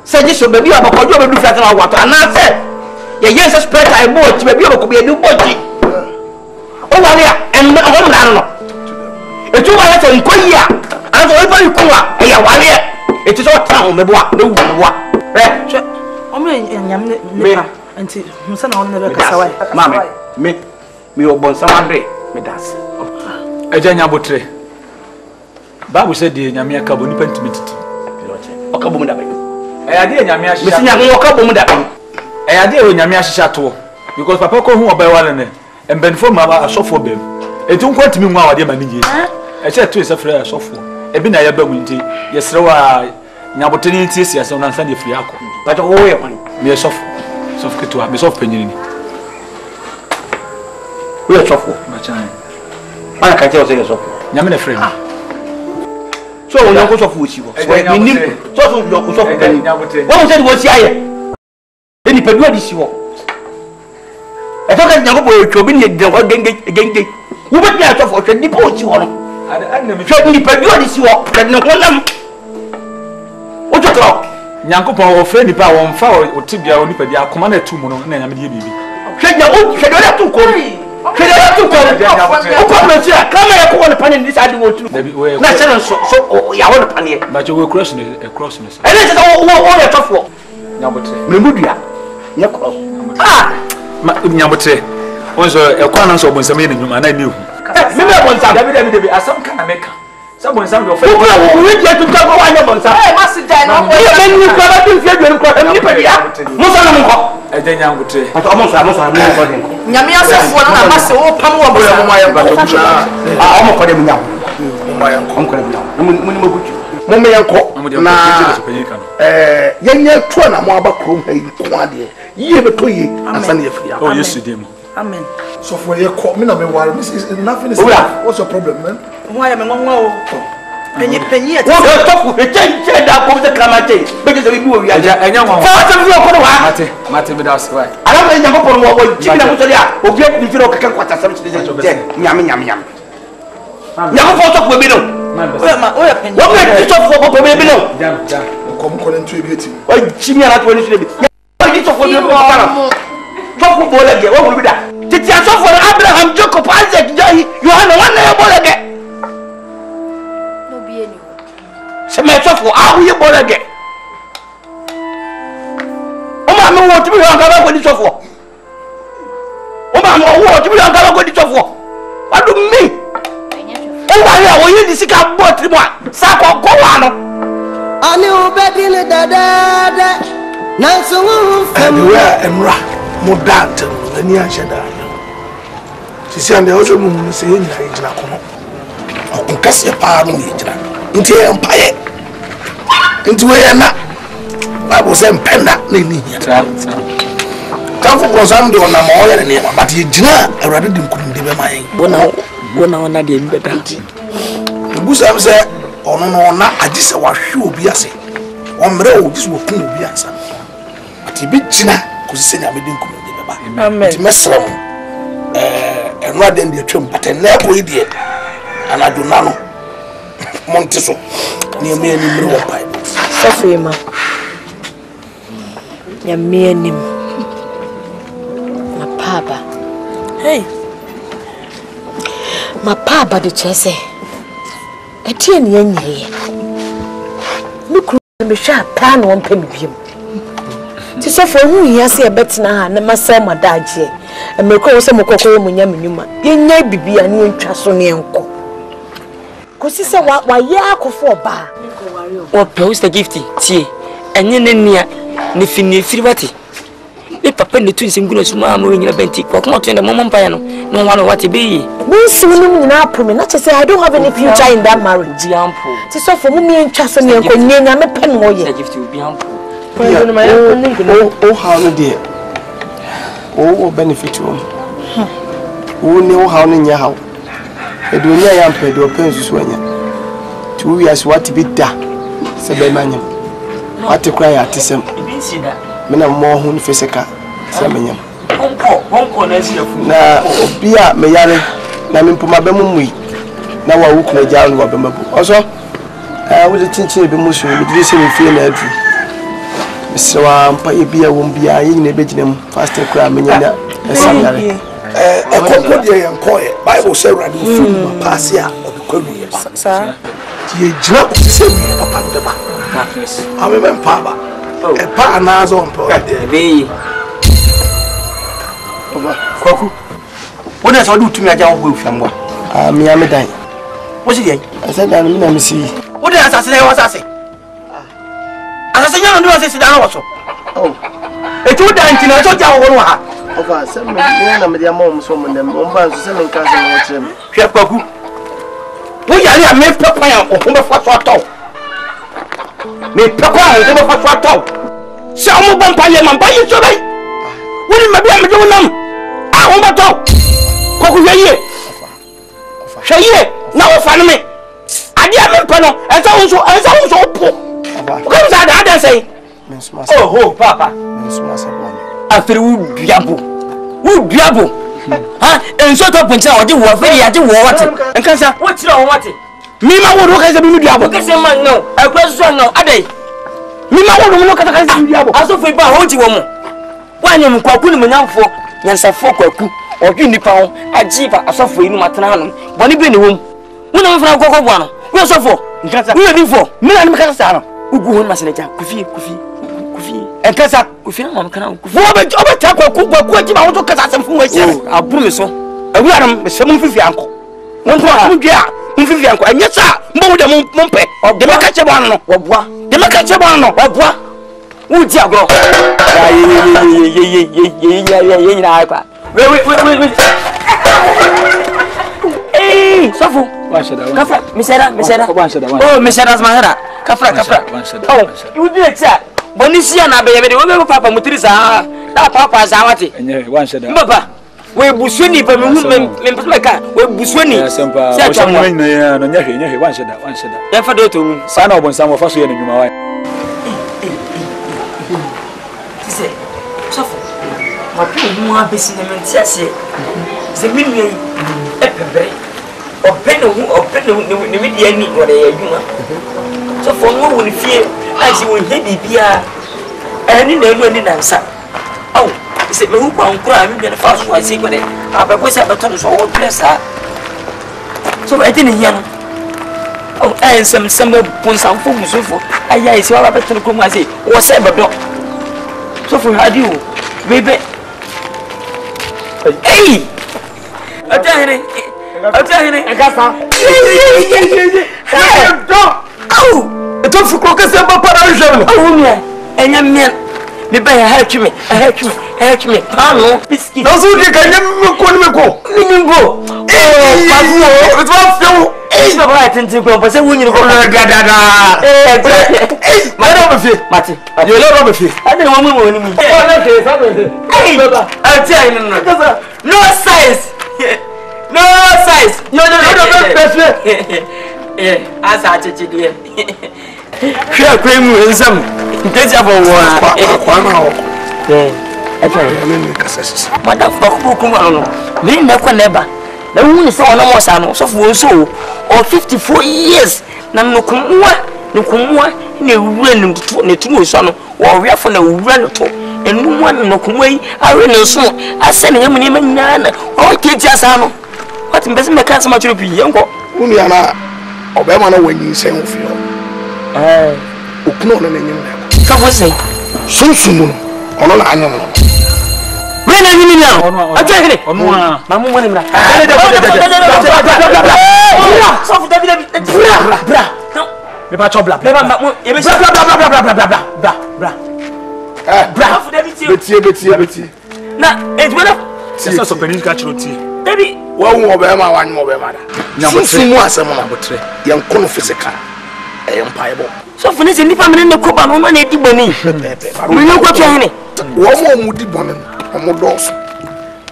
se ji so bebi abakojo be du flat na wato ana se ye yes spread ai bo ti bebi abakobi edu boji o waria en o mra no etu wa se nkoyi a ana so e fa ikuwa e ya waria etu so ta o meboa na wuwa re o me nyam ne anti musa na onne be kasawa mama me obon samadre me das ejanya botre babu said the nyame aka boni pentimenti oka bomu da be ade nyame ahia me nyame oka bomu da be ade nyame ahia to because papa ko hu obai wale ne embenfo ma asofo bem etu nkwantimi nwa wade ma nije eche to esafre asofo ebi na ya ba mu nti yesrewa nyabotre ni nti sia so na nsa de firi akọ but wo ye kwan me esofo sof ketua me sof penyini we sofo machan ana ka je o se sofo nyame na frame so won yanko sofo ochi wo ni nim sofo yo ko sofo kan wo se di wo si aye eni pedua di si wo e to ka nyanko bo otwo bi ni de ko genge wo be dia sofo otwo ni po ochi wo no ana me twa ni pedua di si wo kan ne honam o to nyanko po wo frame ni pa wo mfa o tibia oni pedia akoma na tu mu no na nyame die bibi hwenya o hwenya tu ko kede tu ko o ko me tia kama ya ko ne pane ni sa di wo tu na chana so ya wo ne pane ba je we cross ne ele se o ya tofo nyabotre me mudua nya cross ma nyabotre onzo e kwa na so bonsam ye ne nyuma na ni hu me me bonsam dabi asam kana meka sa bonsam do fe ko we je tu ka ko wa nya bonsam ma si dai no mo ye me ni ko ba tu fi adwen ko ni pa dia mo sa na mo ko e de nyabotre ato mo sa mo ko den nyame asefo na ma se wo pam wo bra mo ayen ba to bra o mo ko de nyam mo ayen ko ko de nyam mo ni mo gutu mo me yanko na yenye to na mo aba krom ha yi ko ade yiye be to yi asane ye fia oh yesu dem amen so for ye ko me na me worry this is nothing is what's your problem man mo ayen me ngonwa o penyi e wo to ku e che da ko se kramate be je se bi wo wi aja enya nwa fa se bi ko do wa mate be da swai ala me nya ko por wo jibi na mo so dia obi e bi firo kaka kwata sam se je nyame nyame nyame fo to ku be no o ya penyi wo be to fo ko be no jam ko mo ko len tu e bi eti o jimi ala to ni su be o ji to fo be ko para to ku bo le ge wo mo bi da titi asofo Abraham Jacob Isaac Jahi Yohana wana ya bo le ge se me sofo awu ye bolege o ma me wo tibi han gaba ko di sofo o ma mo wo tibi han gaba ko di sofo adu mi o wa ya wo ye di sika bo tri mo sa ko ko wa no ani o be di le dada na so wo fam we emra mo dant ani a sheda sisi ande o so mu se ye nyina ko no onkase pa no yejira nti empaye nti we na Bible say mpenda na ni ya Kanfo konsam de ona ma oyere ne ma but yejina awrade di nkum de be man wona de mi beta Busam say ono no na agise wa hwe obi ase omre o gise wo kun obi asa ati bi gina ko sise na me di nkum de be ba Amen. Ti mesra mo enwa den de twem but na ko ide anadona no monte so ne me ani mre wo pai Sofima. Ya me anim. Ma papa. Hey. Ma papa de chese. Etie ne anyeye. Me kru me hwa pa na won pa me biem. Ti sofo hu hia se e betena ha na masel madaje. E me ko wo se mokokoro mu nya menuma. Yenya bibia ne ntwa so ne enko. Kosi se wa ya akofo ba. O post the gift tie enye ne nia ne firi wati e papa ne tun singuna suma ma nyina benti ko kuma to ne mama mpa no no wa no wati be we see no nyina apome na che say I don't have any future in that marriage ample ti so for me ntwa so ne enko nyenya me pe no ye gift will be ample o how no dey o benefit o ne o how no nya how e do nya ya mpa do pen susu anya ti wo wiase wati bi da se be manyam wati kwa ya tisem mena mo hu ni feseka se menyam onko na si afu na obi a me yare na me mpoma be mumui na wa wu kuna jawo ni wa be mabu oso wo de chinchin be musu mi dire se me fie na adu miswa mpa ye bia wo bia ye nyina be ginam fast kra menya na esam yare ekoko de yenkoye Bible say radu film pass ya obikwadu ye ba sa ye jira ko se mi papa de ba ame ben pa ba e pa na zo mpo be Kwaku wona so du tumi aja wo hwamwa mi amedan wo si dey asada mi na mi si wo dey asase na wo asase asase nya no asase da na wo so etu da ntina so ja wo no ha ofa se me na me dia mo so mo ndem on ba so se me nka se mo kire me hwe Kwaku wo yare a me papa ya o be fa so ato me papa ya o be fa so ato se o mo ban pa ye man ba yi so bai wo ni me bia me do nam a wo ba to Kwaku hweye hweye na wo fa no me ade a me pa no ensa wo so po o ka sa da say oh ho papa after wu biabo ha enso to puncha odi wo aferi ade wo wate enkansa wo tira wo wate mi ma wo ka se bi biabo ka se man no akwa so no adai mi ma wo no ka se bi biabo aso fe ba ho ti wo mo wa nyam Kwaku ni munyamfo nyansafo Kwaku ogi nipa ho ajiba asofo inu matena hanom boni be ne wom wo na mfra kokko bo ano wo asofo enkansa wo ni fo mi na me ka sa no ugu ho masene ja kufi enkasa kufi na mam kana kufi wo be ta Kwaku ajiba wo to kasa sem fu wa hia aburu me so awuaram me sem fifi anko won to a mudwe a mfifi anko anya sa mbo wo de mompe de me ka che bo ano no woboa de me ka che bo ano no woboa wo di agro ye na akwa we sofu kafra misera oh misera smahara kafra oh you do it sir bonisia na beyebe de we papa mutiri sa da papa za wate enye wanshada papa we busweni pa me mpaka we busweni se atwa no nyahwe wanshada ya fa do to sana obonsam wo fa so ye nyuma wa tise sofu wapi mu abesi na mentia se ze minu yi epebre opene ne media ni ore adwuma sofu no wo ni fie aji wo he bibia ani na enu ani nansa au se me hu kwa nkura mi bi na fa so asi ko de abeko se abeto so wo blessa so e tin hiya no au sem ponsan fo musofo aya isi wa abeto ko mu asi wo se bedo so for hadi o bebe hey atahene agasa hey do au to fuko ka se ba para jam au mi enya mi me ba ya hatwime pano biscuit no so de ka nyam me ko minimbo oh papu o to fio Hey, my boy, tintin ko pese wunyi ko Gadada. Madam Obefi. Mati. You love Obefi. I don't want me money. Hey, Baba. I'll tell you no size. No size. You don't know best. Yeah, Asante dear. Share cream and some. Get up on one. Madam Bakuma. Me never never. The woman is on almost an so for so or 54 years. Nanukumwa, ne run to the two son or we are for the run to and one no kumway. I ran so I send him in Nana or kids as I know. What in best make as much to be young. Uniana Obama when you say of you. Ukno and you. Come was say so soon on an animal. When are you now? I'm taking it. Mamma,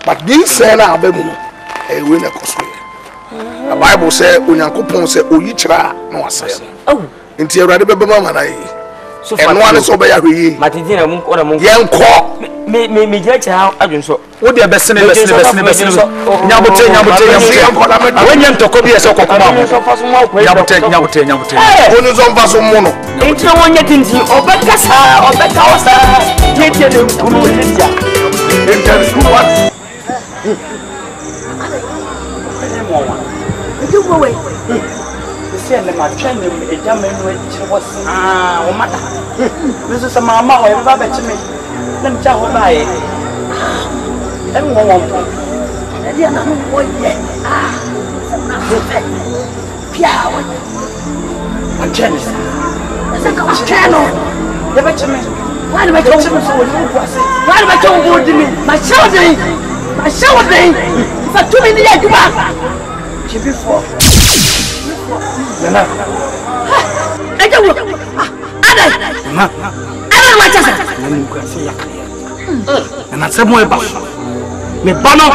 but this say na abemu e we na koso the Bible say onyankopon say oyichira na wasaya nti Awurade bebema mana yi eno ane so be ya hweyi matidina mu ko na mu yenko me gya cha adwonso wo de besene nyabote wenya ntoko bi ese kokoma nyabote onu zo mfaso mu no nti wonya tinti obekasa obekawasa tete de kunu ndia You go away. You see, I'm a train in a German which was Omata. This is a mamma or a rabbit to me. Let me tell her by everyone. And you're not one yet. Piao. I'm jealous. That's a ghost channel. Never to me. Why do I tell you so? Why do I tell you me? My children. My children. If I told me the you back. Before. I don't know. And I said, my boss, me banner,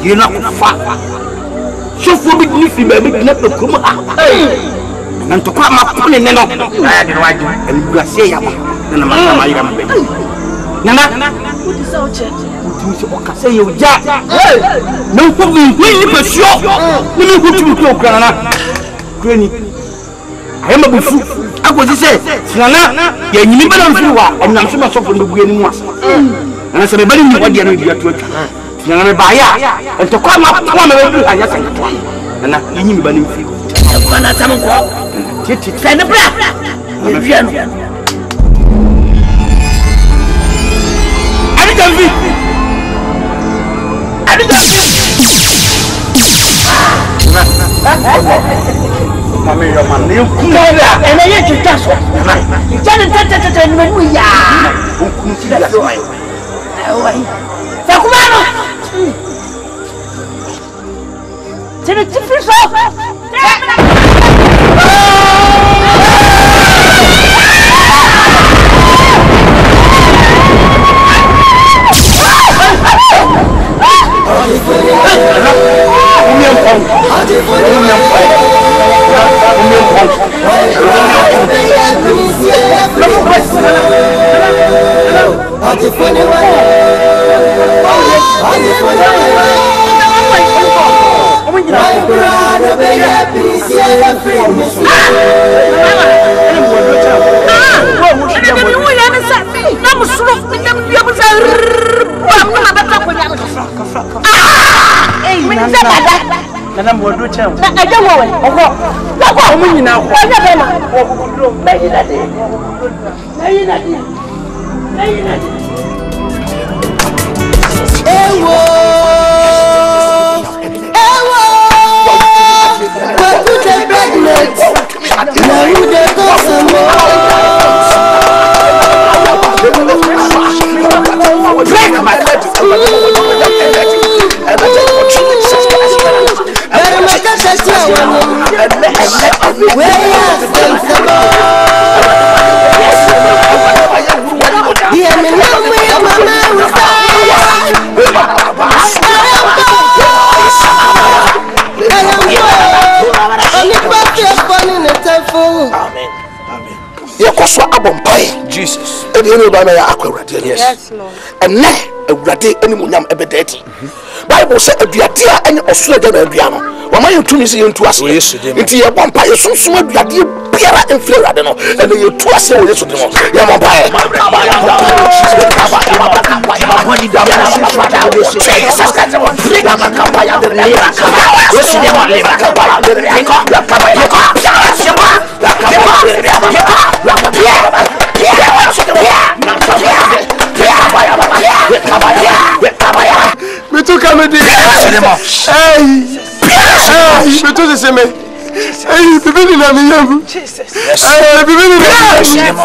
you know, far. So for me, if you may not come and to come up on it, and you say, and Nana, what is our church? Say you, Jack. No problem, we for sure. Let me put you to Grana. Granny, I am a fool. I was say, Nana, you never know who are, and I'm so much from the beginning. And I said, everybody knew what you're doing to it. Nana, buy and to come up, I just said, and I knew you by you. Send a breath. Mami, your man, you and I get you just one. Amen. Yakoso abompai. Jesus. E dey no ba na ya akwurade. Yes, Lord. Enne awurade ani munyam ebedeti. Bible say aduade a ene osoro de na adua no. Wa ma yentumi se yentu ase. Nti ye bompa ye sunsun aduade biara enflewade no. Ene ye tu ase wo Yesu de mo. Ya bompa ye. Me tu kamedi. Hey. Me tu se me. Hey, bibi na mi yam. Jesus. Hey, bibi na mi yam.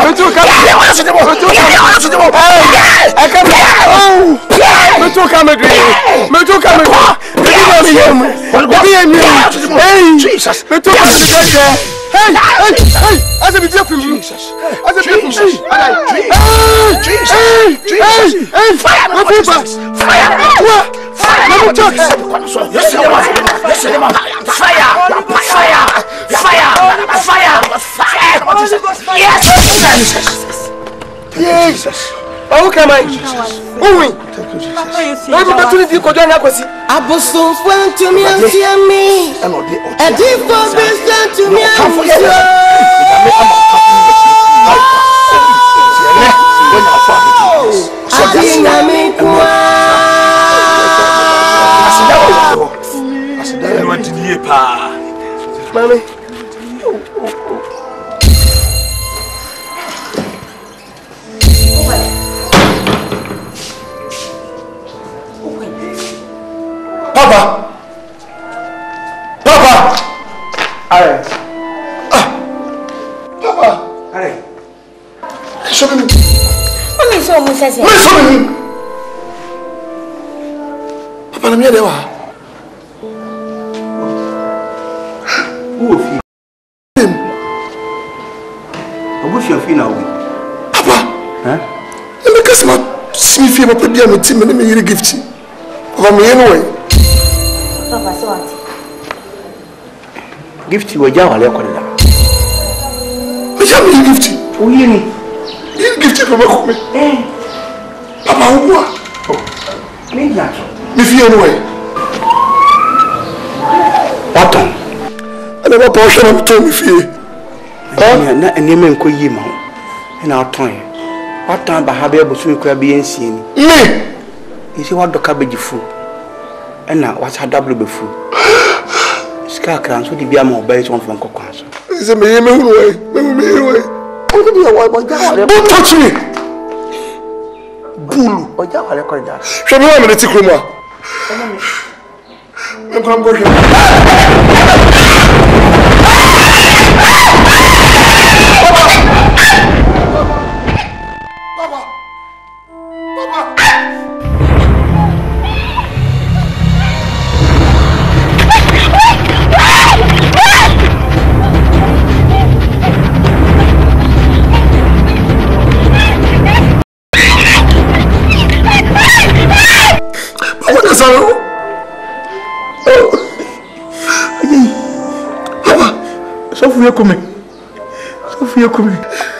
Me tu kamedi. Me tu kamedi. Me tu kamedi. Bibi na mi yam. Bibi na mi. Hey, Jesus. Me tu kamedi. Hey, hey, hey! As a video film, Jesus! As a film, Jesus! Jesus! Hey! Fire! My people! Fire! Fire! My church! Yes, fire! Fire! Fire! Fire! Yes! Jesus! Oh, come on! Oh, thank you, Jesus. I'm going to go down. Abosom fwen to me and me. A deep business to me and Mommy. Papa! Papa! Alright. Papa! Alright. Show me. What is so much? Show me. Papa, I'm here. Who of you? Him. What's your fee now? Papa! Huh? Let me guess my see if you're a baby team and me a gift. Papa, me anyway. Papa, so what? Gift you a jar, I'll call it. But you gift. Oh, you gift from me. Papa, who are? Oh, me that. Me feel anyway. What on? I never portion of told me feel. Na name and could you, and our time. What time by Habib was we could be seen? Me! You see what the cabbage food? And now what's her double before? Scarcrans would be a more based on from Coquans. It's a me away. Only be a white boy. Don't touch me! Bull or Java record that. Show me 1 minute, Kuma. I'm going to go here. Sophia coming.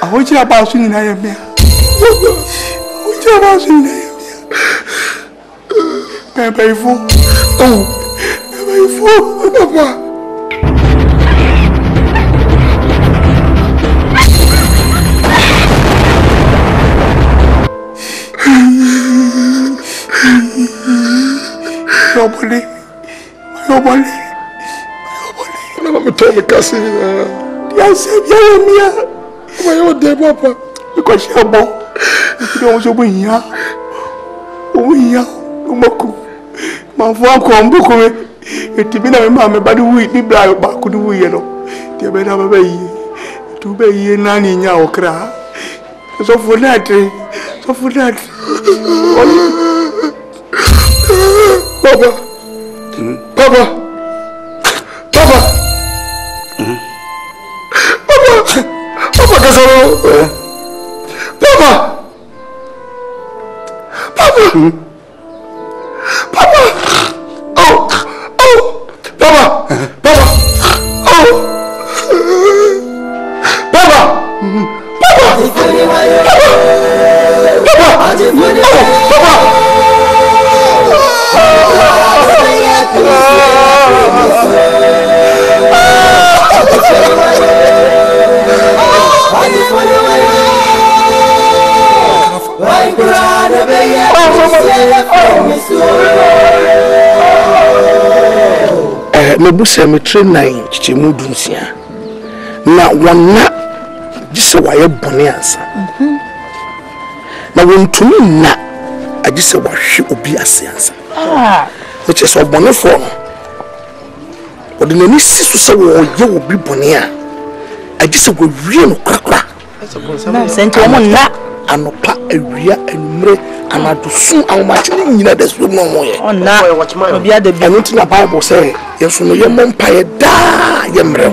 I want you about swinging. I am here. I want you about swinging. I am here. Pay for. Oh, pay for. Papa. Nobody. I'm telling you, cousin. Yes, yeah. Why you there, Papa? Because you're born. You don't want to be here. Oh, yeah. Umaku. My father come book me. It be na mama, but we be blind back to the yellow. The better way. To be here, nanny, now cry. So for that, Papa. Papa. Papa! Oh! Papa! Oh! Mebusa me train nine chichemu dunsia na wona gise waye bone ansa na wontumi na agise wahwe obi ase ansa which is bone for no odinani sisu se wo ye obi bone a agise wo wie no krakra na sento mo na anopa awia anumre anadusu awmachini nyina desu no mo ye na obi adabi enti na Bible say yesu no ye mompaye da ye mre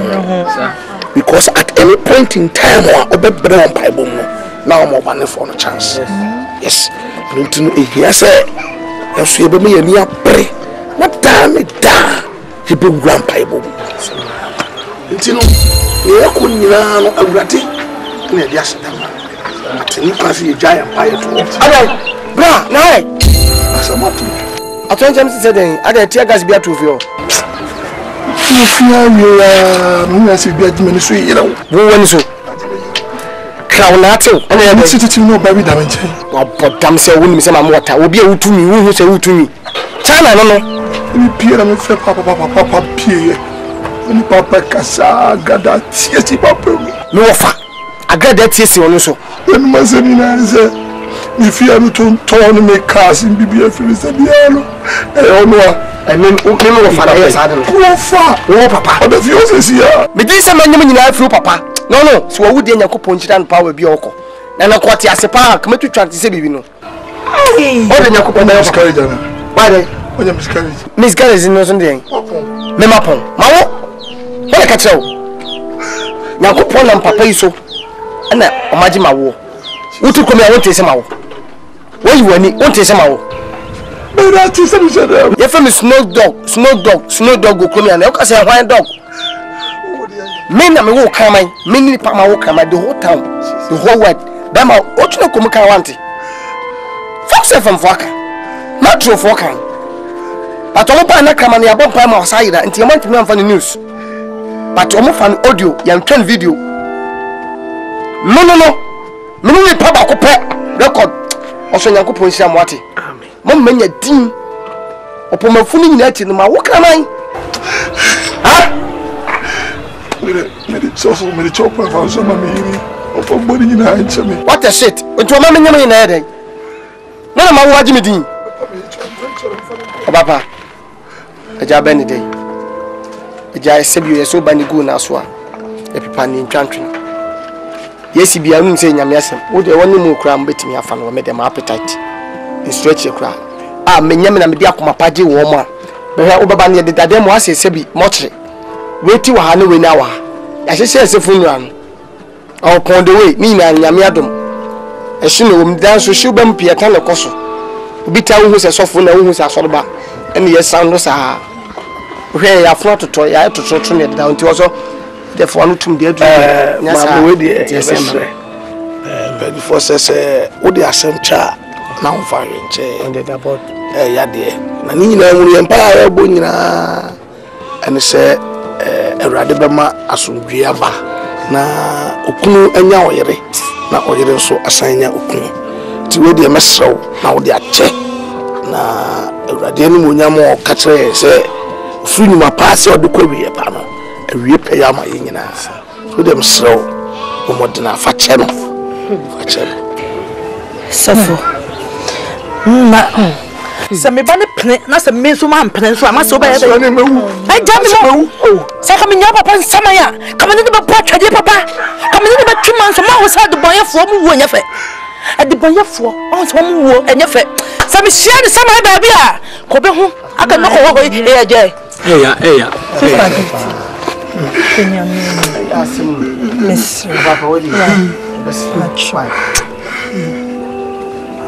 because at any point in time obebre on Bible no na mo bane for no chance yes enti no ehia say yesu ye be me ye ni apre na da me da he be grand Bible enti no ye ko nyina no awurade na ye aseda atini pasi ye giant pie to Ada bra na e asamatu atwenjem se den ada tia gas bia to fio fia ya no se bia dime ni so yira wo woni so kraw na atew ana ya mtiti no ba bi da menche obodam se woni se ma mota obi a wutumi wo hu se wutumi chana no no ni pie na me fe papa pie ni papa kasa gada tie ti papa no wofa agada tie si woni so enu maseni na ze ni fia no ton me cars in bibia filisa biano onwa enen o kemo wofa na yes ade wofa wo papa oda fi o se sia me din se manyem nyina afi papa no so wo wudi yakopon chira no power bi okọ na na kwati ase pa ka metu twante se bibi no o de yakopon na miscarriage na why dey onya miscarriage miscarriage no so dey me mapon mawo wala ka chewo yakopon na papa iso ana omaji mawo wutu komi a wonte se mawo wo yiwani wonte se mawo me na ti se mi se dem ye fam snow dog go komi ana o ka se hwan dog me na me wo kraman me ni pa ma wo kraman the whole town the whole world ba ma o tuna komi kan wante fox fm foka metro foka but omo pa na kraman ya bon pa ma osayira nti am ntimi amfa news but omo fa audio ya ntwan video no me ni pa ba ko pe record oso nyankopon sia mo ate amen mo manya din opomafuni nyina ati no ma wo kraman ha me the chop for some me of body in a me what a shit into a mamma in a day no ma waji me din papa a job any day a jai sebi so bani go na so a pepa ni ntwantwe yes bia nu se nyame asem wo de woni mu kura mbetimi afa no me dem appetite in stretch e kura a me nyame na me dia akoma page wo mo a be hwa wo baba ne de dade mo ase sebi mo kire weti wa ha ne we na wa ya hye se funua no o pon the way ni na nyame adom e hye no wom dan so hye bam pie kan le koso obi ta wo hu se sofo na wo hu se asorba ene ye sound no sa hwe ya flo toto ya toto ne da nti oso the for no tum de adu nya sa we de before say wo de asemcha na ho fa nche on the about ya de na ni nyina mu ye mpa ya bo nyina ene se Awurade bema asomdwe aba na okunu anya oyere na oyere nso asanya okunu ti we de mesrew na wo de ache na Awurade ni monyam o ka kire se furu nyuma paase o de kwawie pa no awie pe ya ma yenyina so de mesrew o modena fa che no safo na se me bane pene na se me so man pene so ama so ba ya da ai jami mo sa ka me nya papa nsama ya ka me ne ba po twade papa ka me ne ba twuma nso ma ho sa de boyefo mu wo nya fe de boyefo on so mu wo enya fe sa me hia de sama ba bia ko be ho aka no ko ho e ya je eya kenya me miss papa wodi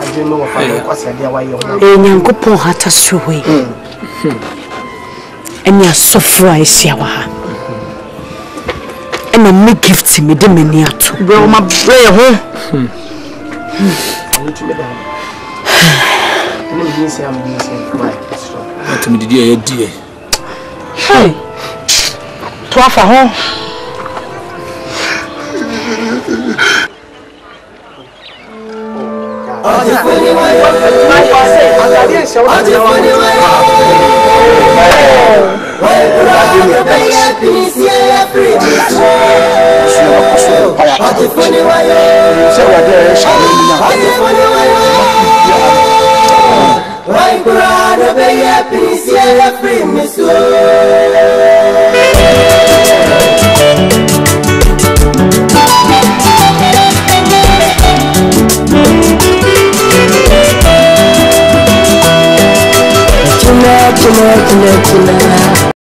ajeno wafa no kwase dia wa yo nyankopon hata suwe enya sofra esia wa ha ena me gift me de mani ato bro ma bray ho To me, dear, dear. Hey, Twafa home.